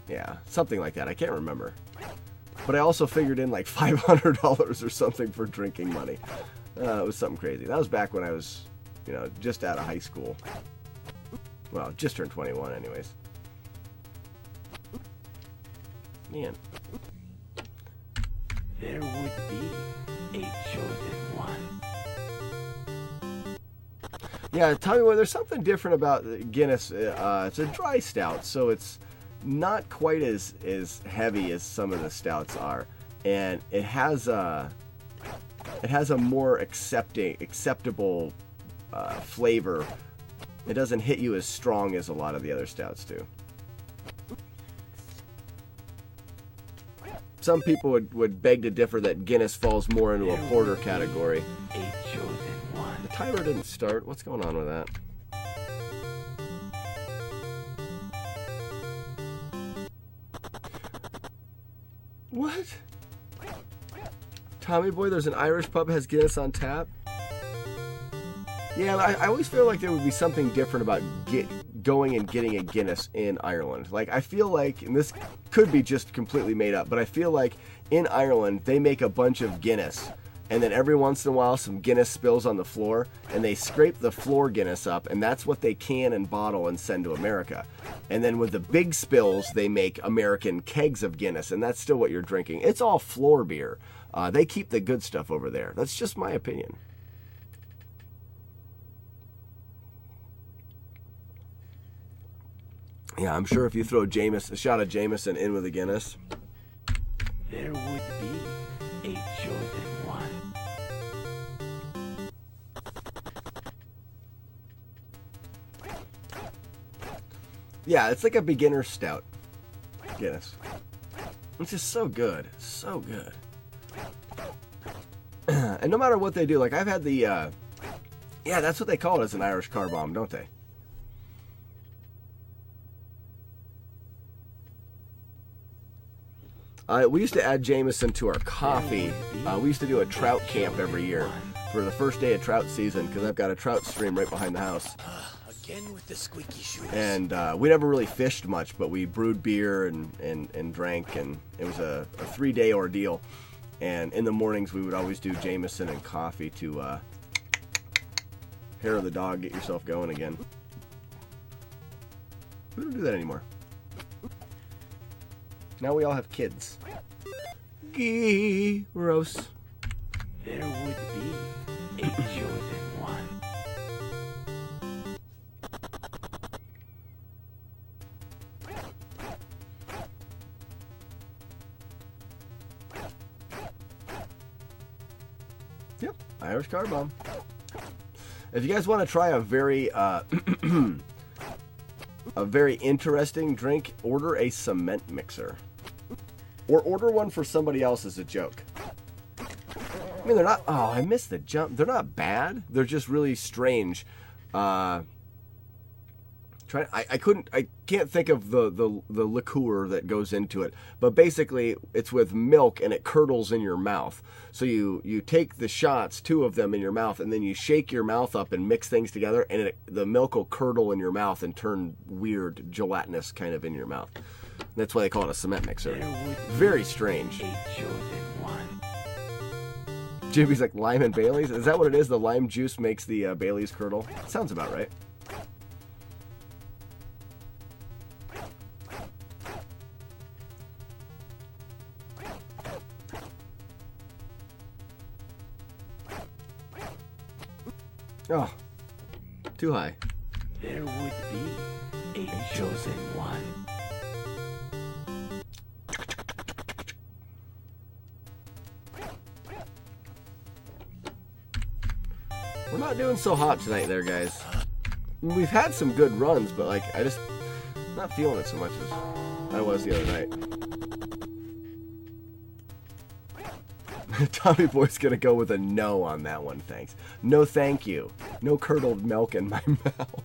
Yeah, something like that. I can't remember. But I also figured in like $500 or something for drinking money. It was something crazy. That was back when I was, just out of high school. Well, just turned 21 anyways. Man. There would be a chosen one. Yeah, tell me what. There's something different about Guinness. It's a dry stout, so it's not quite as heavy as some of the stouts are, and it has a more acceptable flavor. It doesn't hit you as strong as a lot of the other stouts do. Some people would beg to differ that Guinness falls more into a porter category. A chosen one. The timer didn't start. What's going on with that? What? Tommy Boy, there's an Irish pub has Guinness on tap? Yeah, I always feel like there would be something different about going and getting a Guinness in Ireland. Like, I feel like, and this could be just completely made up, but I feel like in Ireland, they make a bunch of Guinness, and then every once in a while, some Guinness spills on the floor, and they scrape the floor Guinness up, and that's what they can and bottle and send to America. And then with the big spills, they make American kegs of Guinness, and that's still what you're drinking. It's all floor beer. They keep the good stuff over there. That's just my opinion. Yeah, I'm sure if you throw a shot of Jameson in with a Guinness. There would be a chosen one. Yeah, it's like a beginner stout. Guinness. It's just so good. So good. And no matter what they do, like I've had the, yeah, that's what they call it as an Irish car bomb, don't they? We used to add Jameson to our coffee. We used to do a trout camp every year for the first day of trout season because I've got a trout stream right behind the house. Again with the squeaky shoes. And we never really fished much, but we brewed beer and drank, and it was a 3-day ordeal. And in the mornings, we would always do Jameson and coffee to hair of the dog, get yourself going again. We don't do that anymore. Now we all have kids. Gross. There would be a chosen one. Yep, Irish car bomb. If you guys want to try a very interesting drink, order a cement mixer. Or order one for somebody else as a joke. I mean, they're not... Oh, I missed the jump. They're not bad. They're just really strange. I can't think of the liqueur that goes into it. But basically, it's with milk and it curdles in your mouth. So you take the shots, 2 of them in your mouth, and then you shake your mouth up and mix things together, and the milk will curdle in your mouth and turn weird, gelatinous kind of in your mouth. That's why they call it a cement mixer. Very strange. A chosen one. Jimmy's like, lime and Bailey's? Is that what it is? The lime juice makes the Bailey's curdle? Sounds about right. Oh, too high. There would be a chosen one. We're not doing so hot tonight there, guys. We've had some good runs, but like, I'm not feeling it so much as I was the other night. Tommy Boy's gonna go with a no on that one, thanks. No thank you. No curdled milk in my mouth.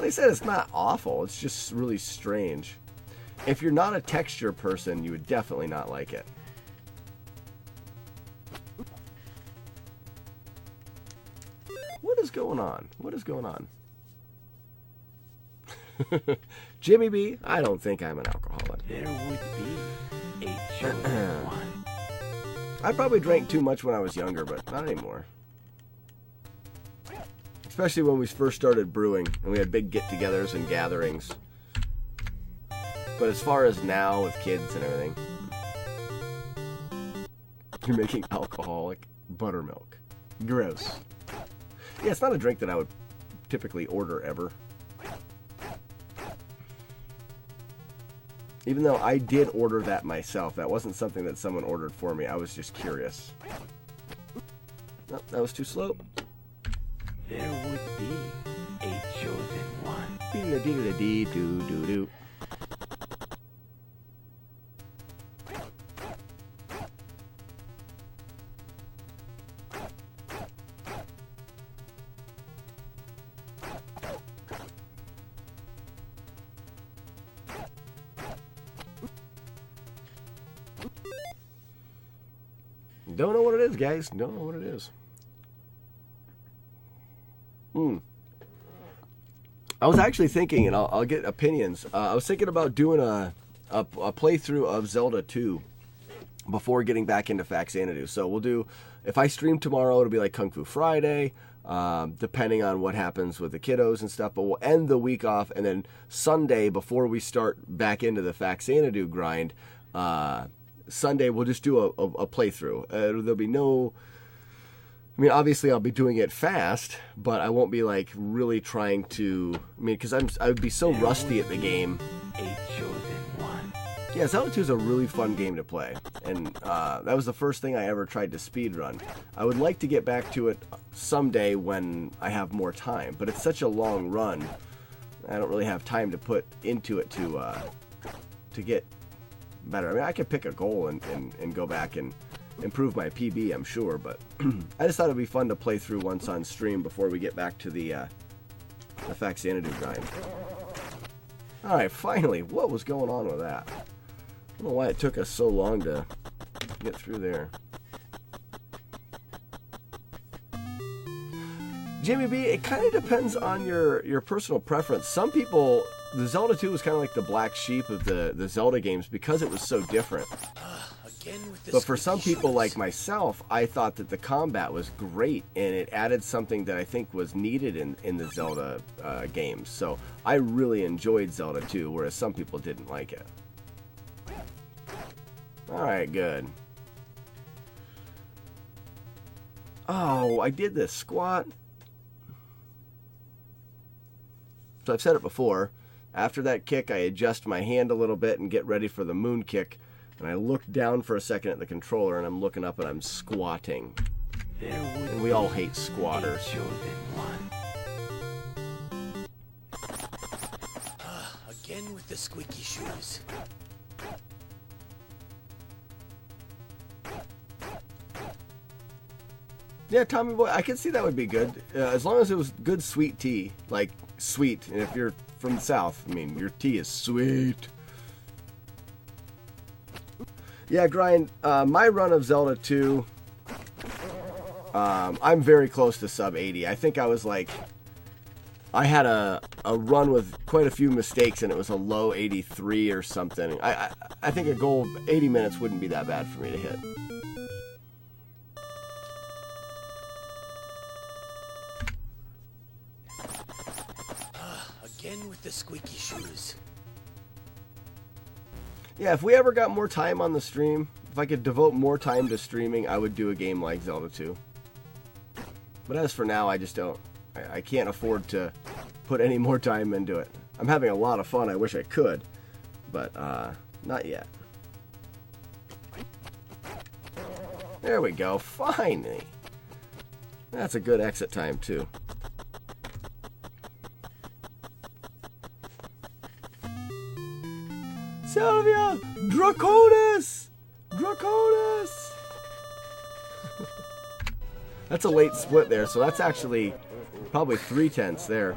They said it's not awful, it's just really strange. If you're not a texture person, you would definitely not like it. What is going on? What is going on? Jimmy B, I don't think I'm an alcoholic. There would be a chosen one. I probably drank too much when I was younger, but not anymore. Especially when we first started brewing and we had big get-togethers and gatherings. But as far as now with kids and everything, you're making alcoholic buttermilk. Gross. Yeah, it's not a drink that I would typically order ever. Even though I did order that myself. That wasn't something that someone ordered for me. I was just curious. Nope, that was too slow. There would be a chosen one. Dee-dee-dee-dee-doo-doo-doo. Don't know what it is, guys. Don't know what it is. I was actually thinking, and I'll get opinions. I was thinking about doing a playthrough of Zelda 2 before getting back into Faxanadu. So we'll do, if I stream tomorrow, it'll be like Kung Fu Friday, depending on what happens with the kiddos and stuff. But we'll end the week off, and then Sunday, before we start back into the Faxanadu grind, Sunday we'll just do a playthrough. There'll be no... I mean, obviously I'll be doing it fast, but I won't be like really trying to... I mean, because I would be so rusty at the game. A chosen one. Yeah, Zelda 2 is a really fun game to play, and that was the first thing I ever tried to speedrun. I would like to get back to it someday when I have more time, but it's such a long run, I don't really have time to put into it to get better. I mean, I could pick a goal and go back and improve my PB, I'm sure, but I just thought it'd be fun to play through once on stream before we get back to the Faxanadu grind. Alright, finally, what was going on with that? I don't know why it took us so long to get through there. Jimmy B, it kind of depends on your personal preference. Some people, the Zelda 2 was kind of like the black sheep of the Zelda games because it was so different. But for some people like myself, I thought that the combat was great and it added something that I think was needed in the Zelda games. So I really enjoyed Zelda 2, whereas some people didn't like it. Alright, good. Oh, I did this squat. So I've said it before. After that kick, I adjust my hand a little bit and get ready for the moon kick. And I look down for a second at the controller, and I'm looking up and I'm squatting. And we all hate squatters. Again with the squeaky shoes. Yeah, Tommy Boy, I could see that would be good. As long as it was good sweet tea. Like, sweet. And if you're from the South, I mean, your tea is sweet. Yeah, Grind, my run of Zelda 2, I'm very close to sub 80. I think I was like, I had a run with quite a few mistakes and it was a low 83 or something. I think a goal of 80 minutes wouldn't be that bad for me to hit. Again with the squeaky shoes. Yeah, if we ever got more time on the stream, if I could devote more time to streaming, I would do a game like Zelda 2. But as for now, I just don't. I can't afford to put any more time into it. I'm having a lot of fun. I wish I could, but not yet. There we go. Finally. That's a good exit time, too. Sylvia! Draconis! Draconis! That's a late split there, so that's actually probably 3/10 there.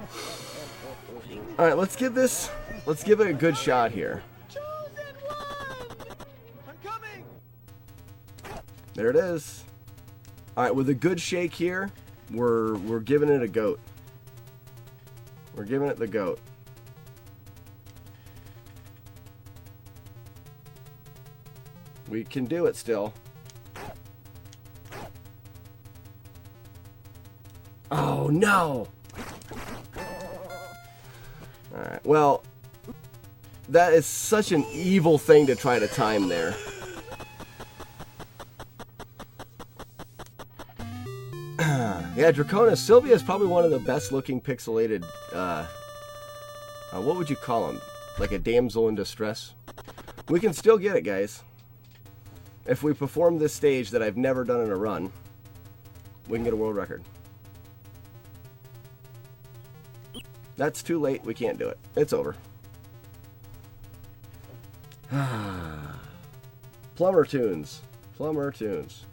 Alright, let's give it a good shot here. There it is. Alright, with a good shake here, we're giving it a goat. We're giving it the goat. We can do it still. Oh no! Alright, well, that is such an evil thing to try to time there. Yeah, Draconis. Sylvia is probably one of the best looking pixelated, what would you call them? Like a damsel in distress? We can still get it, guys. If we perform this stage that I've never done in a run, we can get a world record. That's too late. We can't do it. It's over. Plumber tunes. Plumber tunes.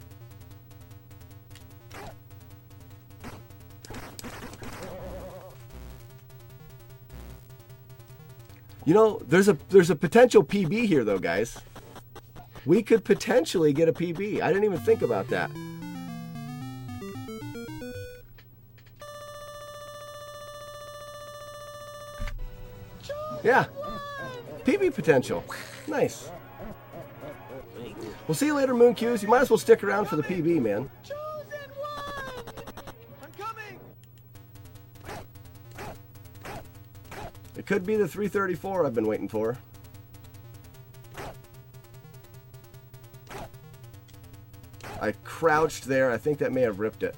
You know, there's a potential PB here, though, guys. We could potentially get a PB. I didn't even think about that. Yeah. PB potential. Nice. We'll see you later, Moon Q's. You might as well stick around for the PB, man. It could be the 334 I've been waiting for. I crouched there. I think that may have ripped it.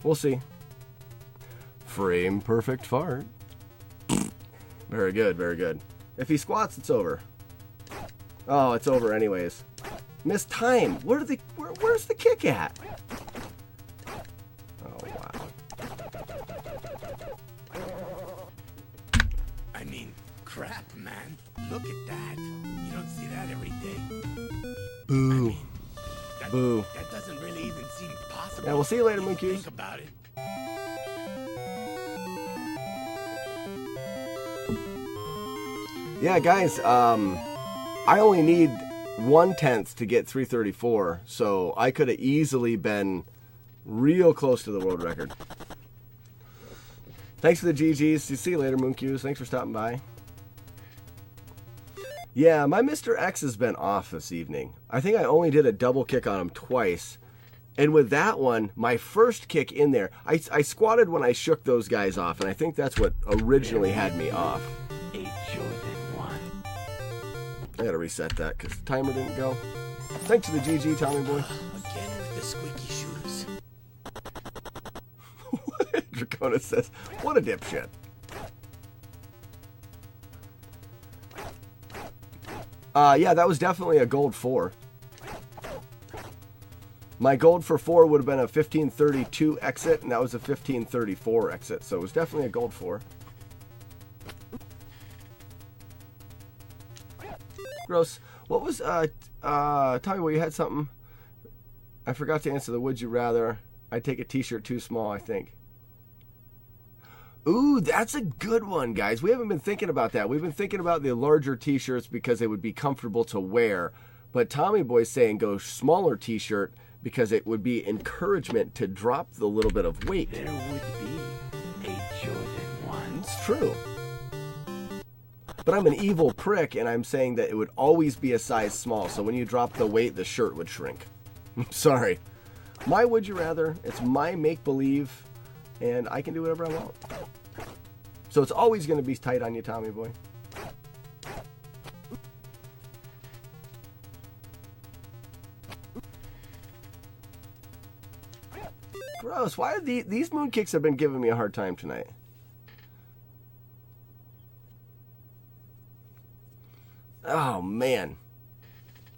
We'll see. Frame perfect fart. Very good, very good. If he squats, it's over. Oh, it's over anyways. Missed time. Where's the kick at? Oh, wow. I mean, crap, man. Look at that. You don't see that every day. Boo. Boo. That doesn't really even seem possible. Yeah, we'll see you later, if Moon Q's. Think about it. Yeah, guys, I only need 1/10 to get 334, so I could have easily been real close to the world record. Thanks for the GGs. See you later, Moon Q's. Thanks for stopping by. Yeah, my Mr. X has been off this evening. I think I only did a double kick on him twice. And with that one, my first kick in there, I squatted when I shook those guys off, and I think that's what originally had me off. A chosen one. I gotta reset that because the timer didn't go. Thanks for the GG, Tommy boy. Again with the squeaky shoes. Draconis says, what a dipshit. Yeah, that was definitely a gold 4. My gold for 4 would have been a 1532 exit, and that was a 1534 exit, so it was definitely a gold 4. Gross. What was, Tommy, well, you had something? I forgot to answer the would you rather. I'd take a t-shirt too small, I think. Ooh, that's a good one, guys. We haven't been thinking about that. We've been thinking about the larger t-shirts because they would be comfortable to wear. But Tommy Boy's saying go smaller t-shirt because it would be encouragement to drop the little bit of weight. There would be a chosen one. It's true. But I'm an evil prick, and I'm saying that it would always be a size small. So when you drop the weight, the shirt would shrink. Sorry. My would you rather. It's my make-believe, and I can do whatever I want. So it's always going to be tight on you, Tommy boy. Gross. Why are these moonkicks have been giving me a hard time tonight? Oh, man.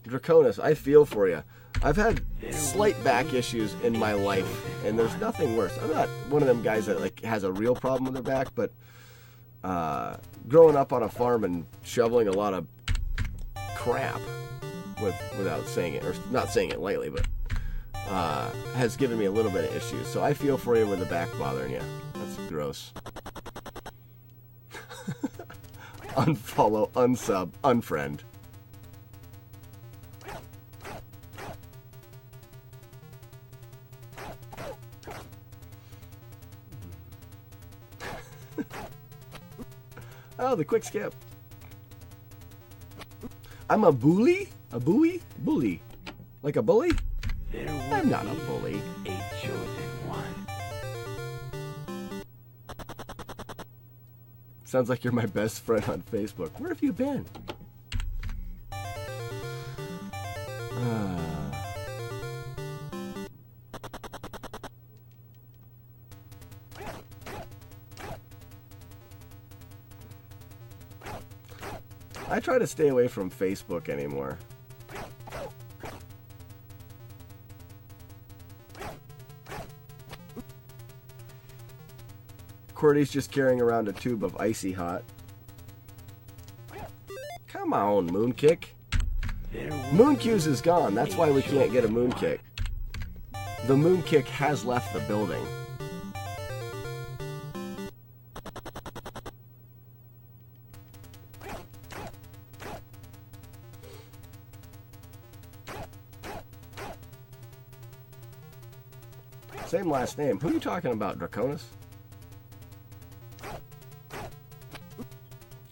Draconis, I feel for you. I've had slight back issues in my life, and there's nothing worse. I'm not one of them guys that like has a real problem with their back, but growing up on a farm and shoveling a lot of crap, without saying it, or not saying it lightly, but has given me a little bit of issues. So I feel for you with the back bothering you. That's gross. Unfollow, unsub, unfriend. Oh, the quick skip. I'm a bully? A buoy? Bully. Like a bully? I'm not a bully. A chosen one. Sounds like you're my best friend on Facebook. Where have you been? I try to stay away from Facebook anymore. QWERTY's just carrying around a tube of Icy Hot. Come on, Moonkick. Mooncues is gone. That's why we can't get a Moonkick. The Moonkick has left the building. Same last name. Who are you talking about, Draconis?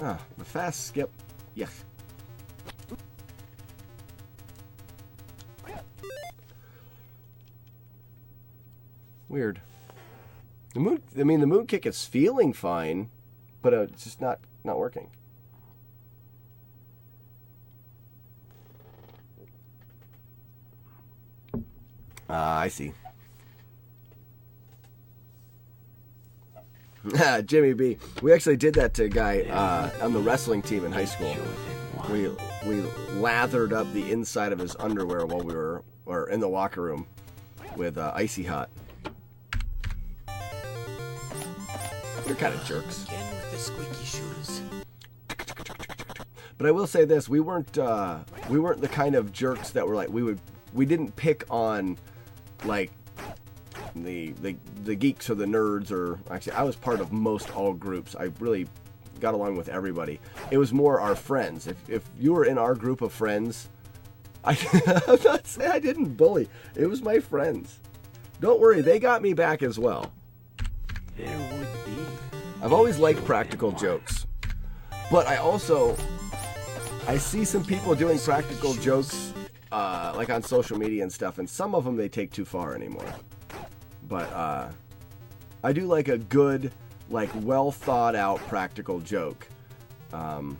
Ah, the fast skip. Yuck. Weird. The Moonkick is feeling fine, but it's just not working. I see. Jimmy B. We actually did that to a guy on the wrestling team in high school. We lathered up the inside of his underwear while we were in the locker room with Icy Hot. You're kind of jerks. Again with the squeaky shoes. But I will say this: we weren't the kind of jerks that were like we didn't pick on like the geeks or the nerds, or actually I was part of most all groups. I really got along with everybody. It was more our friends. If you were in our group of friends, I'm not saying I didn't bully. It was my friends. Don't worry, they got me back as well. There would be. I've always liked practical jokes, but I see some people doing practical jokes like on social media and stuff, and some of them they take too far anymore. But I do like a good, like well thought out practical joke. But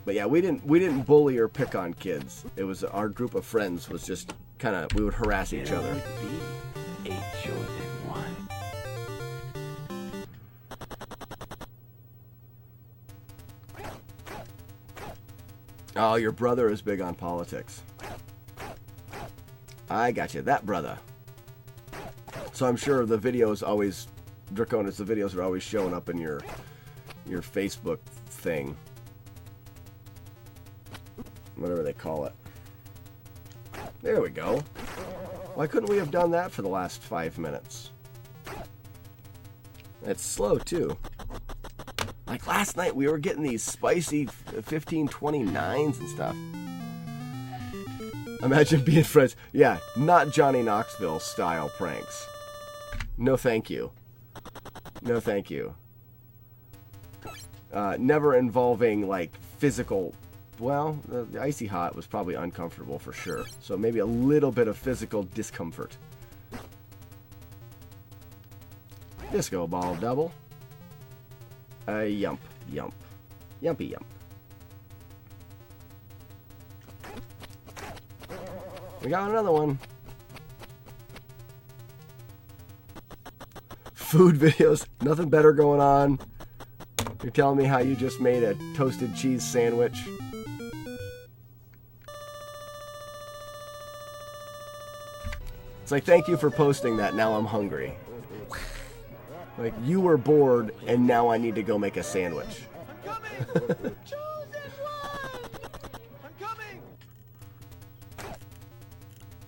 yeah, we didn't bully or pick on kids. It was our group of friends was just kind of, we would harass each other. There would be a chosen one. Oh, your brother is big on politics. I got you, that brother. So I'm sure the videos always, Draconis, the videos are always showing up in your Facebook thing. Whatever they call it. There we go. Why couldn't we have done that for the last 5 minutes? It's slow too. Like last night we were getting these spicy 1529s and stuff. Imagine being friends. Yeah, not Johnny Knoxville style pranks. No thank you. No thank you. Never involving like physical. Well, the Icy Hot was probably uncomfortable for sure. So maybe a little bit of physical discomfort. Disco ball double. Yump, yump. Yumpy yump. We got another one. food videos. Nothing better going on. You're telling me how you just made a toasted cheese sandwich. It's like, thank you for posting that. Now I'm hungry. Like, you were bored, and now I need to go make a sandwich.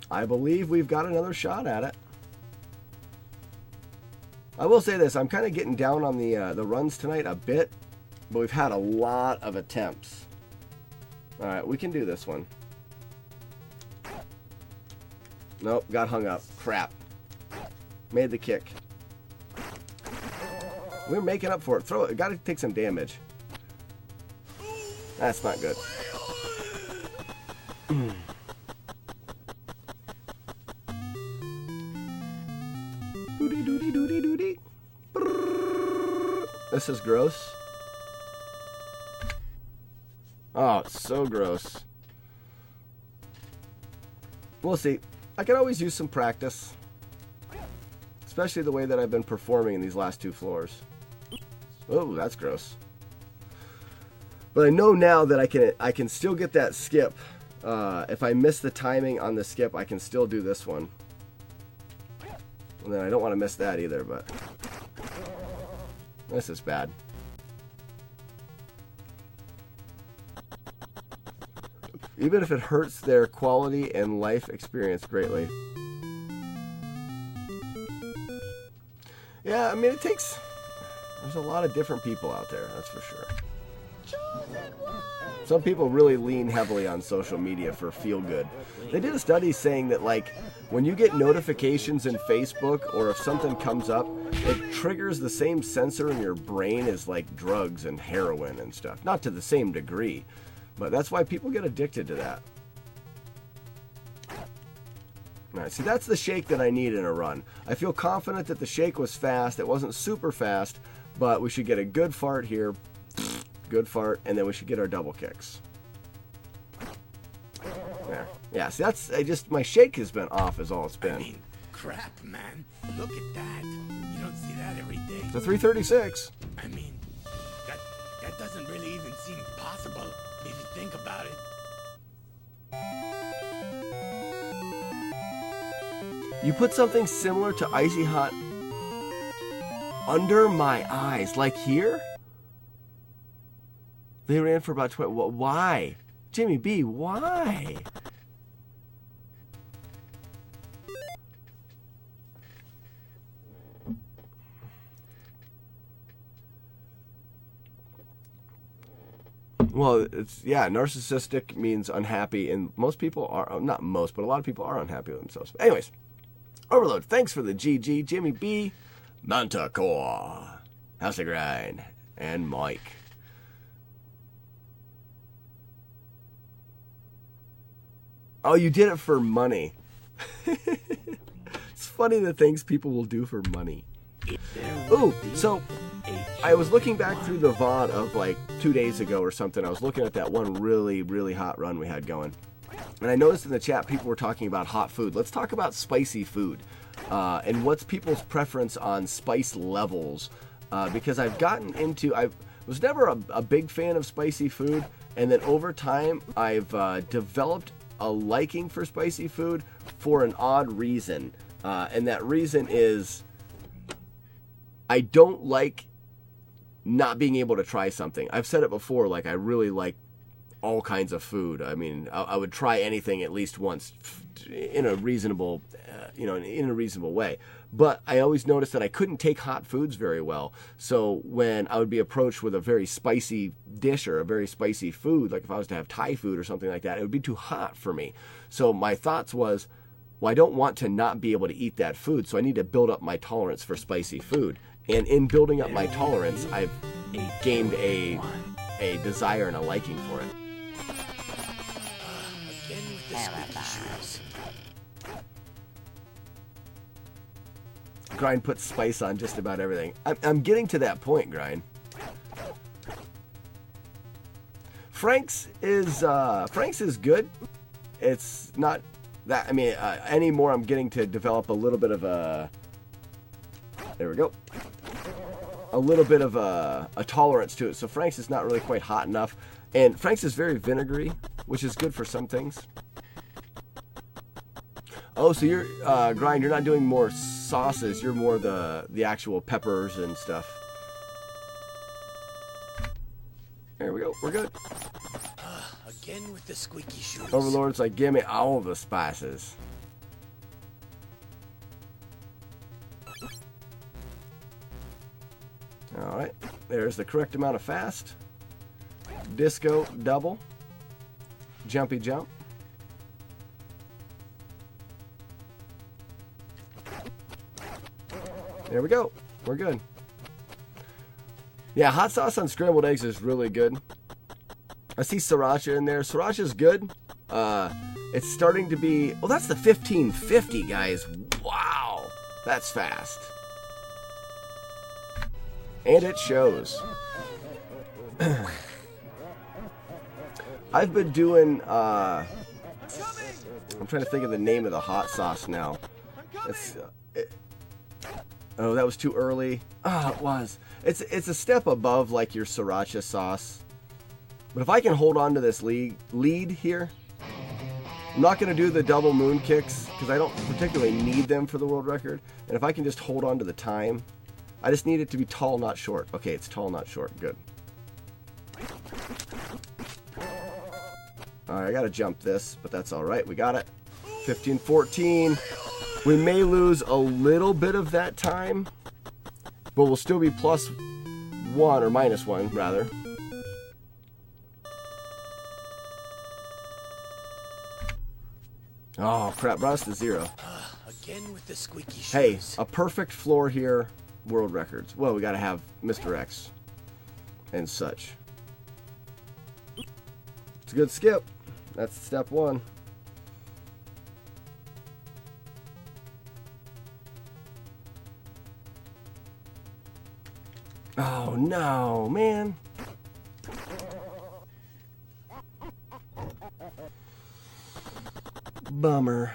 I believe we've got another shot at it. I will say this, I'm kind of getting down on the runs tonight a bit, but we've had a lot of attempts. Alright, we can do this one. Nope, got hung up. Crap. Made the kick. We're making up for it. Throw it. Gotta take some damage. That's not good. This is gross. Oh, it's so gross. We'll see. I could always use some practice. Especially the way that I've been performing in these last two floors. Oh, that's gross. But I know now that I can still get that skip. If I miss the timing on the skip, I can still do this one. And then I don't want to miss that either, but this is bad. Even if it hurts their quality and life experience greatly. Yeah, I mean, it takes... There's a lot of different people out there, that's for sure. Some people really lean heavily on social media for feel-good. They did a study saying that, like, when you get notifications in Facebook, or if something comes up, it triggers the same sensor in your brain as, like, drugs and heroin and stuff. Not to the same degree, but that's why people get addicted to that. Alright, see, that's the shake that I need in a run. I feel confident that the shake was fast. It wasn't super fast, but we should get a good fart here. Good fart, and then we should get our double kicks. There. Yeah, see, that's... my shake has been off is all it's been. I mean, crap, man. Look at that. You don't see that every day. It's a 336. I mean, that doesn't really even seem possible if you think about it. You put something similar to Icy Hot under my eyes, like here? They ran for about 20. Why? Jimmy B, why? Well, it's, yeah, narcissistic means unhappy, and most people are, not most, but a lot of people are unhappy with themselves. Anyways, Overload, thanks for the GG, Jimmy B, Manticore, House of Grind, and Mike. Oh, you did it for money. It's funny the things people will do for money. Ooh, so I was looking back through the VOD of like 2 days ago or something. I was looking at that one really, really hot run we had going. And I noticed in the chat people were talking about hot food. Let's talk about spicy food. And what's people's preference on spice levels. Because I've gotten into... I was never a big fan of spicy food. And then over time, I've developed a liking for spicy food for an odd reason. And that reason is I don't like not being able to try something. I've said it before, like I really like all kinds of food. I mean, I would try anything at least once in a reasonable, in a reasonable way. But I always noticed that I couldn't take hot foods very well. So when I would be approached with a very spicy dish or a very spicy food, like if I was to have Thai food or something like that, it would be too hot for me. So my thoughts was, well, I don't want to not be able to eat that food, so I need to build up my tolerance for spicy food. And in building up my tolerance, I've gained a desire and a liking for it. Again with the squeaky shoes. Grind puts spice on just about everything. I'm getting to that point, Grind. Frank's is good. It's not that, I mean, anymore I'm getting to develop a little bit of a There we go. A little bit of a tolerance to it. So Frank's is not really quite hot enough. And Frank's is very vinegary, which is good for some things. Oh, so you're, Grind, you're not doing more sauces. You're more the actual peppers and stuff. There we go. We're good. Again with the squeaky shoes. Overlord's like, give me all the spices. Alright, there's the correct amount of fast. Disco double. Jumpy jump. There we go. We're good. Yeah, hot sauce on scrambled eggs is really good. I see sriracha in there. Sriracha's good. It's starting to be... Oh, that's the 1550, guys. Wow. That's fast. And it shows. I've been doing... I'm trying to think of the name of the hot sauce now. It's... Oh, that was too early. Ah, it was. It's a step above like your sriracha sauce. But if I can hold on to this lead here, I'm not going to do the double moon kicks because I don't particularly need them for the world record. And if I can just hold on to the time, I just need it to be tall, not short. Okay, it's tall, not short. Good. All right, I got to jump this, but that's all right. We got it. 15-14. We may lose a little bit of that time, but we'll still be +1 or -1 rather. Oh crap, brought us to 0. Again with the squeaky shoes. Hey, a perfect floor here, world records. Well, we gotta have Mr. X and such. It's a good skip. That's step 1. Oh no, man. Bummer.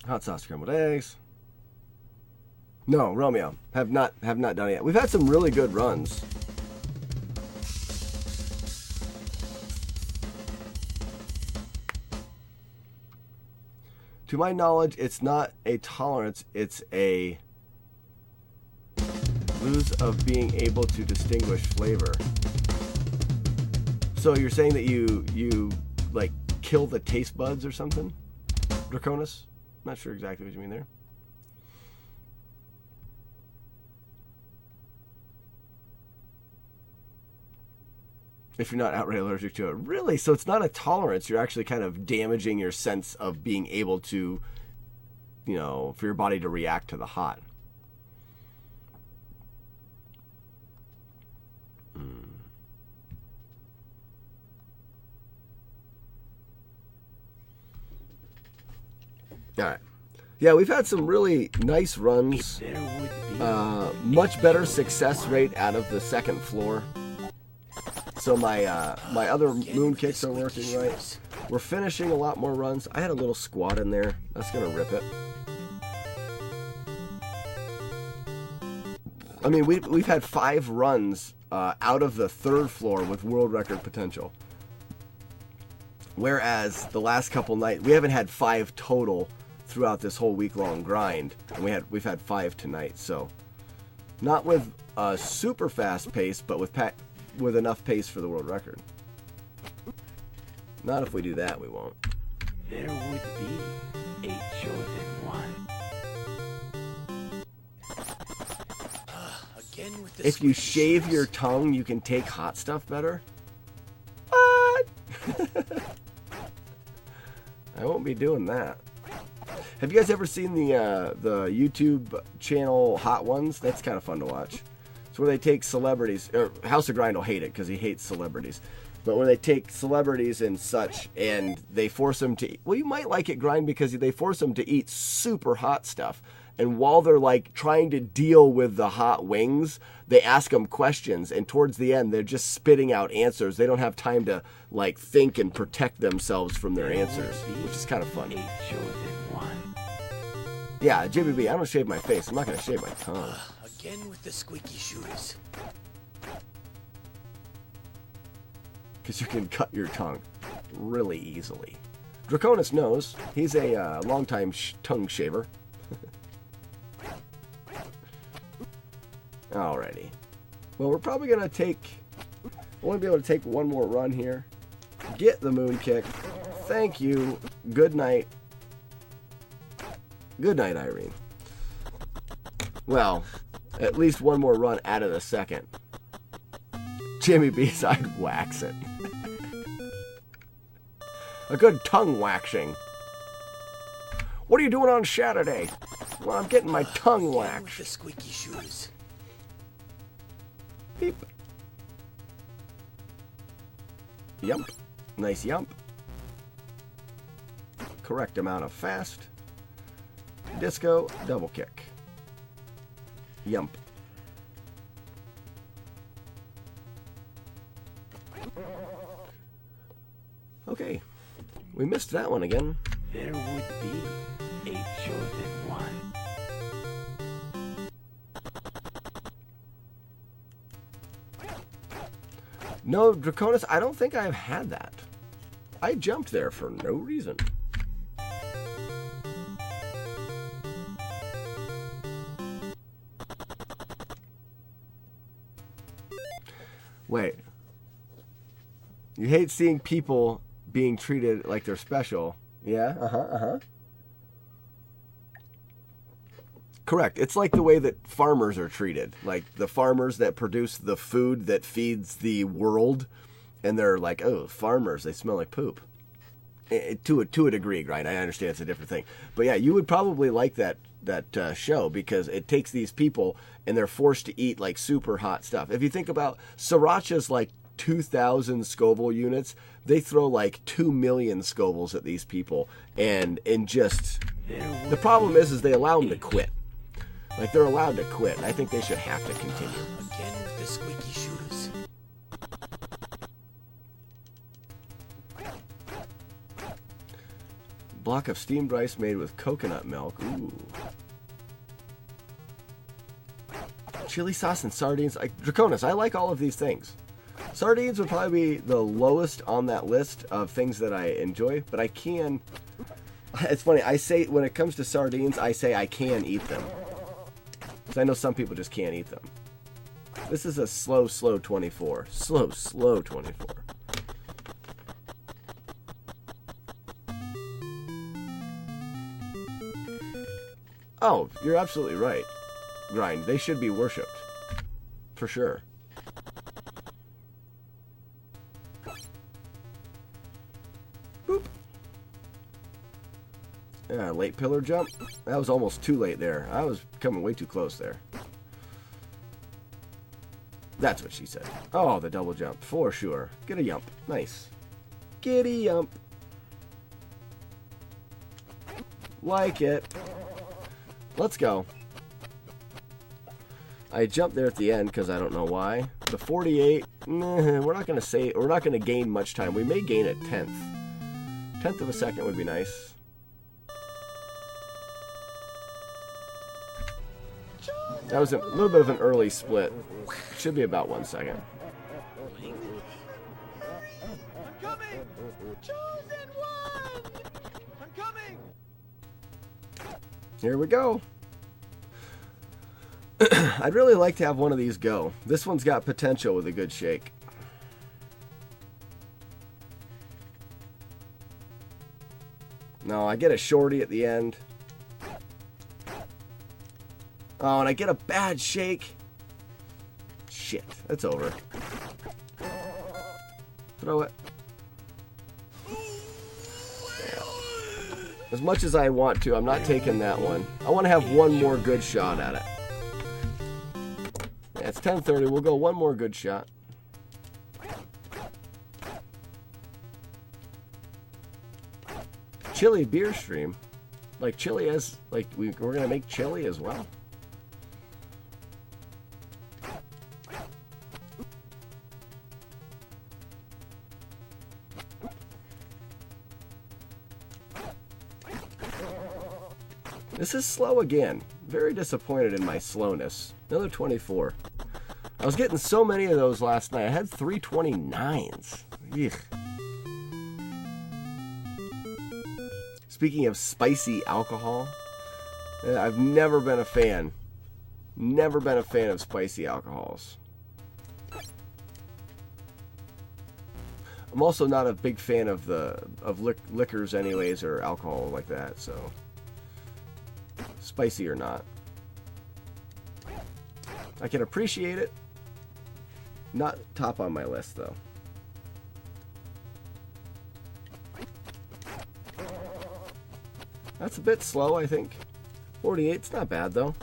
Hot sauce scrambled eggs. No, Romeo. Have not done it yet. We've had some really good runs. To my knowledge, it's not a tolerance, it's a lose of being able to distinguish flavor. So you're saying that you like kill the taste buds or something? Draconis? Not sure exactly what you mean there. If you're not outright allergic to it. Really? So it's not a tolerance. You're actually kind of damaging your sense of being able to, you know, for your body to react to the hot. All right. Yeah, we've had some really nice runs. Much better success rate out of the second floor. So my other moon kicks are working right. We're finishing a lot more runs. I had a little squat in there. That's gonna rip it. I mean, we've had 5 runs out of the third floor with world record potential. Whereas the last couple nights, we haven't had 5 total throughout this whole week-long grind, and we've had 5 tonight. So, not with a super fast pace, but with enough pace for the world record. Not if we do that, we won't. There would be a chosen one. Again with the If you squeaky shave shoes. your tongue, you can take hot stuff better? What? I won't be doing that. Have you guys ever seen the YouTube channel Hot Ones? That's kind of fun to watch. It's where they take celebrities, or House of Grind will hate it because he hates celebrities. But where they take celebrities and such, and they force them to eat. Well, you might like it, Grind, because they force them to eat super hot stuff. And while they're like trying to deal with the hot wings, they ask them questions. And towards the end, they're just spitting out answers. They don't have time to like think and protect themselves from their answers, which is kind of funny. A chosen one. Yeah, JBB, I don't shave my face. I'm not going to shave my tongue. Again with the squeaky shoes. Because you can cut your tongue really easily. Draconis knows. He's a longtime tongue shaver. Alrighty. Well, we're probably going to take... I want to be able to take one more run here. Get the moon kick. Thank you. Good night. Good night, Irene. Well, at least one more run out of the second. Jimmy B's, I'd wax it. A good tongue waxing. What are you doing on Saturday? Well, I'm getting my tongue Again with waxed. the squeaky shoes. Beep. Yump. Nice yump. Correct amount of fast. Disco, double kick. Yump. Okay. We missed that one again. There would be a chosen one. No, Draconis, I don't think I've had that. I jumped there for no reason. Wait. You hate seeing people being treated like they're special. Yeah, Correct. It's like the way that farmers are treated. Like the farmers that produce the food that feeds the world. And they're like, oh, farmers, they smell like poop. To a degree, right? I understand it's a different thing. But yeah, you would probably like that show because it takes these people and they're forced to eat like super hot stuff. If you think about Sriracha's like 2,000 Scoville units, they throw like 2 million Scovilles at these people. And just, the problem is they allow them to quit. Like they're allowed to quit. I think they should have to continue. Again with the squeaky shoes. Block of steamed rice made with coconut milk. Ooh. Chili sauce and sardines. Draconis, I like all of these things. Sardines would probably be the lowest on that list of things that I enjoy, but I can... It's funny, I say, when it comes to sardines, I say I can eat them. Because I know some people just can't eat them. This is a slow 24. Slow 24. Oh, you're absolutely right. Grind. They should be worshipped. For sure. Boop. Late pillar jump. That was almost too late there. I was coming way too close there. That's what she said. Oh, the double jump. For sure. Get a yump. Nice. Get a yump. Like it. Let's go. I jumped there at the end because I don't know why. The 48, we're not going to gain much time. We may gain a 10th. 10th of a second would be nice. That was a little bit of an early split. Should be about 1 second. I'm coming! Chosen one! I'm coming! Here we go. I'd really like to have one of these go. This one's got potential with a good shake. No, I get a shorty at the end. Oh, and I get a bad shake. Shit, that's over. Throw it. As much as I want to, I'm not taking that one. I want to have one more good shot at it. Yeah, it's 10:30. We'll go one more good shot. Chili beer stream. like chili as like we're gonna make chili as well. This is slow again. Very disappointed in my slowness. Another 24. I was getting so many of those last night. I had 329s. Eugh. Speaking of spicy alcohol, I've never been a fan. Never been a fan of spicy alcohols. I'm also not a big fan of liquors anyways, or alcohol like that, so spicy or not. I can appreciate it. Not top on my list though. That's a bit slow, I think. 48's not bad though.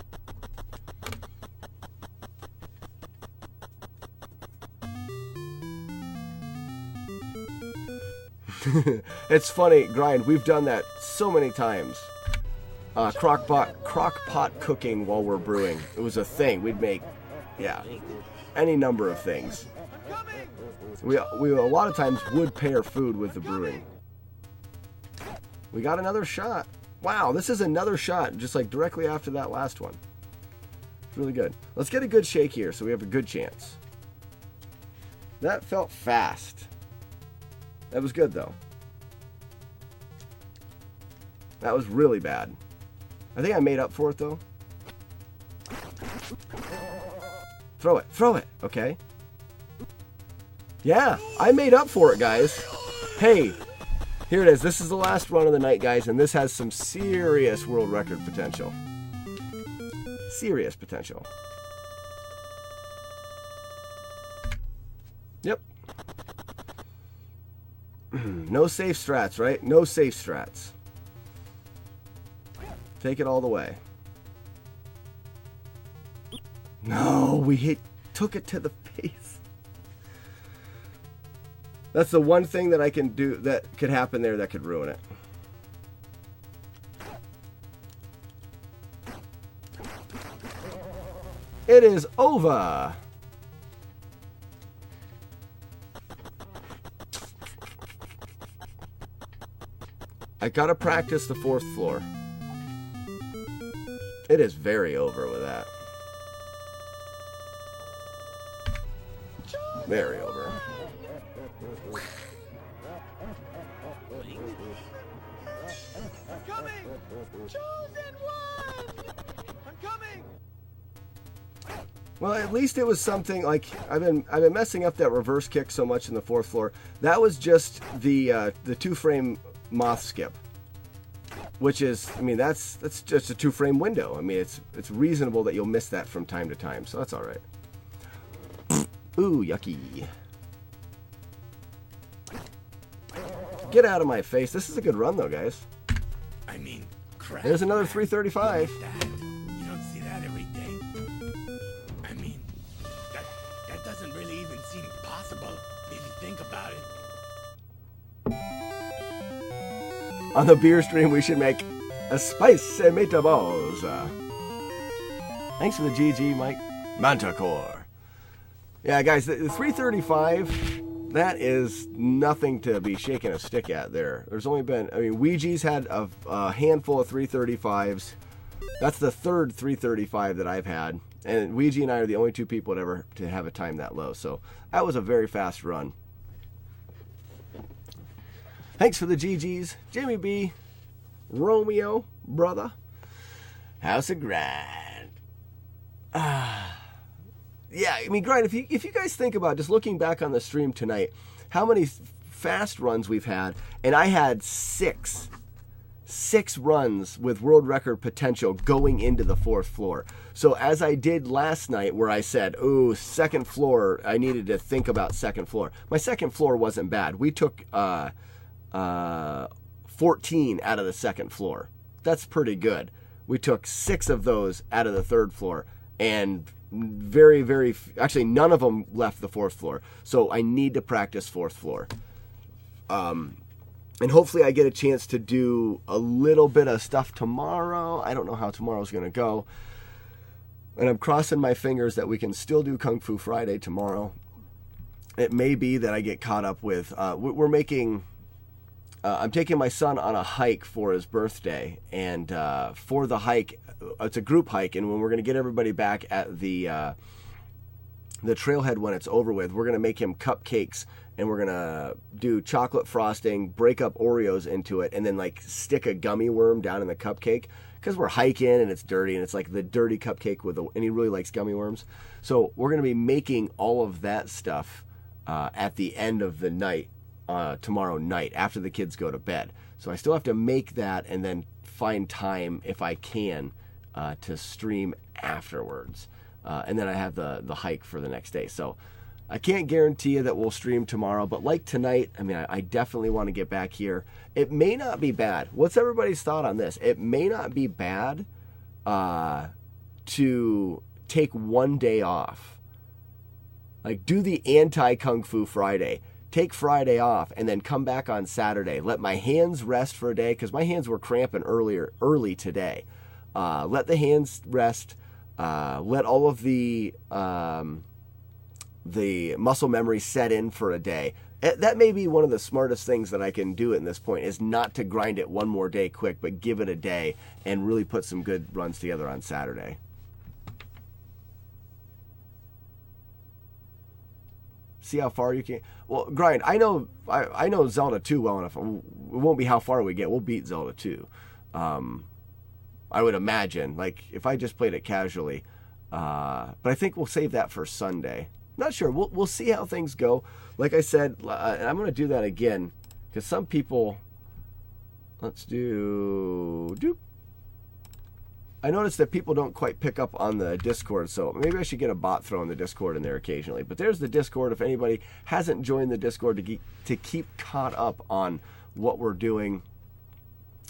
It's funny, Grind, we've done that so many times. Crock pot cooking while we're brewing. It was a thing. We'd make, yeah, any number of things. We a lot of times would pair food with the brewing. We got another shot. Wow, this is another shot, just like directly after that last one. It's really good. Let's get a good shake here so we have a good chance. That felt fast. That was good though. That was really bad. I think I made up for it though. Throw it, okay. Yeah, I made up for it, guys. Hey, here it is. This is the last run of the night, guys, and this has some serious world record potential. Serious potential. Yep. No safe strats, right? No safe strats. Take it all the way. No, we took it to the face. That's the one thing that I can do that could happen there that could ruin it. It is over. I gotta practice the fourth floor. It is very over with that. Very over. I'm coming! Chosen one! I'm coming! Well, at least it was something like I've been messing up that reverse kick so much in the fourth floor. That was just the two-frame moth skip, which is, I mean, that's just a two-frame window. I mean, it's reasonable that you'll miss that from time to time, so that's all right. Ooh, yucky. Get out of my face. This is a good run, though, guys. I mean, crap. There's another 335. You don't see that every day. I mean, that doesn't really even seem possible if you think about it. On the beer stream, we should make a spicy meatballs. Thanks for the GG, Mike. Manticore. Yeah, guys, the 335, that is nothing to be shaking a stick at there. There's only been, I mean, Ouija's had a handful of 335s. That's the third 335 that I've had. And Ouija and I are the only two people to have a time that low. So that was a very fast run. Thanks for the GGs. Jamie B. Romeo, brother. House of Grind. Yeah, I mean, Grind, if you guys think about just looking back on the stream tonight, how many fast runs we've had, and I had six runs with world record potential going into the fourth floor. So as I did last night where I said, ooh, second floor, I needed to think about second floor. My second floor wasn't bad. We took 14 out of the second floor. That's pretty good. We took 6 of those out of the third floor, and actually none of them left the fourth floor. So I need to practice fourth floor. And hopefully I get a chance to do a little bit of stuff tomorrow. I don't know how tomorrow's going to go. And I'm crossing my fingers that we can still do Kung Fu Friday tomorrow. It may be that I get caught up with... we're making... I'm taking my son on a hike for his birthday. And for the hike, it's a group hike. And when we're going to get everybody back at the trailhead when it's over with, we're going to make him cupcakes. And we're going to do chocolate frosting, break up Oreos into it, and then like stick a gummy worm down in the cupcake. Because we're hiking and it's dirty, and it's like the dirty cupcake and he really likes gummy worms. So we're going to be making all of that stuff at the end of the night, tomorrow night, after the kids go to bed. So I still have to make that and then find time, if I can, to stream afterwards. And then I have the hike for the next day. So I can't guarantee you that we'll stream tomorrow, but like tonight, I mean, I definitely want to get back here. It may not be bad. What's everybody's thought on this? It may not be bad to take one day off. Like, do the anti-Kung Fu Friday. Take Friday off and then come back on Saturday. Let my hands rest for a day, because my hands were cramping early today. Let the hands rest. Let all of the muscle memory set in for a day. That may be one of the smartest things that I can do at this point, is not to grind it one more day quick, but give it a day and really put some good runs together on Saturday. See how far you can. Well, grind. I know Zelda 2 well enough. It won't be how far we get. We'll beat Zelda 2. I would imagine. Like, if I just played it casually. But I think we'll save that for Sunday. Not sure. We'll see how things go. Like I said, and I'm going to do that again, because some people... Let's do... I noticed that people don't quite pick up on the Discord, so maybe I should get a bot throwing the Discord in there occasionally. But there's the Discord if anybody hasn't joined the Discord to keep caught up on what we're doing.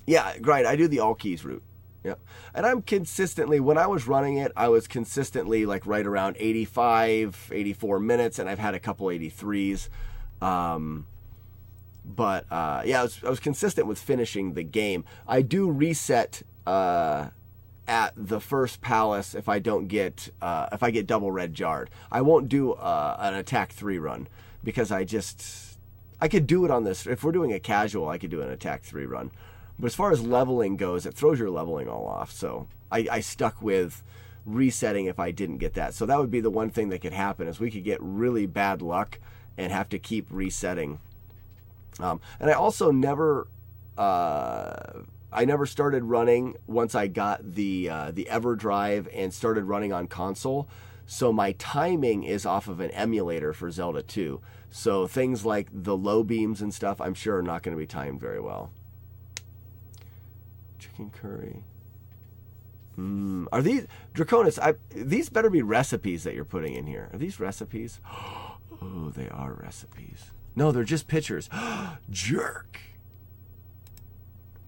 Yeah, right, I do the all keys route. Yeah. And I'm consistently, when I was running it, I was consistently like right around 85, 84 minutes, and I've had a couple 83s. Yeah, I was consistent with finishing the game. I do reset at the first palace if I don't get if I get double red jarred. I won't do an attack 3 run, because I could do it on this. If we're doing a casual, I could do an attack 3 run. But as far as leveling goes, it throws your leveling all off. So I stuck with resetting if I didn't get that. So that would be the one thing that could happen, is we could get really bad luck and have to keep resetting. And I also never started running once I got the EverDrive and started running on console. So my timing is off of an emulator for Zelda 2. So things like the low beams and stuff, I'm sure are not going to be timed very well. Chicken curry. Are these Draconis? These better be recipes that you're putting in here. Are these recipes? Oh, they are recipes. No, they're just pictures. Jerk.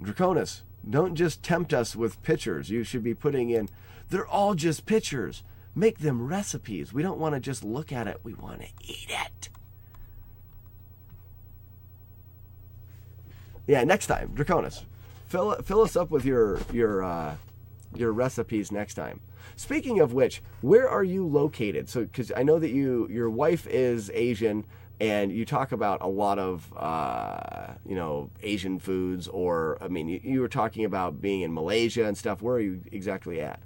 Draconis, don't just tempt us with pictures. You should be putting in. They're all just pictures. Make them recipes. We don't want to just look at it. We want to eat it. Yeah, next time, Draconis. Fill us up with your recipes next time. Speaking of which, where are you located? So, because I know that your wife is Asian, and you talk about a lot of Asian foods, or I mean, you were talking about being in Malaysia and stuff. Where are you exactly at?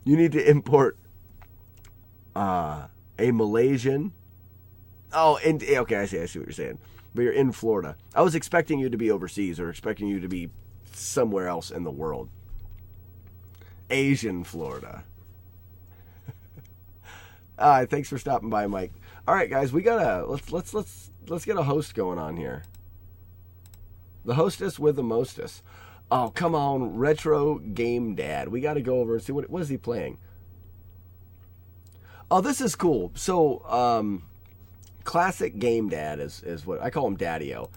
You need to import a Malaysian. Oh, and okay, I see what you're saying. But you're in Florida. I was expecting you to be overseas, or expecting you to be somewhere else in the world. Asian Florida. Thanks for stopping by, Mike. All right, guys, we gotta let's get a host going on here. The hostess with the mostess. Oh, come on, Retro Game Dad. We got to go over and see what is he playing. Oh, this is cool. So, Classic Game Dad is what I call him. Daddy-O.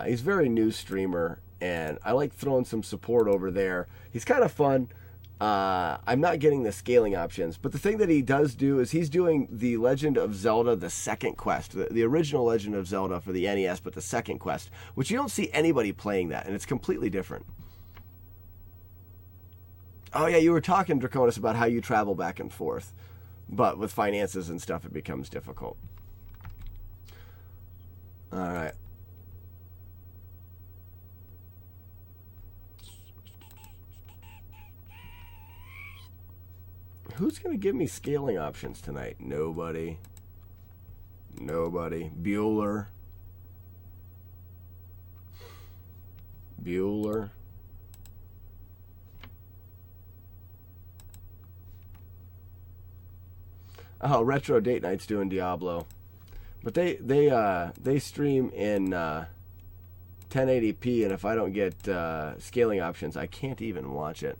He's a very new streamer, and I like throwing some support over there. He's kind of fun. I'm not getting the scaling options. But the thing that he does do is he's doing the Legend of Zelda, the second quest, the original Legend of Zelda for the NES, but the second quest, which you don't see anybody playing that, and it's completely different. Oh yeah, you were talking, Draconis, about how you travel back and forth, but with finances and stuff, it becomes difficult. All right. Who's going to give me scaling options tonight? Nobody. Nobody. Bueller. Bueller. Oh, Retro Date Night's doing Diablo. But they stream in 1080p, and if I don't get scaling options, I can't even watch it.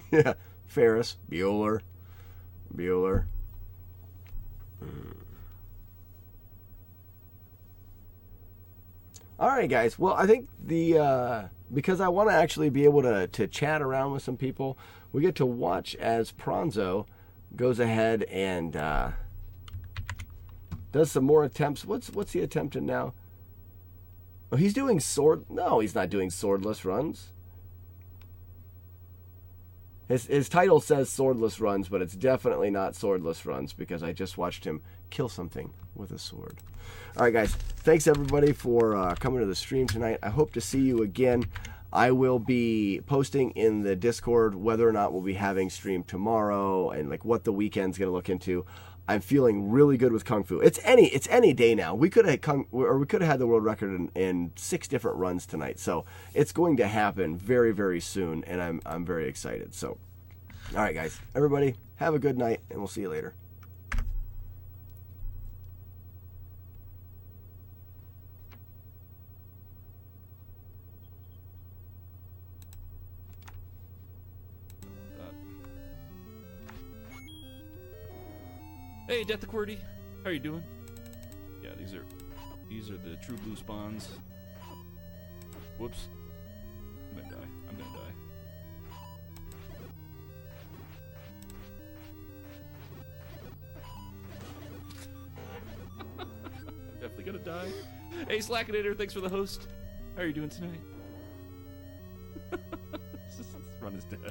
Yeah. Ferris, Bueller. All right, guys. Well, I think because I want to actually be able to chat around with some people, we get to watch as Pronzo goes ahead and does some more attempts. What's he attempting now? Oh, he's doing sword. No, he's not doing swordless runs. His title says swordless runs, but it's definitely not swordless runs because I just watched him kill something with a sword. All right, guys. Thanks, everybody, for coming to the stream tonight. I hope to see you again. I will be posting in the Discord whether or not we'll be having stream tomorrow and like what the weekend's going to look into. I'm feeling really good with Kung Fu. It's any day now. We could have had the world record in 6 different runs tonight. So it's going to happen very, very soon, and I'm very excited. So, all right, guys, everybody, have a good night, and we'll see you later. Hey, Death the QWERTY, how are you doing? Yeah, these are the true blue spawns. Whoops. I'm gonna die. I'm definitely gonna die. Hey, Slackinator, thanks for the host. How are you doing tonight? This run is dead.